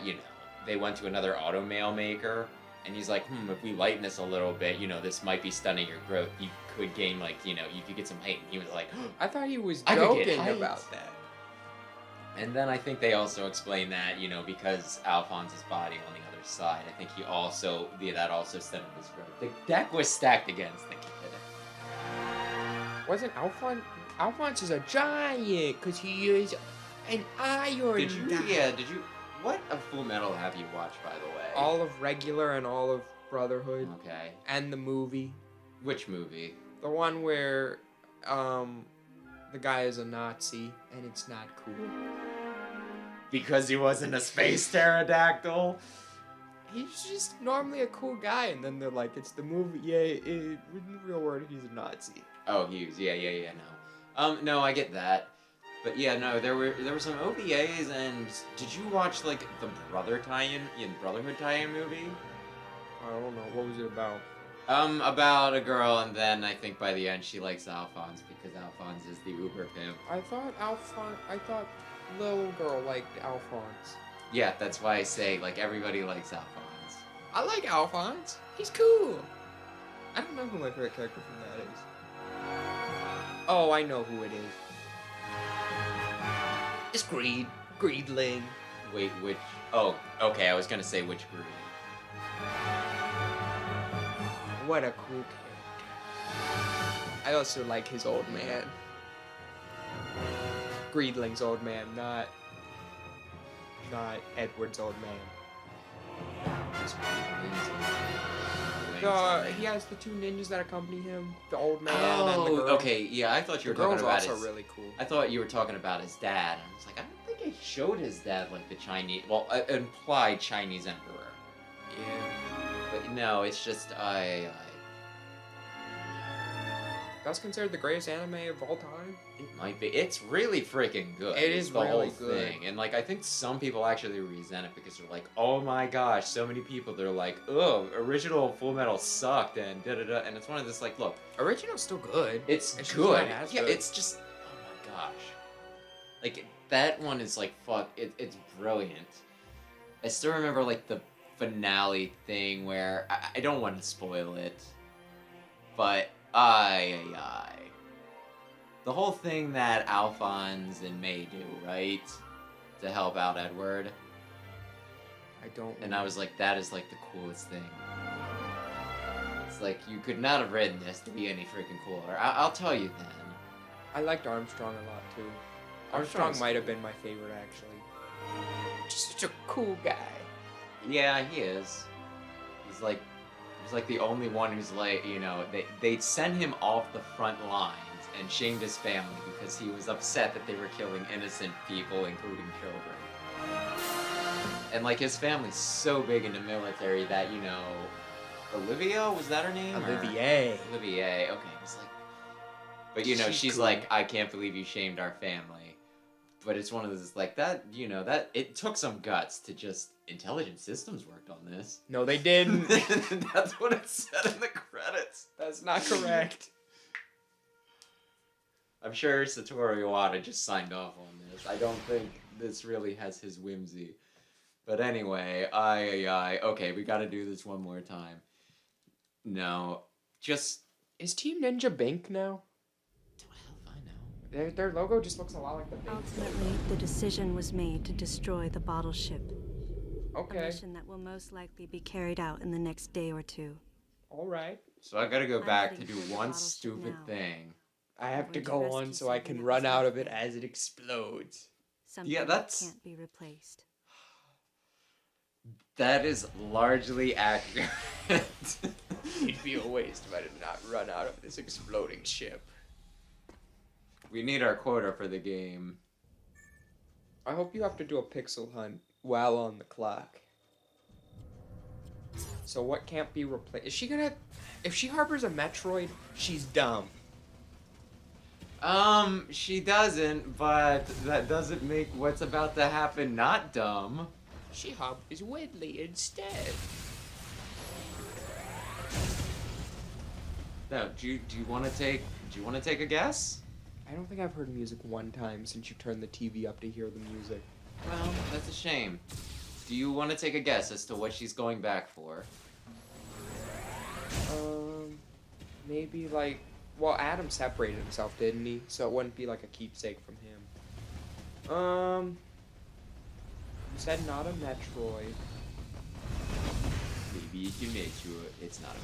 they went to another auto mail maker, and he's like, if we lighten this a little bit, this might be stunning your growth. You could gain, like, you could get some height. And he was like, I thought he was I could get joking height. about that. And then I think they also explained that, because Alphonse's body on the other side, I think that also stunted his growth. The deck was stacked against the kid. Wasn't Alphonse? Alphonse is a giant because he is An iron Did you? dye. Yeah. Did you? What of Full Metal have you watched, by the way? All of Regular and all of Brotherhood. Okay. And the movie. Which movie? The one where the guy is a Nazi and it's not cool. Because he wasn't a space pterodactyl? He's just normally a cool guy, and then they're like, it's the movie. Yeah, in the real world, he's a Nazi. Oh, Hughes. Yeah, no. No, I get that. But yeah, no, there were some OVAs, and did you watch like the Brotherhood tie-in movie? I don't know. What was it about? About a girl, and then I think by the end she likes Alphonse because Alphonse is the Uber pimp. I thought little girl liked Alphonse. Yeah, that's why I say like everybody likes Alphonse. I like Alphonse. He's cool. I don't know who my favorite character from that is. Oh, I know who it is. It's Greed. Greedling. Wait, which? Oh, okay. I was gonna say which breed. What a cool character. I also like his old man. Greedling's old man, not Edward's old man. He has the two ninjas that accompany him, the old man and the girl. Okay, yeah, I thought you The were talking girl's about also his. really cool. I thought you were talking about his dad. I was like, I don't think it showed his dad like the Chinese, implied Chinese emperor. Yeah. But no, it's just That's considered the greatest anime of all time. It might be. It's really freaking good. It It's is the really whole good. thing, and like I think some people actually resent it because they're like, "Oh my gosh, so many people." They're like, "Oh, original Full Metal sucked," and da da da. And it's one of this like, look, Original's still good. it's just good. not as Yeah, good. it's just, oh my gosh, like that one is like fuck. It's brilliant. I still remember like the finale thing where I don't want to spoil it, but the whole thing that Alphonse and May do, right? To help out Edward. I don't. And I was like, that is like the coolest thing. It's like, you could not have written this to be any freaking cooler. I'll tell you then. I liked Armstrong a lot too. Armstrong's Armstrong might have been my favorite actually. Just such a cool guy. Yeah, he is. He's like the only one who's like, you know, they sent him off the front lines and shamed his family because he was upset that they were killing innocent people, including children. And like his family's so big in the military that, you know, Olivia, was that her name? Olivier. Olivier, okay. It's like, but you know, she's cool. like, I can't believe you shamed our family. But it's one of those like that, you know, that it took some guts to just intelligent systems worked on this. No, they didn't. That's what it said in the credits. That's not correct. I'm sure Satoru Iwata just signed off on this. I don't think this really has his whimsy. But anyway, okay, we gotta do this one more time. No, just... Is Team Ninja Bink now? Hell if I know. Their logo just looks a lot like the Bink. Ultimately, the decision was made to destroy the bottle ship. A Okay. mission that will most likely be carried out in the next day or two. All right. So I gotta go I'm back to heading do for the one battleship stupid now. thing. I have to Going to go rescue on so I something can that run was out of left it as it explodes. Something that's- that can't be replaced. That is largely accurate. It'd be a waste if I did not run out of this exploding ship. We need our quota for the game. I hope you have to do a pixel hunt while on the clock. So what can't be replaced? Is she gonna... If she harbors a Metroid, she's dumb. She doesn't, but that doesn't make what's about to happen not dumb. She harbors Whitley instead. No, do you want to take a guess? I don't think I've heard music one time since you turned the TV up to hear the music. Well, that's a shame. Do you want to take a guess as to what she's going back for? Maybe like... Well, Adam separated himself, didn't he? So it wouldn't be like a keepsake from him. You said not a Metroid. Maybe it's a Metroid. It's not a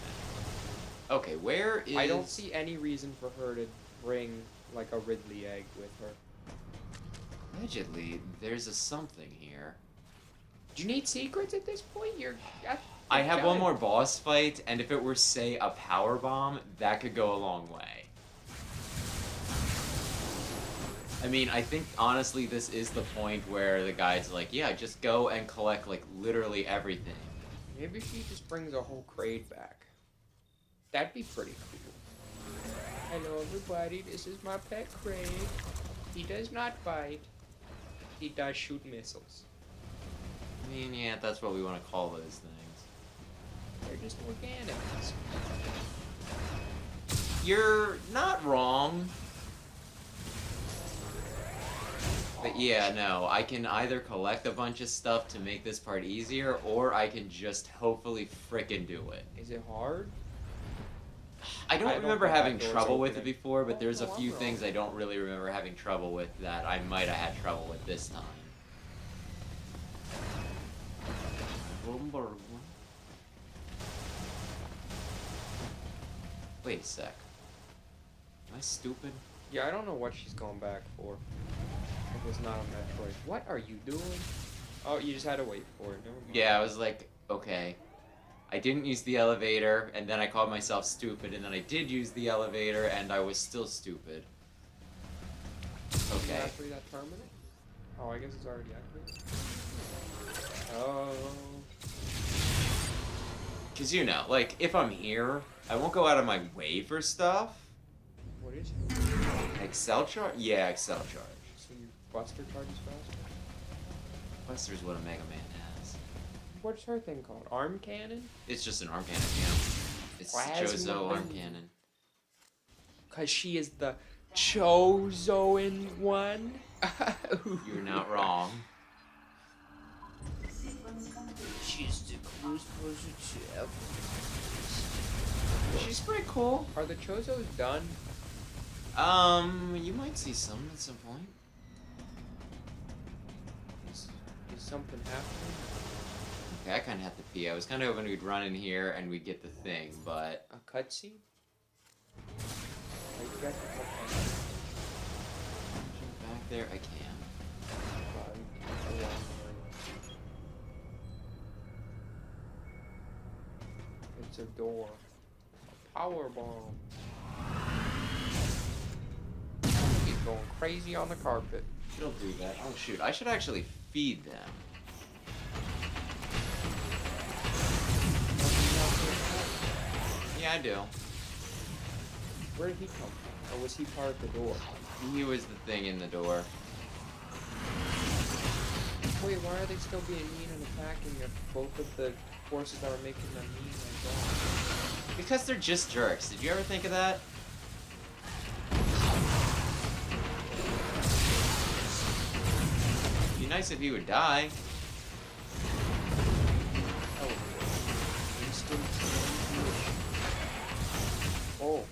Metroid. Okay, where is... I don't see any reason for her to bring like a Ridley egg with her. Allegedly, there's a something here. Do you need secrets at this point? You're. I have one more boss fight, and if it were, say, a power bomb, that could go a long way. I mean, I think, honestly, this is the point where the guy's like, yeah, just go and collect, like, literally everything. Maybe she just brings a whole crate back. That'd be pretty cool. Hello, everybody. This is my pet crate. He does not bite. He does shoot missiles. I mean, yeah, that's what we want to call those things. They're just organics. You're not wrong. But yeah, no, I can either collect a bunch of stuff to make this part easier, or I can just hopefully frickin' do it. Is it hard? I don't remember think that having door's trouble with it opening. before, but there's a no, I'm few wrong. things I don't really remember having trouble with that I might have had trouble with this time. Wait a sec. Am I stupid? Yeah, I don't know what she's going back for. It was not a Metroid. What are you doing? Oh, you just had to wait for it. Never mind. Yeah, I was like, okay. I didn't use the elevator, and then I called myself stupid, and then I did use the elevator, and I was still stupid. Okay. After that permanent? Oh, I guess it's already active. Oh. Because, you know, like, if I'm here, I won't go out of my way for stuff. What is it? Excel charge? Yeah, Excel charge. So your Buster charges faster? Buster's what a Mega Man has. What's her thing called? Arm cannon? It's just an arm cannon, yeah. It's Plasma Chozo arm beam. cannon. Cause she is the Chozoan one? You're not wrong. She's the coolest person to ever. She's pretty cool. Are the Chozos done? You might see some at some point. Is something happening? Okay, I kind of have to pee. I was kind of hoping we'd run in here and we'd get the thing, but... A cutscene? Oh, you got the Back there, I can. It's a door. A power bomb. He's going crazy on the carpet. She'll do that. Oh, shoot. I should actually feed them. Yeah, I do. Where did he come from? Or was he part of the door? He was the thing in the door. Wait, why are they still being mean and attacking if both of the forces that were making them mean are gone? Because they're just jerks. Did you ever think of that? It'd be nice if he would die. Oh. Instant Oh.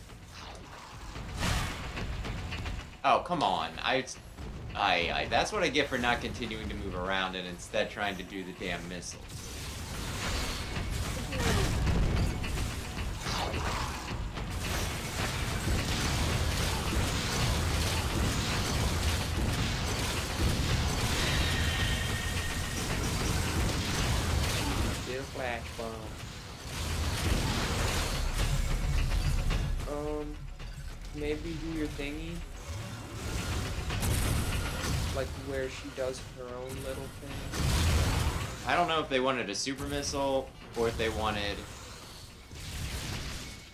Oh, come on. That's what I get for not continuing to move around and instead trying to do the damn missiles. Still flash bomb. Maybe do your thingy. Like where she does her own little thing. I don't know if they wanted a super missile or if they wanted...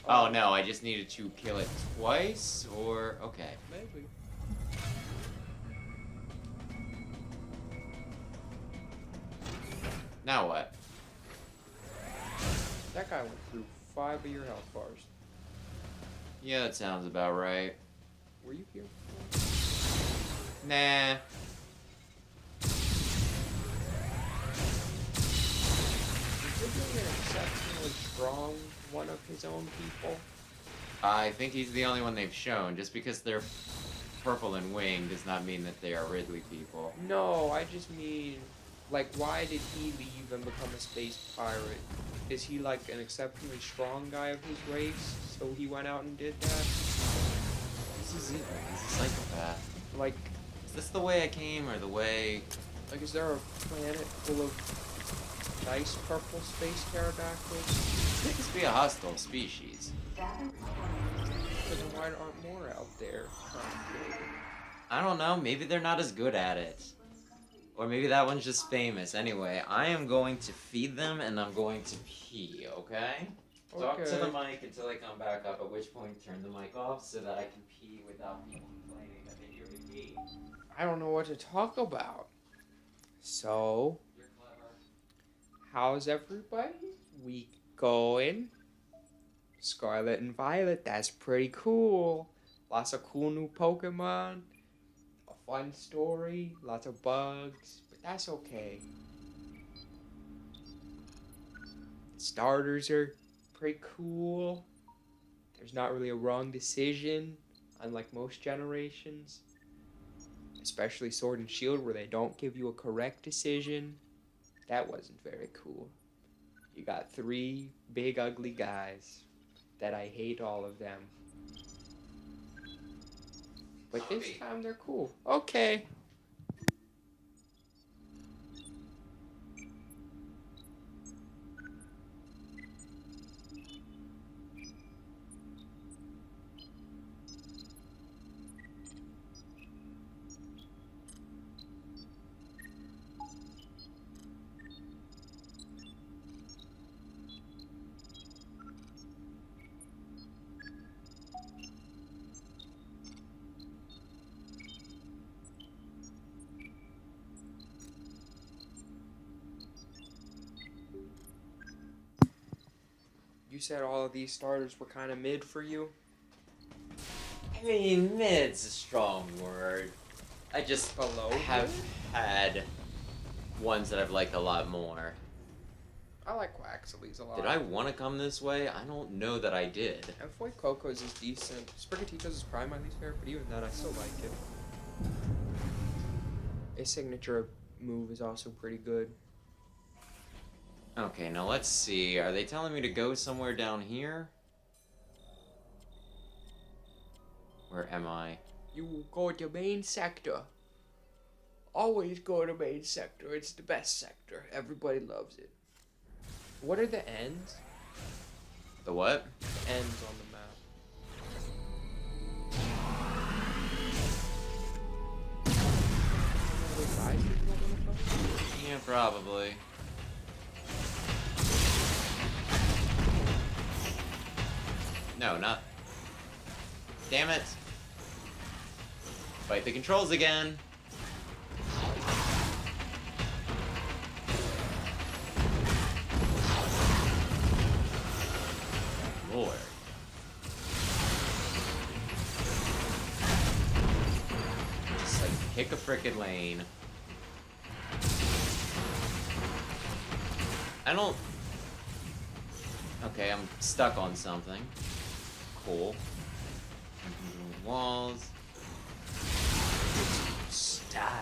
Oh no, I just needed to kill it twice, or... Okay. Maybe. Now what? That guy went through 5 of your health bars. Yeah, that sounds about right. Were you here before? Nah. Is Ridley an exceptionally strong one of his own people? I think he's the only one they've shown. Just because they're purple and winged does not mean that they are Ridley people. No, I just mean, like, why did he leave and become a space pirate? Is he like an exceptionally strong guy of his race, so he went out and did that? This is it. He's a psychopath. Like, this the way I came or the way? Like, is there a planet full of nice purple space pterodactyls? It could be a hostile species. Because then why aren't more out there? I don't know. Maybe they're not as good at it. Or maybe that one's just famous. Anyway, I am going to feed them and I'm going to pee, okay? Talk to the mic until I come back up, at which point turn the mic off so that I can pee without people complaining that they hear me pee. I don't know what to talk about. So, You're clever. how's everybody week going? Scarlet and Violet, that's pretty cool. Lots of cool new Pokemon. A fun story, lots of bugs, but that's okay. The starters are pretty cool. There's not really a wrong decision, unlike most generations. Especially Sword and Shield, where they don't give you a correct decision. That wasn't very cool. You got 3 big ugly guys that I hate all of them. But this time they're cool. Okay. You said all of these starters were kind of mid for you? I mean, mid's a strong word. I just Below have had ones that I've liked a lot more. I like Quaxly's a lot. Did I want to come this way? I don't know that I did. And Foy Coco's is decent. Sprigatito's is probably my least favorite, but even then I still like it. His signature move is also pretty good. Okay, now let's see. Are they telling me to go somewhere down here? Where am I? You go to main sector. Always go to main sector. It's the best sector. Everybody loves it. What are the ends? The what? The ends on the map. Yeah, probably. No, not. Damn it. Fight the controls again. Lord. Just like pick a frickin' lane. I don't. Okay, I'm stuck on something. Cool. Walls. Die. I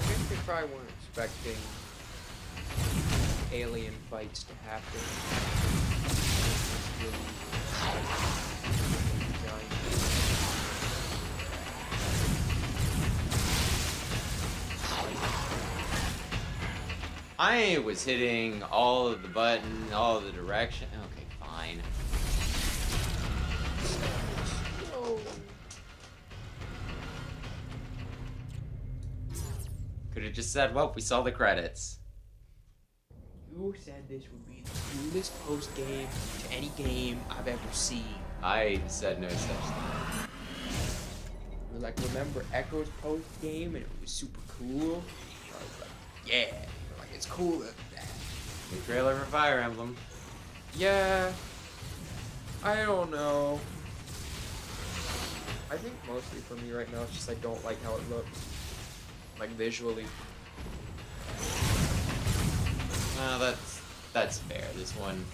guess they probably weren't expecting alien fights to happen. I was hitting all of the button, all of the direction. Okay, fine. Could have just said, well, we saw the credits. You said this would be the coolest post game to any game I've ever seen. I said no such thing. You were like, remember Echo's post game and it was super cool? I was like, yeah. You were like, it's cooler than that. New trailer for Fire Emblem. Yeah. I don't know. I think mostly for me right now, it's just I don't like how it looks. Like visually. That's fair. This one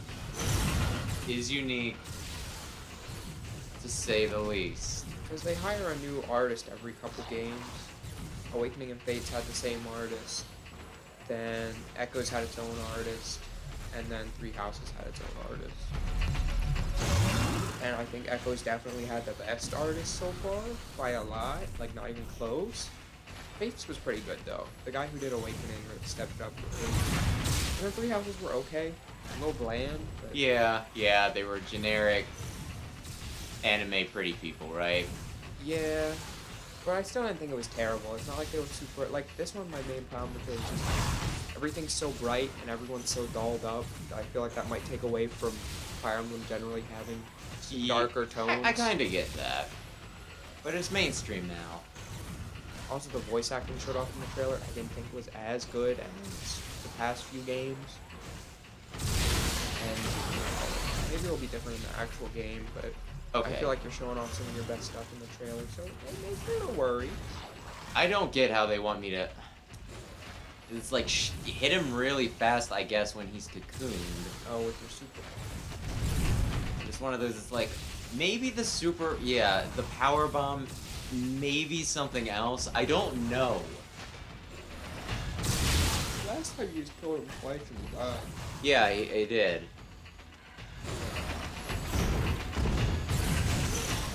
is unique, to say the least. Because they hire a new artist every couple games. Awakening and Fates had the same artist. Then Echoes had its own artist. And then Three Houses had its own artist. And I think Echo's definitely had the best artist so far by a lot, like not even close. Faith's was pretty good though. The guy who did Awakening really stepped up with it. And the Three Houses were okay, a little bland. But Yeah, they were generic anime pretty people, right? yeah, but I still didn't think it was terrible. It's not like they were super. Like this one, my main problem with it is just everything's so bright and everyone's so dolled up. I feel like that might take away from Fire Emblem generally having darker tones. I kind of get that, but it's mainstream now. Also, the voice acting showed off in the trailer, I didn't think was as good as the past few games. And maybe it'll be different in the actual game, but Okay. I feel like you're showing off some of your best stuff in the trailer, so maybe don't worry. I don't get how they want me to. It's like you hit him really fast, I guess, when he's cocooned. Oh, with your super. It's one of those. It's like maybe the super. Yeah, the power bomb. Maybe something else. I don't know. Last time you just killed him twice and he died. Yeah, he did.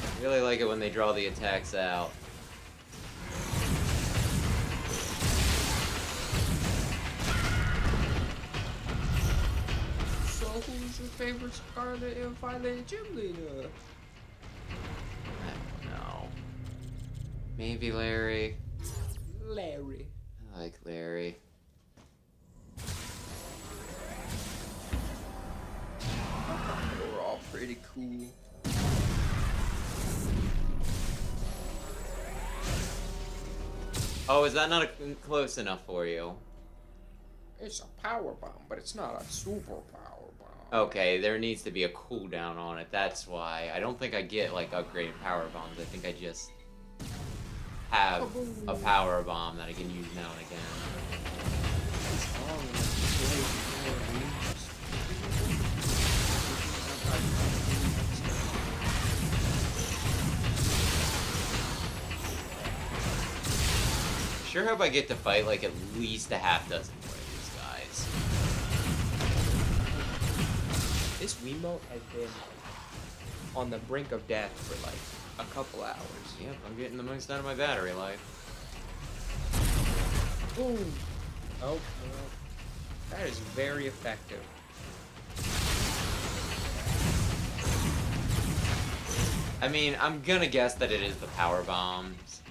I really like it when they draw the attacks out. So, who's your favorite Scarlet and Violet gym leader? I don't know. Maybe Larry. Larry. I like Larry. They were all pretty cool. Oh, is that not close enough for you? It's a power bomb, but it's not a super power bomb. Okay, there needs to be a cooldown on it. That's why. I don't think I get like upgraded power bombs. I think I just have a power bomb that I can use now and again. Sure hope I get to fight like at least a half dozen more of these guys. This Wiimote has been on the brink of death for like a couple hours. Yep, I'm getting the most out of my battery life. Boom. Oh, well, that is very effective. I mean, I'm gonna guess that it is the power bombs.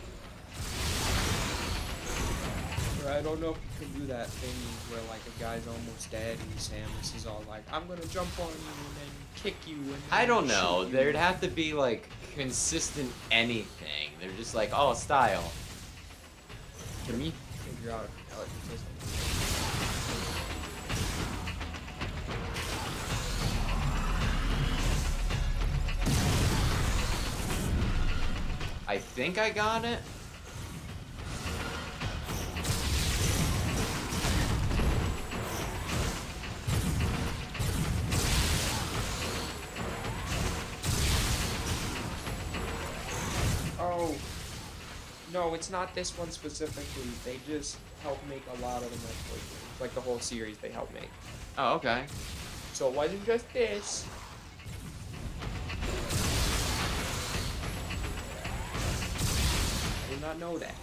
Or I don't know if you can do that thing where like a guy's almost dead and Samus is all like, I'm gonna jump on you and then kick you and then I don't shoot know. you." There'd have to be like consistent anything. They're just like, oh, style. To me, figure out how it exists. I think I got it. Oh, no, it's not this one specifically. They just help make a lot of the Metroid games. Like the whole series they help make. Oh, okay. So it wasn't just this. I did not know that.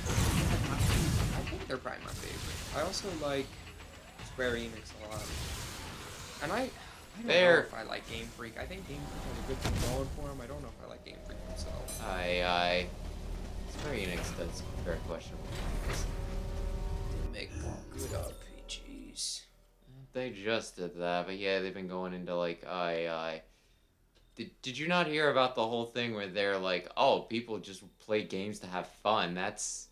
I think they're probably my favorite. I also like Square Enix a lot. And I don't know if I like Game Freak. I think Game Freak has a good thing going for him. I don't know if I like Game Freak myself. Square Enix does very questionable things. They make good RPGs. They just did that, but yeah, they've been going into like Did you not hear about the whole thing where they're like, oh, people just play games to have fun? That's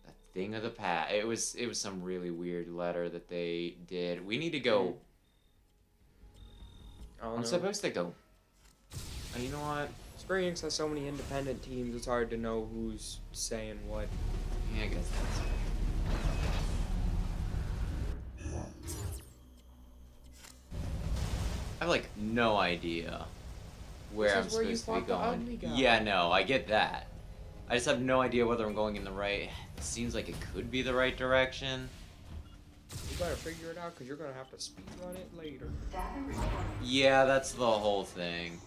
a thing of the past. It was some really weird letter that they did. We need to go. I'm supposed to go. You know what? Square Enix has so many independent teams, it's hard to know who's saying what. Yeah, I guess that's. I have like no idea where I'm Where you supposed to be fought the ugly going. guy. Yeah, no, I get that. I just have no idea whether I'm going in the right. It seems like it could be the right direction. It better figure it out because you're gonna have to speed run it later. Yeah, that's the whole thing.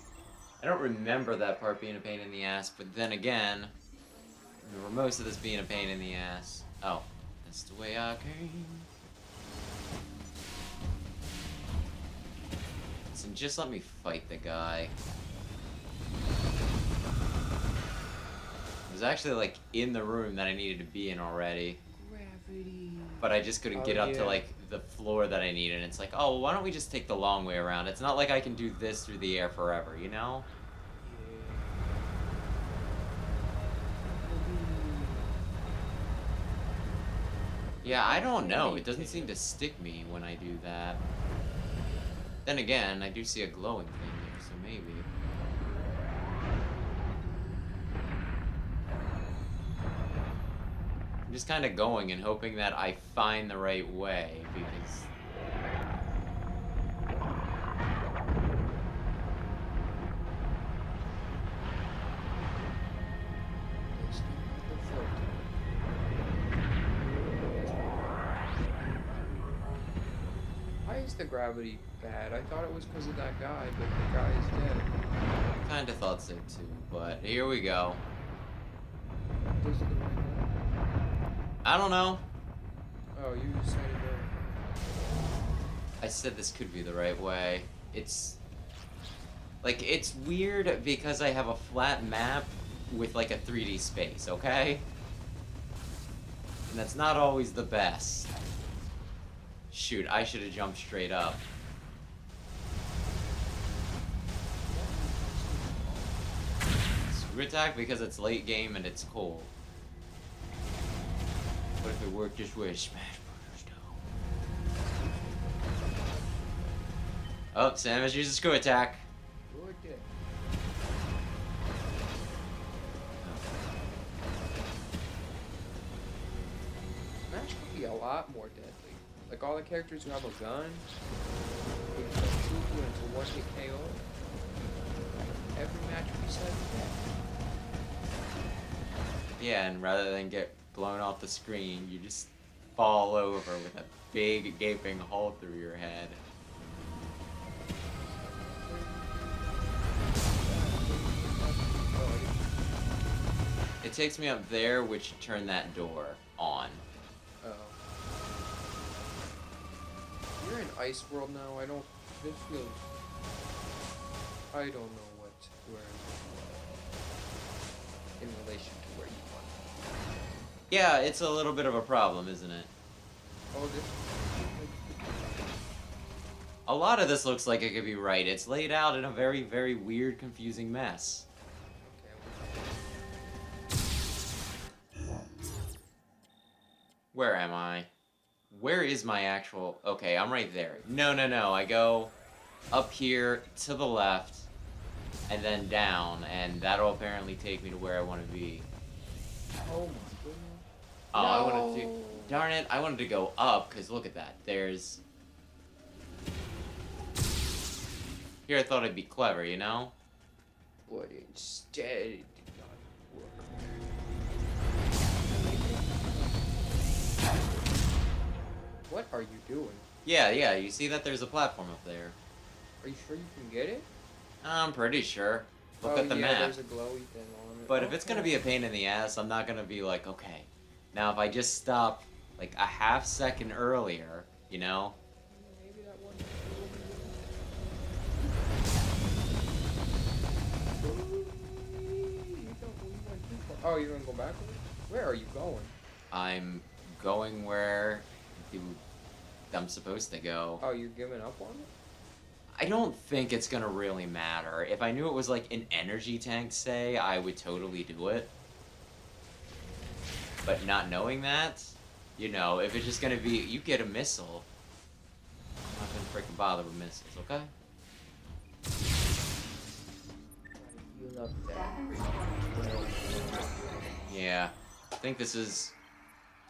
I don't remember that part being a pain in the ass, but then again, I remember most of this being a pain in the ass. Oh, that's the way I came. Listen, just let me fight the guy. I was actually, like, in the room that I needed to be in already. Gravity. But I just couldn't get up to, like, the floor that I needed. And it's like, oh, well, why don't we just take the long way around? It's not like I can do this through the air forever, you know? Yeah, I don't know. It doesn't seem to stick me when I do that. Then again, I do see a glowing thing there, so maybe. I'm just kind of going and hoping that I find the right way, because... Why is the gravity bad? I thought it was because of that guy, but the guy is dead. Kinda thought so too, but here we go. Does it the right way? I don't know. Oh, you said it. I said this could be the right way. It's... like, it's weird because I have a flat map with, like, a 3D space, okay? And that's not always the best. Shoot, I should have jumped straight up. Screw attack because it's late game and it's cold. What if it worked this way? Smash Brothers do. Oh, Samus uses screw attack. You're dead. Smash could be a lot more deadly. Like all the characters who have a gun, they can shoot you into one hit KO. Every match besides that. Yeah, and rather than get blown off the screen, you just fall over with a big gaping hole through your head. It takes me up there, which turned that door on. Oh. You're in Ice World now. I don't. This feels. I don't know where in relation to where you are. Yeah, it's a little bit of a problem, isn't it? Oh, this. A lot of this looks like it could be right. It's laid out in a very, very weird, confusing mess. Where am I? Where is my actual... Okay, I'm right there. No, no, no. I go up here to the left and then down, and that'll apparently take me to where I want to be. Oh my goodness. Oh, No. I wanted to... Darn it, I wanted to go up, because look at that. There's... Here I thought I'd be clever, you know? But instead, it did not work. What are you doing? Yeah, yeah, you see that there's a platform up there. Are you sure you can get it? I'm pretty sure. Look Oh, at the yeah, map. there's a glowy thing on it. But if it's gonna be a pain in the ass, I'm not gonna be like, okay, now if I just stop like a half second earlier, you know? Maybe that one. Oh, you're gonna go backwards? Where are you going? I'm going where I'm supposed to go. Oh, you're giving up on it? I don't think it's gonna really matter. If I knew it was like an energy tank, say, I would totally do it. But not knowing that, you know, if it's just gonna be, you get a missile. I'm not gonna freaking bother with missiles, okay? You love that. Yeah, I think this is...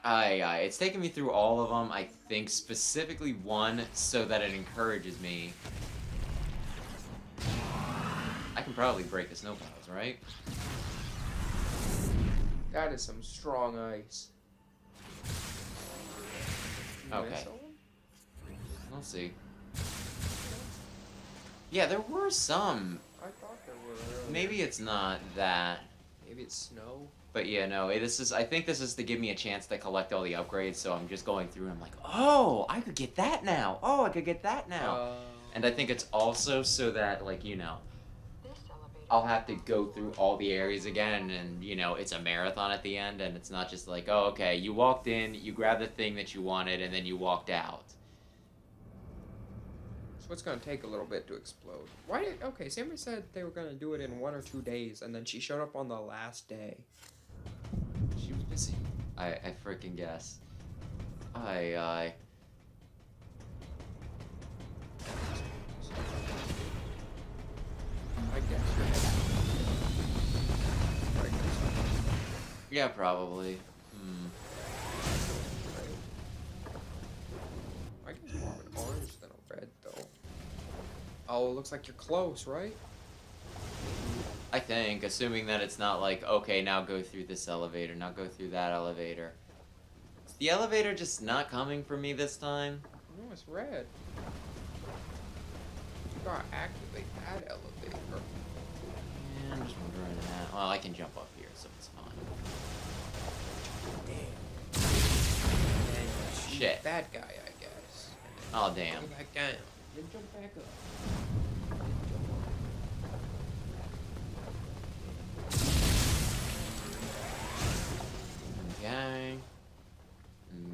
it's taken me through all of them. I think specifically one so that it encourages me. I can probably break the snow piles, right? That is some strong ice. You Okay. miss that one? We'll see. Yeah, there were some. I thought there were earlier. Maybe it's not that. Maybe it's snow. But yeah, no, this is. I think this is to give me a chance to collect all the upgrades. So I'm just going through and I'm like, oh, I could get that now. Oh, I could get that now. And I think it's also so that, like, you know, I'll have to go through all the areas again, and, you know, it's a marathon at the end, and it's not just like, oh, okay, you walked in, you grabbed the thing that you wanted, and then you walked out. So it's gonna take a little bit to explode. Why did... Okay, Sammy said they were gonna do it in 1 or 2 days, and then she showed up on the last day. She was busy. I freaking guess. I guess. Yeah, probably. I guess more of an orange than a red, though. Oh, it looks like you're close, right? I think, assuming that it's not like, okay, now go through this elevator, now go through that elevator. Is the elevator just not coming for me this time? No, it's red. You gotta activate that elevator. Yeah, I'm just wondering that. Well, I can jump up here, so it's fine. And shoot Shit. that guy, I guess. Oh, damn. Go back down. Then jump back up. Okay.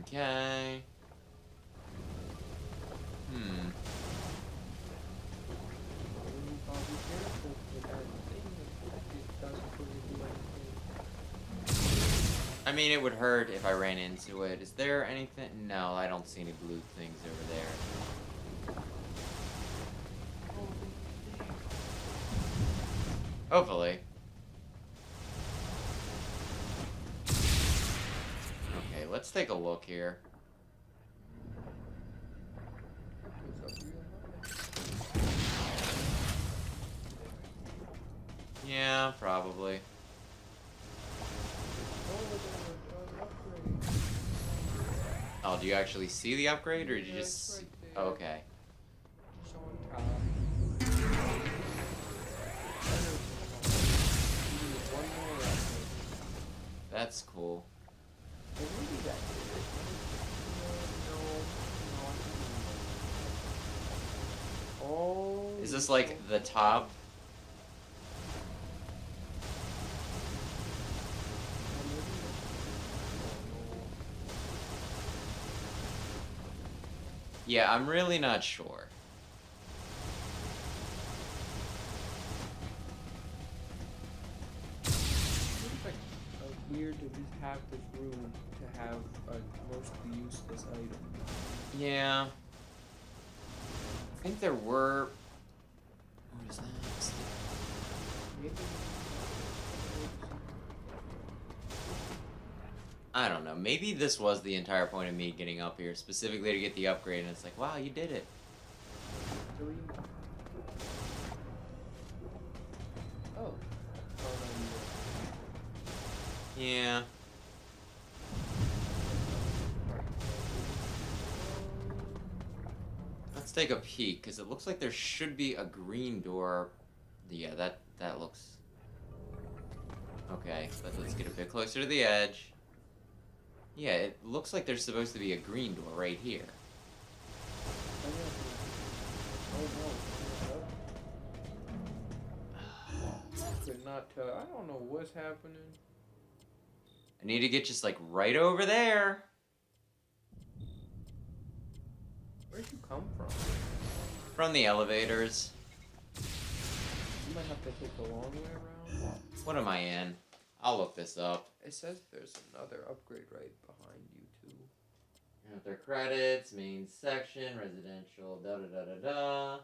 Okay. I mean, it would hurt if I ran into it. Is there anything? No, I don't see any blue things over there. Hopefully. Okay, let's take a look here. Yeah, probably. Oh, do you actually see the upgrade, or did you just... Right there. Oh, okay. Just on top. One more upgrade. That's cool. Well, maybe that did it. No, oh. Is this like the top? Yeah, I'm really not sure. It's like weird to just have this room to have a mostly useless item. Yeah. I think there were... What is that? Maybe. I don't know. Maybe this was the entire point of me getting up here, specifically to get the upgrade, and it's like, wow, you did it. Oh. Yeah. Let's take a peek, because it looks like there should be a green door. Yeah, that looks... Okay, but let's get a bit closer to the edge. Yeah, it looks like there's supposed to be a green door right here. Could not tell. I don't know what's happening. I need to get just like right over there. Where'd you come from? From the elevators. You might have to take the long way around. What am I in? I'll look this up. It says there's another upgrade right behind you too. After credits, main section, residential, da da da da da.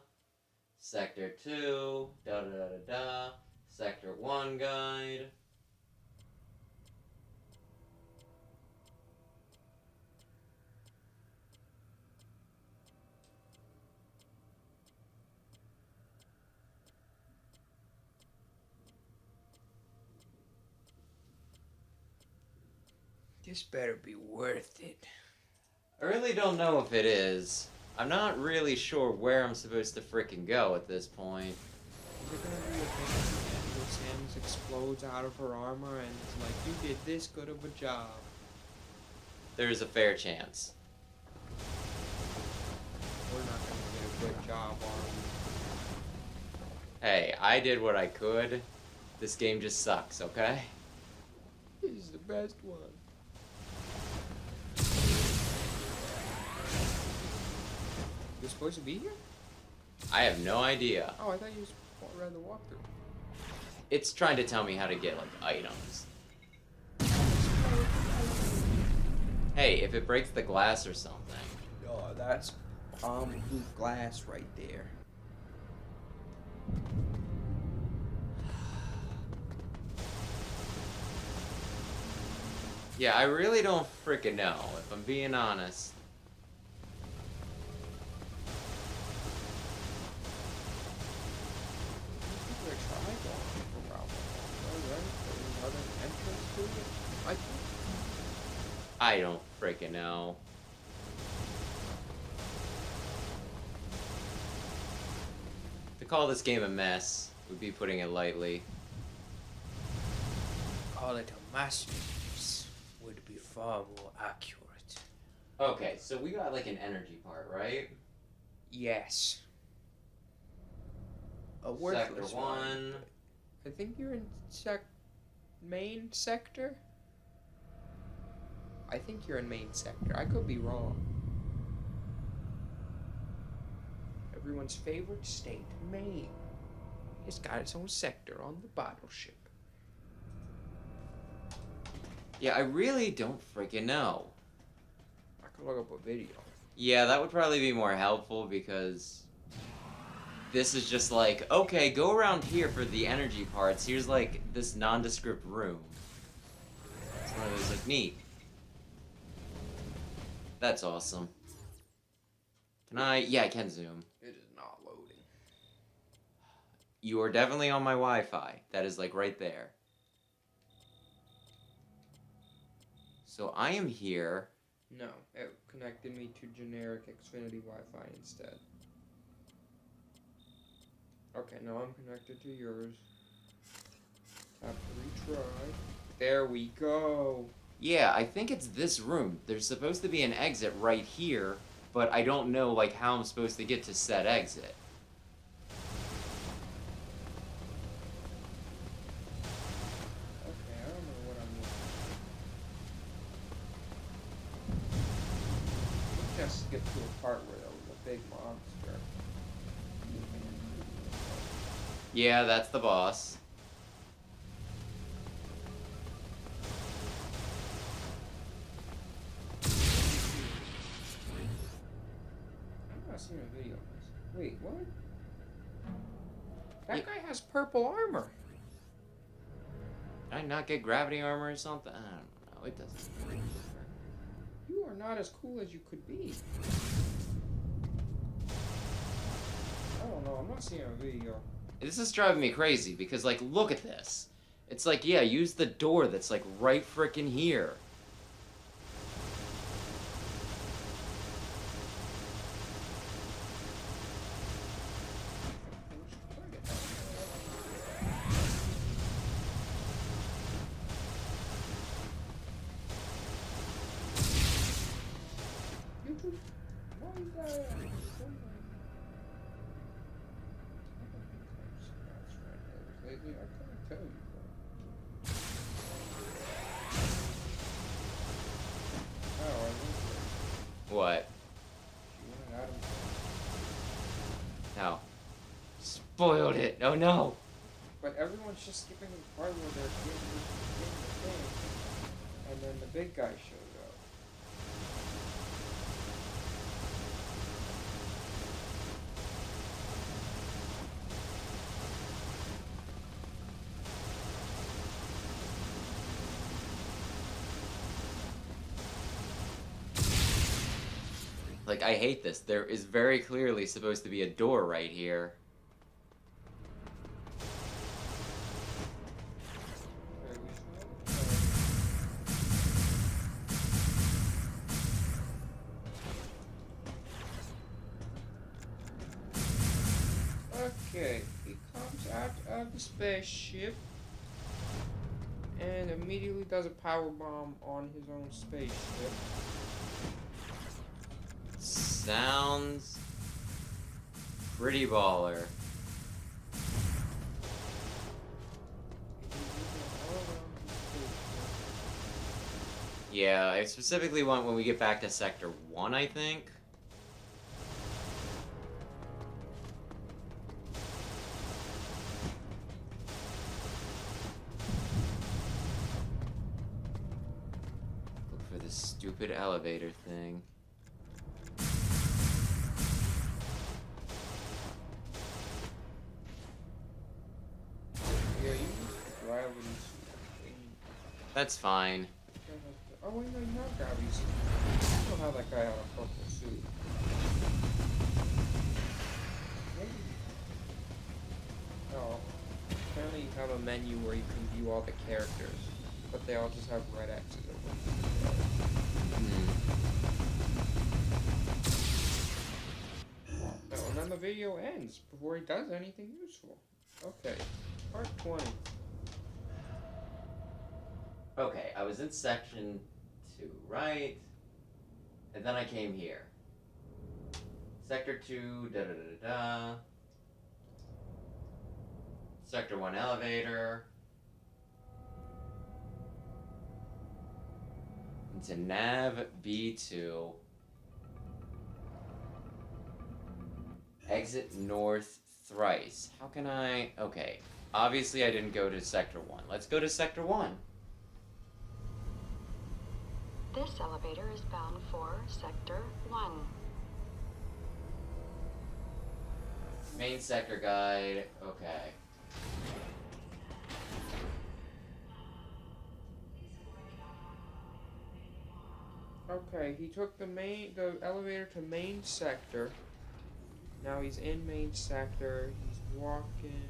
Sector 2, da da da da da. Sector 1 guide. This better be worth it. I really don't know if it is. I'm not really sure where I'm supposed to frickin' go at this point. Is it gonna be a thing at the end where Samus explodes out of her armor and it's like, you did this good of a job? There's a fair chance. We're not gonna get a good job, are Hey, I did what I could. This game just sucks, okay? we? This is the best one. You're supposed to be here? I have no idea. Oh, I thought you just read the walkthrough. It's trying to tell me how to get, like, items. Hey, if it breaks the glass or something. Oh, that's blue glass right there. Yeah, I really don't frickin' know, if I'm being honest. We're trying going around the hall, right? There's another entrance to it. I think. I don't frickin' know. To call this game a mess would be putting it lightly. Call it a masterpiece would be far more accurate. Okay, so we got like an energy part, right? Yes. A Sector worthless 1. I think you're in main sector. I think you're in main sector. I could be wrong. Everyone's favorite state, Maine. It's got its own sector on the battleship. Yeah, I really don't freaking know. I could look up a video. Yeah, that would probably be more helpful because this is just like, okay, go around here for the energy parts. Here's like this nondescript room. It's one of those like neat. That's awesome. Can I? Yeah, I can zoom. It is not loading. You are definitely on my Wi-Fi. That is like right there. So I am here. No, it connected me to generic Xfinity Wi-Fi instead. Okay, now I'm connected to yours. Tap to retry. There we go. Yeah, I think it's this room. There's supposed to be an exit right here, but I don't know like how I'm supposed to get to said exit. Okay, I don't know what I'm looking. Let's just get to a part where there was a big monster. Yeah, that's the boss. I'm not seeing a video of this. Wait, what? That guy has purple armor. Did I not get gravity armor or something? I don't know. It doesn't really matter. You are not as cool as you could be. I don't know, I'm not seeing a video. This is driving me crazy because, like, look at this. It's like, yeah, use the door that's, like, right frickin' here. YouTube? Why is that? Lately, I couldn't tell you. Oh, I think What? she wanted Adam. No. Spoiled it. Oh, no. But everyone's just skipping the part where they're getting the thing, and then the big guy shows up. Like, I hate this. There is very clearly supposed to be a door right here. Okay, we should Okay, he comes out of the spaceship and immediately does a power bomb on his own spaceship. Sounds pretty baller. Yeah, I specifically want when we get back to Sector 1, I think. Look for this stupid elevator thing. Yeah, you use gravity suit. That's fine. Oh wait, no, you have gravity suit. I don't know how that guy had a purple suit. Maybe. Oh. Apparently you have a menu where you can view all the characters, but they all just have red X's over them. Oh, and then the video ends before he does anything useful. Okay, part 20. Okay, I was in Section 2, right? And then I came here. Sector 2, da-da-da-da-da. Sector 1 elevator. Into Nav B2. Exit north thrice. How can I... Okay. Obviously I didn't go to Sector 1. Let's go to Sector 1. This elevator is bound for Sector 1. Main sector guide. Okay. Okay, he took the elevator to main sector. Now he's in main sector. He's walking.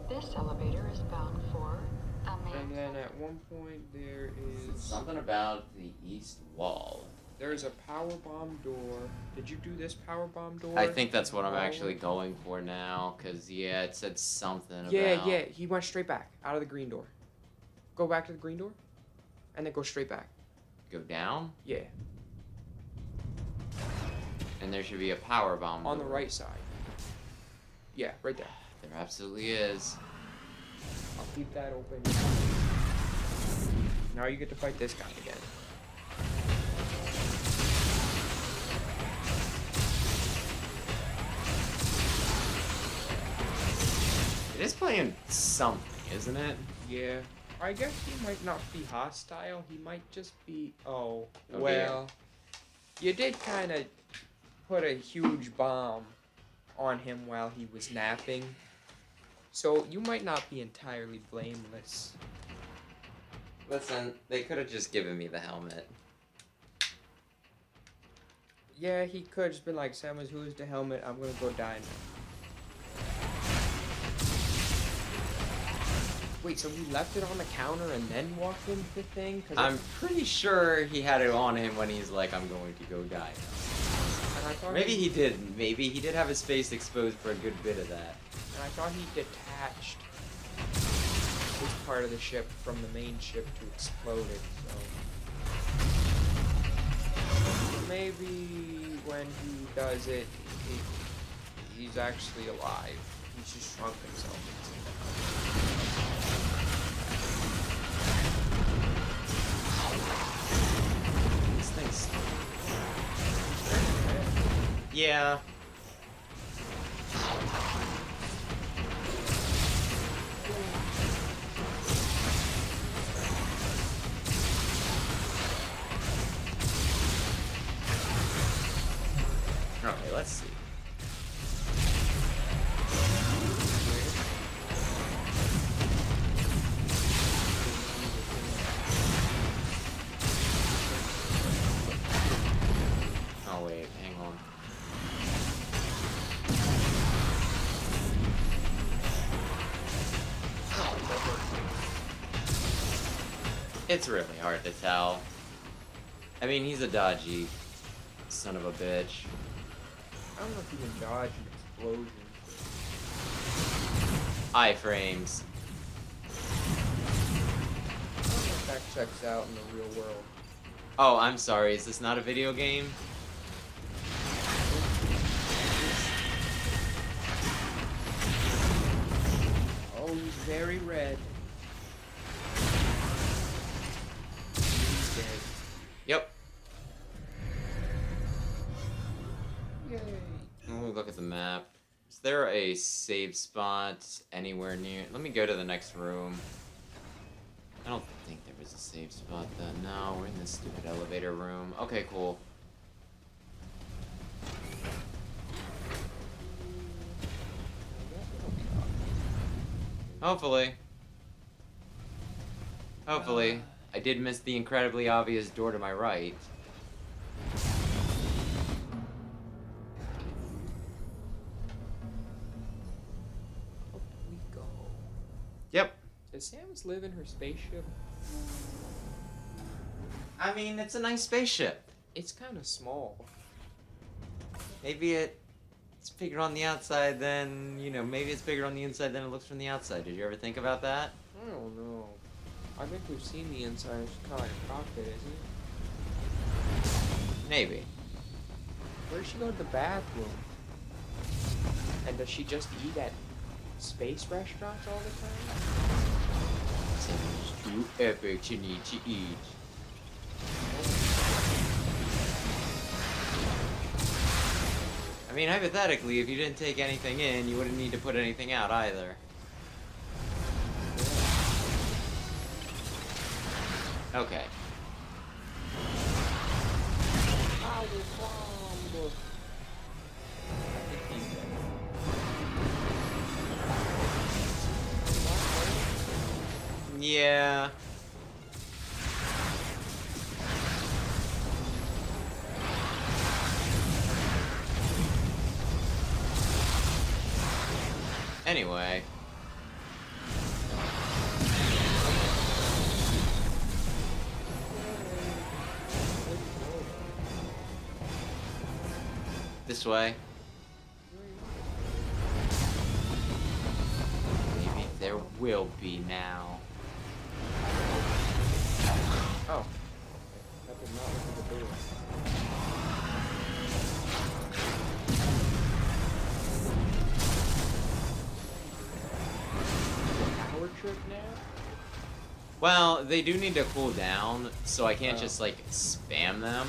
This elevator is bound for a main. And then at one point there is Something about the east wall. there's a power bomb door. Did you do this power bomb door? I think that's what I'm actually going for now, because, yeah, it said something about... Yeah, he went straight back, out of the green door. Go back to the green door, and then go straight back. Go down? Yeah, And there should be a power bomb on the door. right side. Yeah, right there. There absolutely is. I'll keep that open. Now you get to fight this guy again. It is playing something, isn't it? Yeah. I guess he might not be hostile. He might just be... Oh, Oh, well. You did kind of put a huge bomb on him while he was napping. So you might not be entirely blameless. Listen, they could have just given me the helmet. Yeah, he could just been like, Samus, who's the helmet? I'm gonna go die now. Wait, so he left it on the counter and then walked into the thing? I'm pretty sure he had it on him when he's like, I'm going to go die. And I thought Maybe he didn't. Maybe he did have his face exposed for a good bit of that. And I thought he detached this part of the ship from the main ship to explode it, so... Maybe when he does it, he's actually alive. He's just shrunk himself. This thing's... Yeah. Okay, let's see. Oh wait, hang on. It's really hard to tell. I mean, he's a dodgy son of a bitch. I don't know if he can dodge an explosion. iframes. That checks out in the real world. Oh, I'm sorry. Is this not a video game? Oh, he's very red. He's dead. Yep. Yay. Let me look at the map. Is there a save spot anywhere near? Let me go to the next room. I don't think there was a save spot then. No, we're in this stupid elevator room. Okay, cool. Hopefully. Hopefully. I did miss the incredibly obvious door to my right. Up we go. Yep. Does Samus live in her spaceship? I mean, it's a nice spaceship. It's kind of small. Maybe it's bigger on the outside than, you know, maybe it's bigger on the inside than it looks from the outside. Did you ever think about that? I don't know. I think we've seen the inside. It's kind of like a cockpit, isn't it? Maybe. Where does she go to the bathroom? And does she just eat at space restaurants all the time? Sounds too epic to need to eat. I mean, hypothetically, if you didn't take anything in, you wouldn't need to put anything out either. Okay. I was wrong. I think he's dead. Yeah. Anyway. This way. Maybe there will be now. Oh. That did not look at the door. Power trip now? Well, they do need to cool down, so I can't just, like, spam them.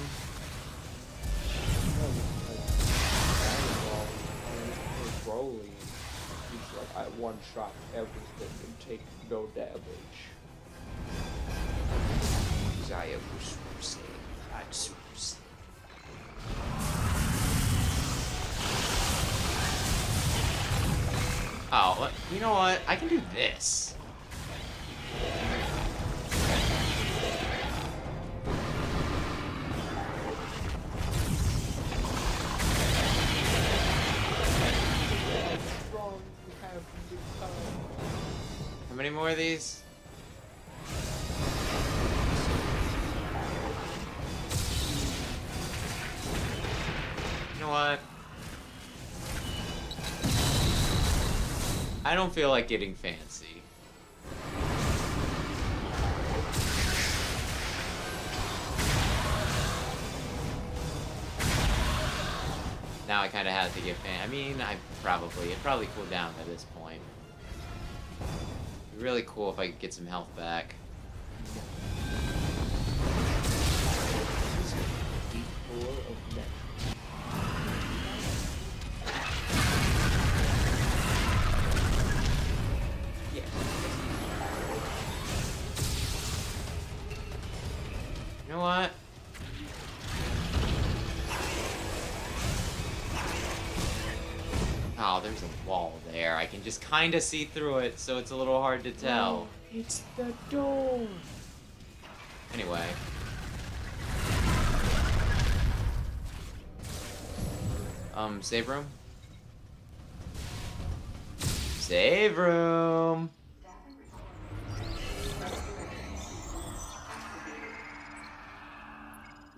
Broly, he's like, I one-shot everything and take no damage. Zaya was Super Saiyan. I'm Super Saiyan. Oh, you know what? I can do this. How many more of these? You know what? I don't feel like getting fancy. Now I kind of have to get fan. I mean, it probably cooled down by this point. It'd be really cool if I could get some health back. You know what? Oh, there's a wall there. I can just kind of see through it, so it's a little hard to tell. Oh, it's the door. Anyway. Save room? Save room!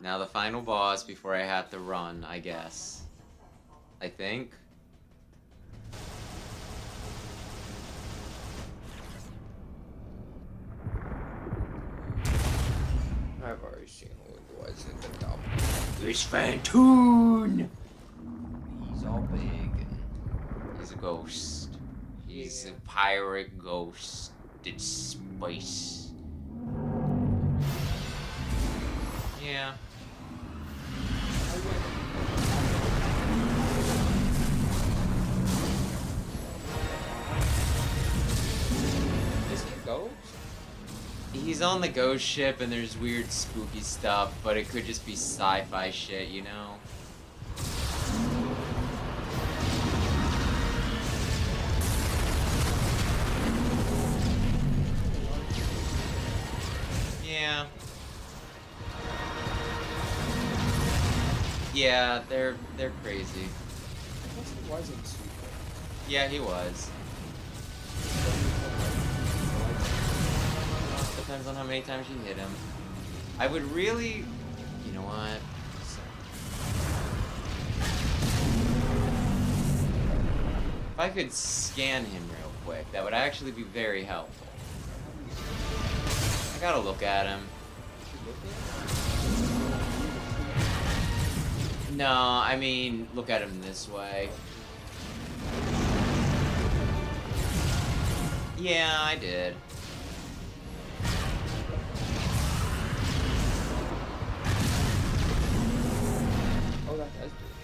Now the final boss before I have to run, I guess. I think. was a good double. It's Fantoon! He's all big and He's a ghost. He's Yeah. a pirate ghost. It's space. Yeah. Is he a ghost? He's on the ghost ship and there's weird spooky stuff, but it could just be sci-fi shit, you know? Yeah. Yeah, they're crazy. I guess he wasn't super. Yeah, he was. Depends on how many times you hit him. I would really... You know what? If I could scan him real quick, that would actually be very helpful. I gotta look at him. No, I mean, look at him this way. Yeah, I did. Oh, that does do it.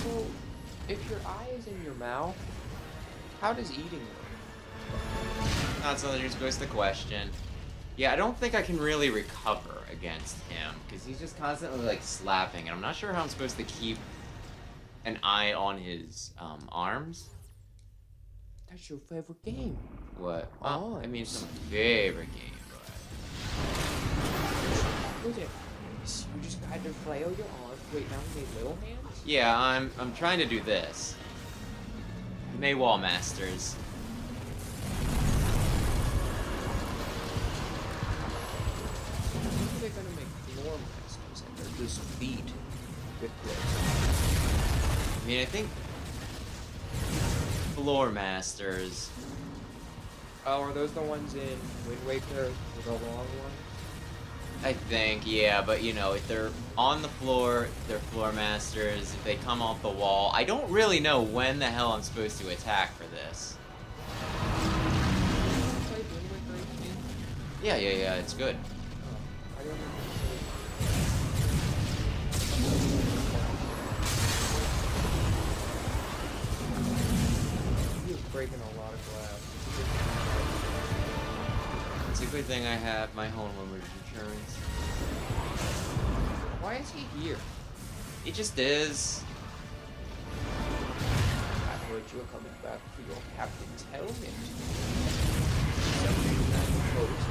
So, if your eye is in your mouth, how does eating work? Not something you're supposed to question. Yeah, I don't think I can really recover against him, because he's just constantly, like, slapping, and I'm not sure how I'm supposed to keep an eye on his, arms. That's your favorite game. What? Well, I mean, it's Arms. my favorite game, What is it? You just got to flail your arms. Wait, now you made little hands? Yeah, I'm trying to do this. Maywall Masters. Maybe they're gonna make floor masters and they're just feet with gloves. I mean, I think Floor Masters. Oh, are those the ones in Wind Waker, the long ones? I think, yeah, but you know, if they're on the floor, they're Floor Masters. If they come off the wall, I don't really know when the hell I'm supposed to attack for this. Played Wind Waker 18? Yeah, it's good. Oh, I didn't know. He was breaking a lot of glass. It's a good thing I have my homeowner's insurance. Why is he here? It just is. I heard you were coming back for your captain's helmet. Something that closed.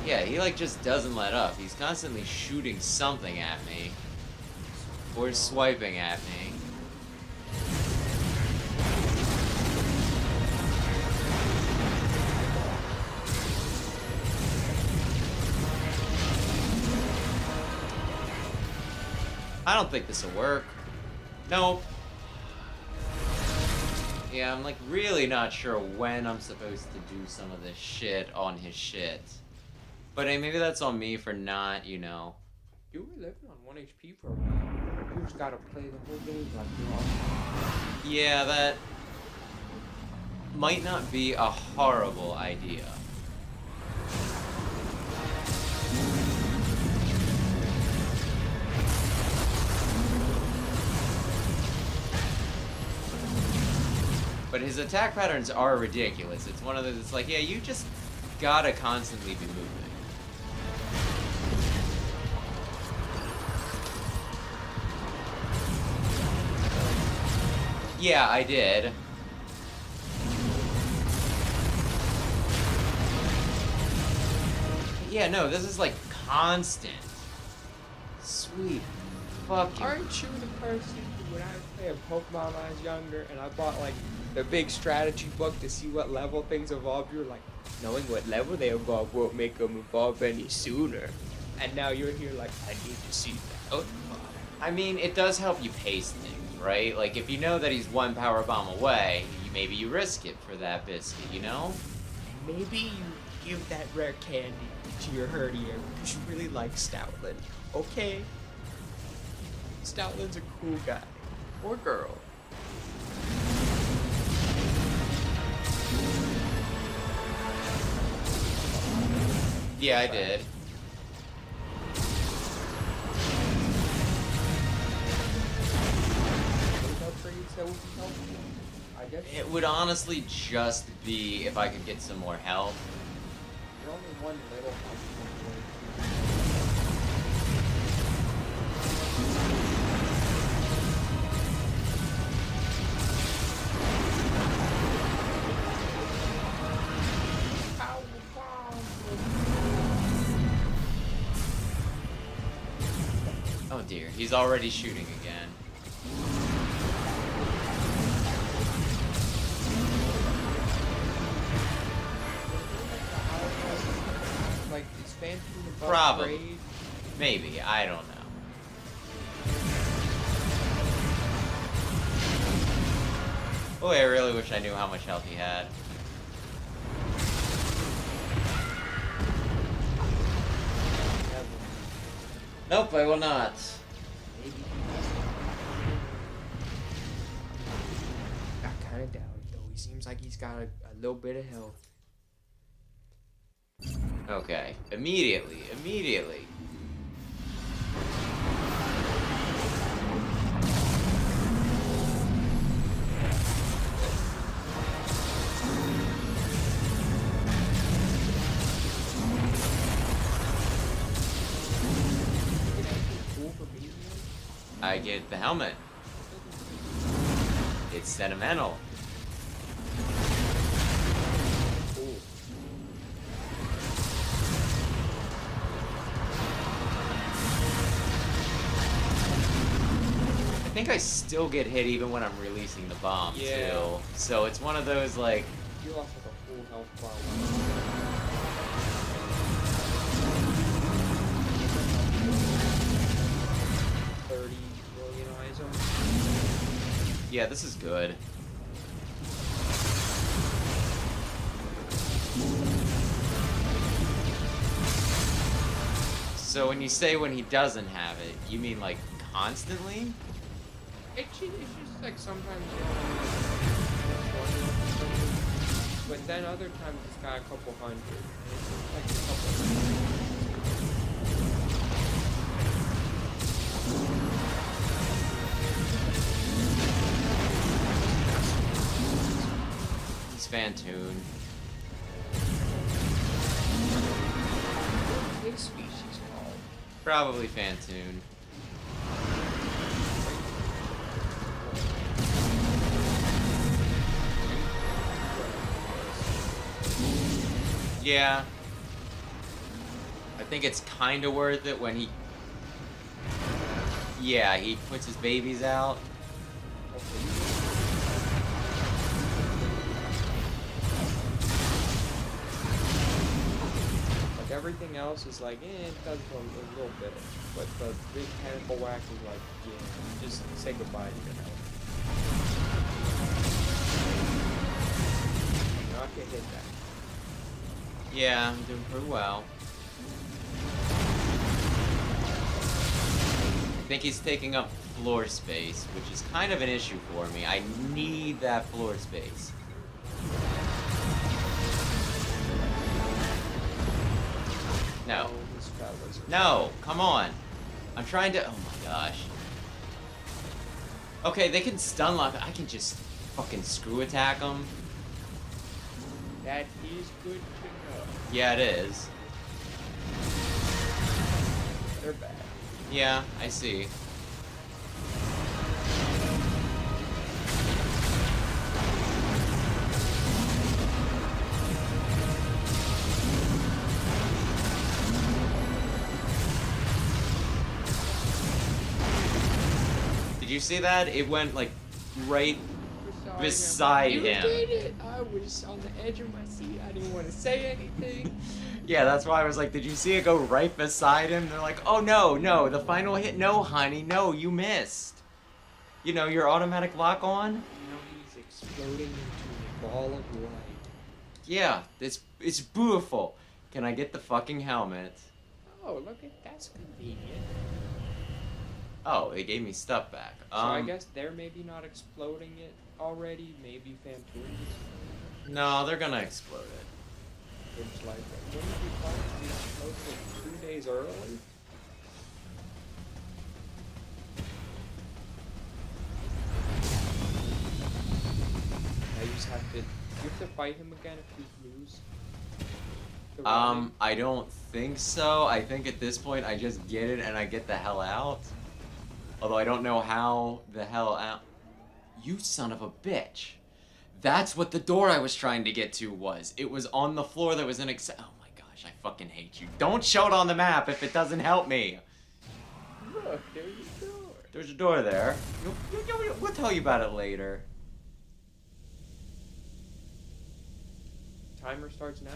Yeah, he like just doesn't let up. He's constantly shooting something at me. Or swiping at me. I don't think this will work. Nope. Yeah, I'm like really not sure when I'm supposed to do some of this shit on his shit. But hey, maybe that's on me for not, you know. You were living on 1 HP for a while. You just gotta play the whole game like you're Yeah, that might not be a horrible idea. But his attack patterns are ridiculous. It's one of those, it's like, yeah, you just gotta constantly be moving. Yeah, I did. Yeah, no, this is like constant. Sweet fucking. Aren't you the person who, when I played Pokemon when I was younger and I bought like the big strategy book to see what level things evolve, you're like, knowing what level they evolve won't make them evolve any sooner. And now you're here like, I need to see that. Oh, I mean, it does help you pace things, right? Like, if you know that he's one power bomb away, maybe you risk it for that biscuit, you know? Maybe you give that rare candy to your herdier because you really like Stoutland. Okay? Stoutland's a cool guy. Or girl. Yeah, I did. That would be helpful. I guess It would honestly just be if I could get some more health. you're only one little Oh dear, he's already shooting again. like is Phantom above Probably. grade? Maybe, I don't know. Boy, I really wish I knew how much health he had. Nope, I will not. Maybe. I kind of doubt it though. He seems like he's got a little bit of health. Okay, immediately. Cool for beating him? I get the helmet. It's sentimental. Cool. I think I still get hit even when I'm releasing the bomb, Yeah. too. So it's one of those, like... You lost like a full health bar. 30 million eyes on. Yeah, this is good. So when you say when he doesn't have it, you mean like constantly? It's just like sometimes but then other times it's got a couple hundred. And it's like a couple. He's Fantoon. His species called. Probably Fantoon. Yeah. I think it's kind of worth it when he... Yeah, he puts his babies out. Like everything else is like, it does a little bit. But the big tentacle whack is like, yeah, just say goodbye to your health. Not get hit that. Yeah, I'm doing pretty well. I think he's taking up floor space, which is kind of an issue for me. I need that floor space. No. Oh, this fella's No, come on. I'm trying to... Oh my gosh. Okay, they can stun lock. I can just fucking screw attack them. That is good to know. Yeah, it is. They're bad. Yeah, I see. Did you see that? It went like right beside You him. did it! I was on the edge of my seat. I didn't want to say anything. Yeah, that's why I was like, did you see it go right beside him? They're like, oh no, the final hit. No, honey, no, you missed. You know, your automatic lock on? Now he's exploding into a ball of light. Yeah, it's beautiful. Can I get the fucking helmet? Oh, look at that's convenient. Oh, it gave me stuff back. So I guess they're maybe not exploding it already. Maybe Phantoon. No, they're gonna explode it. It's like, wouldn't it be fun to be exploded 2 days early? Now you just have to. You have to fight him again if you lose. The running? I don't think so. I think at this point I just get it and I get the hell out. Although I don't know how the hell out. You son of a bitch. That's what the door I was trying to get to was. It was on the floor that was in oh my gosh, I fucking hate you. Don't show it on the map if it doesn't help me. Look, there's a door. There's a door there. We'll tell you about it later. Timer starts now?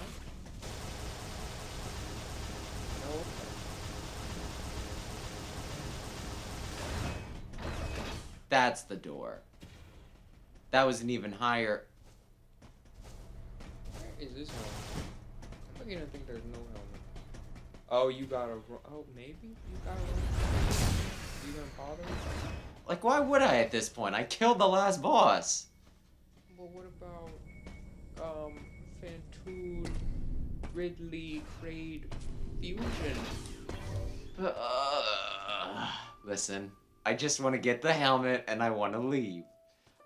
No. That's the door. That was an even higher. Where is this helmet? I'm beginning to think there's no helmet. Oh, you gotta run. Oh, maybe? You gotta run. You gonna bother? Like, why would I at this point? I killed the last boss. Well, what about, Phantoon, Ridley, Kraid, Fusion? Listen, I just want to get the helmet and I want to leave.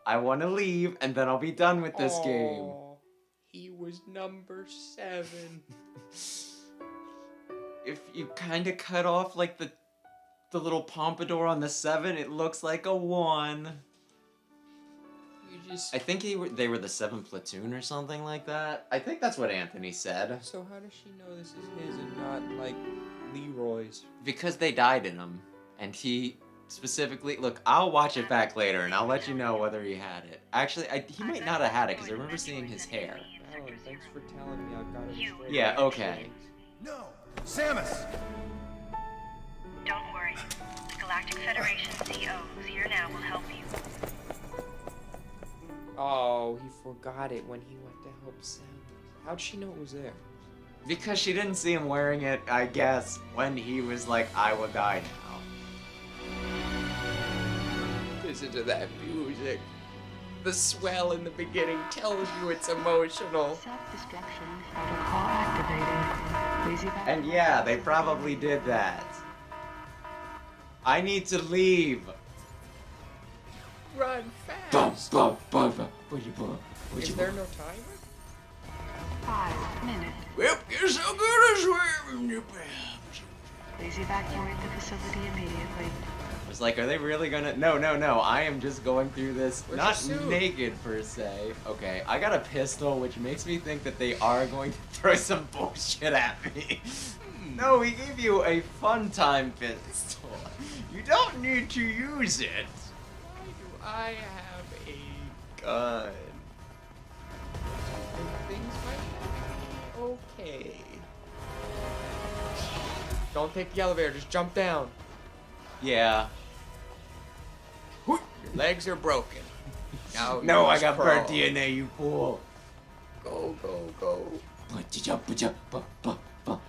I want to leave and then I'll be done with this game. Aw, he was number 7. If you kind of cut off like the little pompadour on the 7, it looks like a 1. You just. I think they were the 7th platoon or something like that. I think that's what Anthony said. So how does she know this is his and not like Leroy's? Because they died in him, and he specifically look. I'll watch it back later, and I'll let you know whether he had it. Actually, he might not have had it because I remember seeing his hair. Alan, thanks for telling me. I've got it straight. Yeah. Okay. No! Samus! Don't worry. The Galactic Federation CO who's here now will help you. Oh, he forgot it when he went to help Sam. How'd she know it was there? Because she didn't see him wearing it, I guess, when he was like, "I will die now." Listen to that music. The swell in the beginning tells you it's emotional. Self-destruction protocol activated. Please evacuate. And yeah, they probably did that. I need to leave. Run fast. Is there no timer? 5 minutes. Well, guess I'll go this way. Please evacuate the facility immediately. I was like, are they really gonna? No. I am just going through this, Where's not your suit? naked per se. Okay, I got a pistol, which makes me think that they are going to throw some bullshit at me. No, he gave you a fun time pistol. You don't need to use it. Why do I have a Gun. things might okay? Don't take the elevator, just jump down. Yeah. Your legs are broken. Now No, you I just got crawl. burnt DNA, you fool. Go.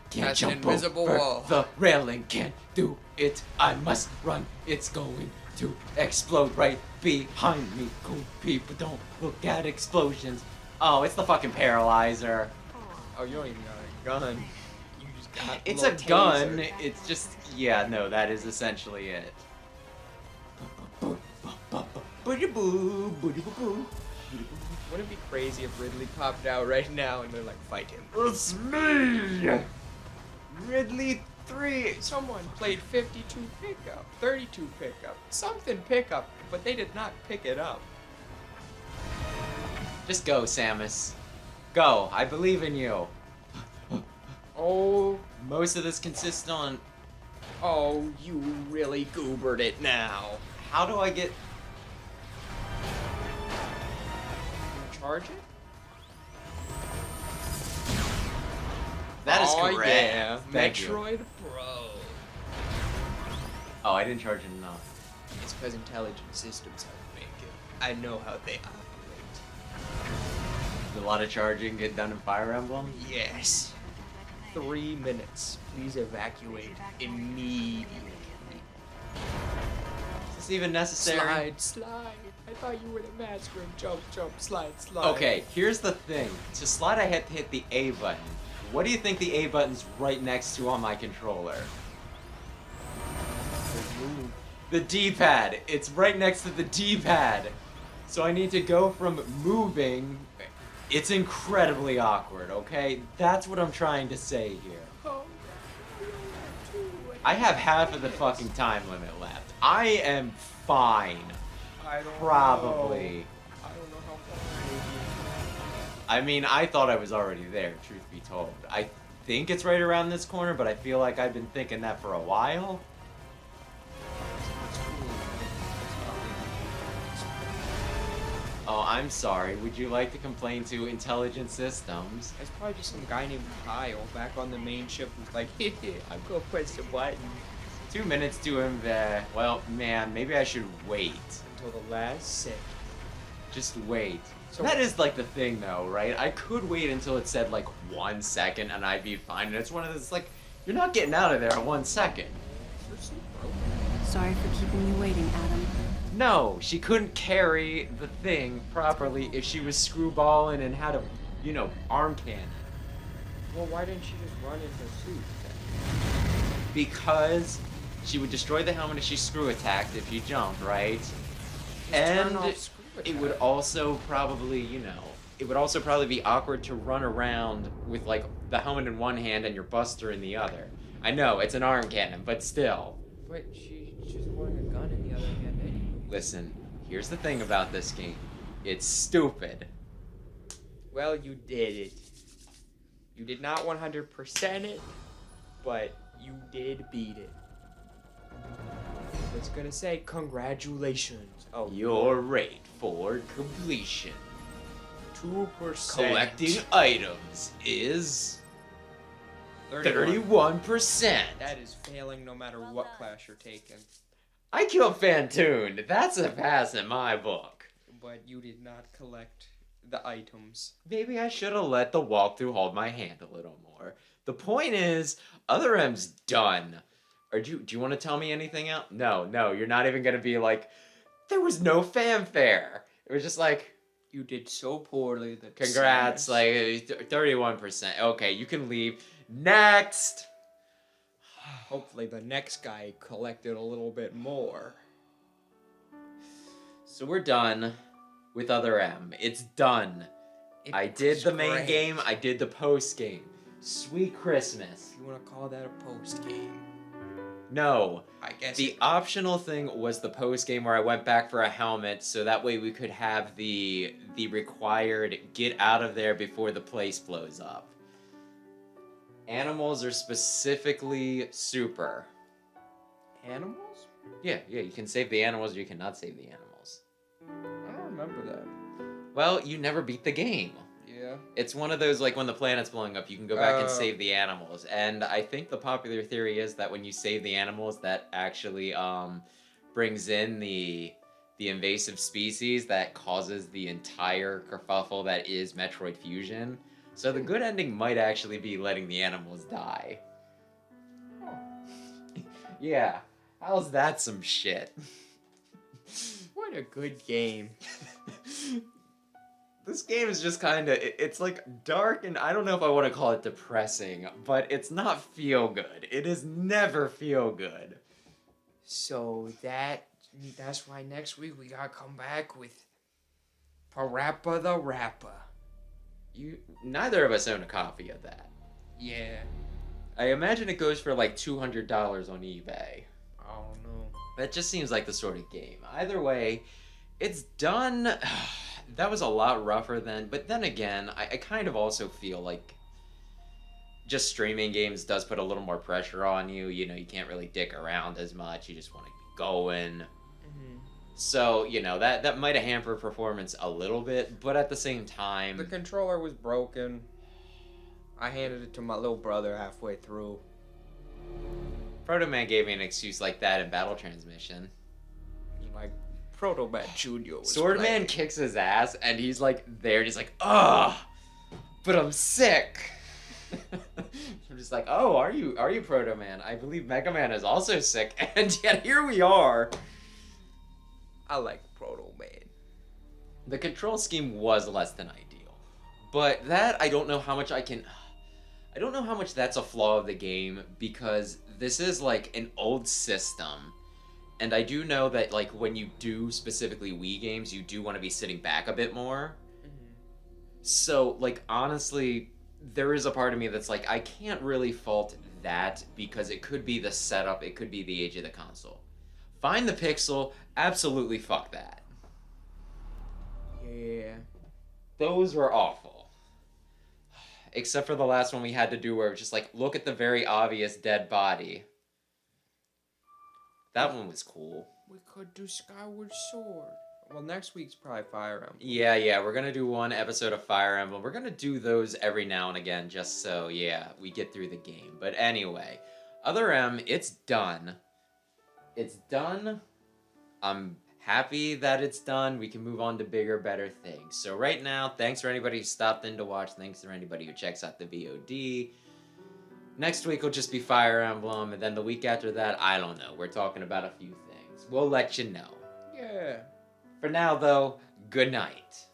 Can't That's an jump invisible over wall. the railing, can't do it. I must run. It's going to explode right behind me. Cool people don't look at explosions. Oh, it's the fucking paralyzer. Oh, you don't even got a gun. You just got It's a a little gun. taser. It's just, yeah, no, that is essentially it. Wouldn't it be crazy if Ridley popped out right now and they're like, fight him? It's me, Ridley 3. Someone played 52 pickup, 32 pickup, something pickup, but they did not pick it up. Just go, Samus. Go. I believe in you. Oh, Most of this consists on you really goobered it now. how do I get. charge it? That is Oh, correct. yeah. Thank you. Metroid Pro. Oh, I didn't charge it enough. It's because intelligent systems help make it. I know how they operate. Did a lot of charging get done in Fire Emblem? Yes. 3 minutes. Please evacuate immediately. Is this even necessary? Slide. I thought you were the master of jump, slide. Okay, here's the thing. To slide, I had to hit the A button. What do you think the A button's right next to on my controller? The D-pad. It's right next to the D-pad. So I need to go from moving. It's incredibly awkward, okay? That's what I'm trying to say here. I have half of the fucking time limit left. I am fine. I don't Probably. know. I don't know how far it is. I mean, I thought I was already there, truth be told. I think it's right around this corner, but I feel like I've been thinking that for a while. Oh, I'm sorry. Would you like to complain to Intelligent Systems? There's probably just some guy named Kyle back on the main ship who's like, I'm gonna press the button 2 minutes to him there. Well, man, maybe I should wait. until the last second. Just wait. So- That is like the thing though, right? I could wait until it said like 1 second and I'd be fine. And it's one of those like, you're not getting out of there in 1 second. Sorry for keeping you waiting, Adam. No, she couldn't carry the thing properly if she was screwballing and had a, you know, arm cannon. Well, why didn't she just run in her suit then? Because she would destroy the helmet if she screw attacked if you jumped, right? turn And off screw it would attack. also probably, you know, it would also probably be awkward to run around with like the helmet in one hand and your buster in the other. I know, it's an arm cannon, but still. But she's holding a gun in the other hand anyway. Listen, here's the thing about this game. It's stupid. Well, you did it. You did not 100% it, but you did beat it. I was gonna say congratulations. Oh, Your rate for completion. 2%. Collecting items is 31. 31%. That is failing no matter what class you're taking. I killed Fantoon. That's a pass in my book. But you did not collect the items. Maybe I should have let the walkthrough hold my hand a little more. The point is, Other M's done. Or do you want to tell me anything else? No, you're not even gonna be like, there was no fanfare. It was just like, You did so poorly that congrats, Samus- like 31%. Okay, you can leave. Next. Hopefully the next guy collected a little bit more. So we're done with Other M. It's done. I did the main great. game. I did the post game. Sweet Christmas. If you want to call that a post game, No. I guess. The optional thing was the post game where I went back for a helmet, so that way we could have the required get out of there before the place blows up. Animals are specifically super. Animals? Yeah, you can save the animals or you cannot save the animals. I don't remember that. Well, you never beat the game. Yeah. It's one of those, like, when the planet's blowing up, you can go back and Oh. save the animals. And I think the popular theory is that when you save the animals, that actually brings in the invasive species that causes the entire kerfuffle that is Metroid Fusion. So the good ending might actually be letting the animals die. Yeah. How's that some shit? What a good game. This game is just kind of, it's like dark and I don't know if I want to call it depressing, but it's not feel good. It is never feel good. So that's why next week we gotta come back with Parappa the Rapper. Neither of us own a copy of that. Yeah. I imagine it goes for like $200 on eBay. I don't know. That just seems like the sort of game. Either way, it's done. That was a lot rougher than, but then again, I kind of also feel like just streaming games does put a little more pressure on you. You know, you can't really dick around as much. You just want to be going. Mm-hmm. So, you know, that might have hampered performance a little bit, but at the same time... The controller was broken. I handed it to my little brother halfway through. Proto Man gave me an excuse like that in Battle Transmission. Like, Proto Man Jr. was Swordman playing. kicks his ass, and he's like there, and he's like, ugh, but I'm sick. I'm just like, oh, are you Proto Man? I believe Mega Man is also sick, and yet here we are. I like Proto Man. The control scheme was less than ideal, but that I don't know how much I don't know how much that's a flaw of the game, because this is like an old system. And I do know that, like, when you do specifically Wii games, you do want to be sitting back a bit more. Mm-hmm. So, like, honestly, there is a part of me that's like, I can't really fault that, because it could be the setup, it could be the age of the console. Find the pixel, absolutely fuck that. Yeah. Those were awful. Except for the last one we had to do where it was just like, look at the very obvious dead body. That one was cool. We could do Skyward Sword. Well, next week's probably Fire Emblem. Yeah, we're gonna do one episode of Fire Emblem. We're gonna do those every now and again, just so, yeah, we get through the game. But anyway, Other M, it's done. It's done. I'm happy that it's done. We can move on to bigger, better things. So right now, thanks for anybody who stopped in to watch. Thanks for anybody who checks out the VOD. Next week will just be Fire Emblem, and then the week after that, I don't know. We're talking about a few things. We'll let you know. Yeah. For now, though, good night.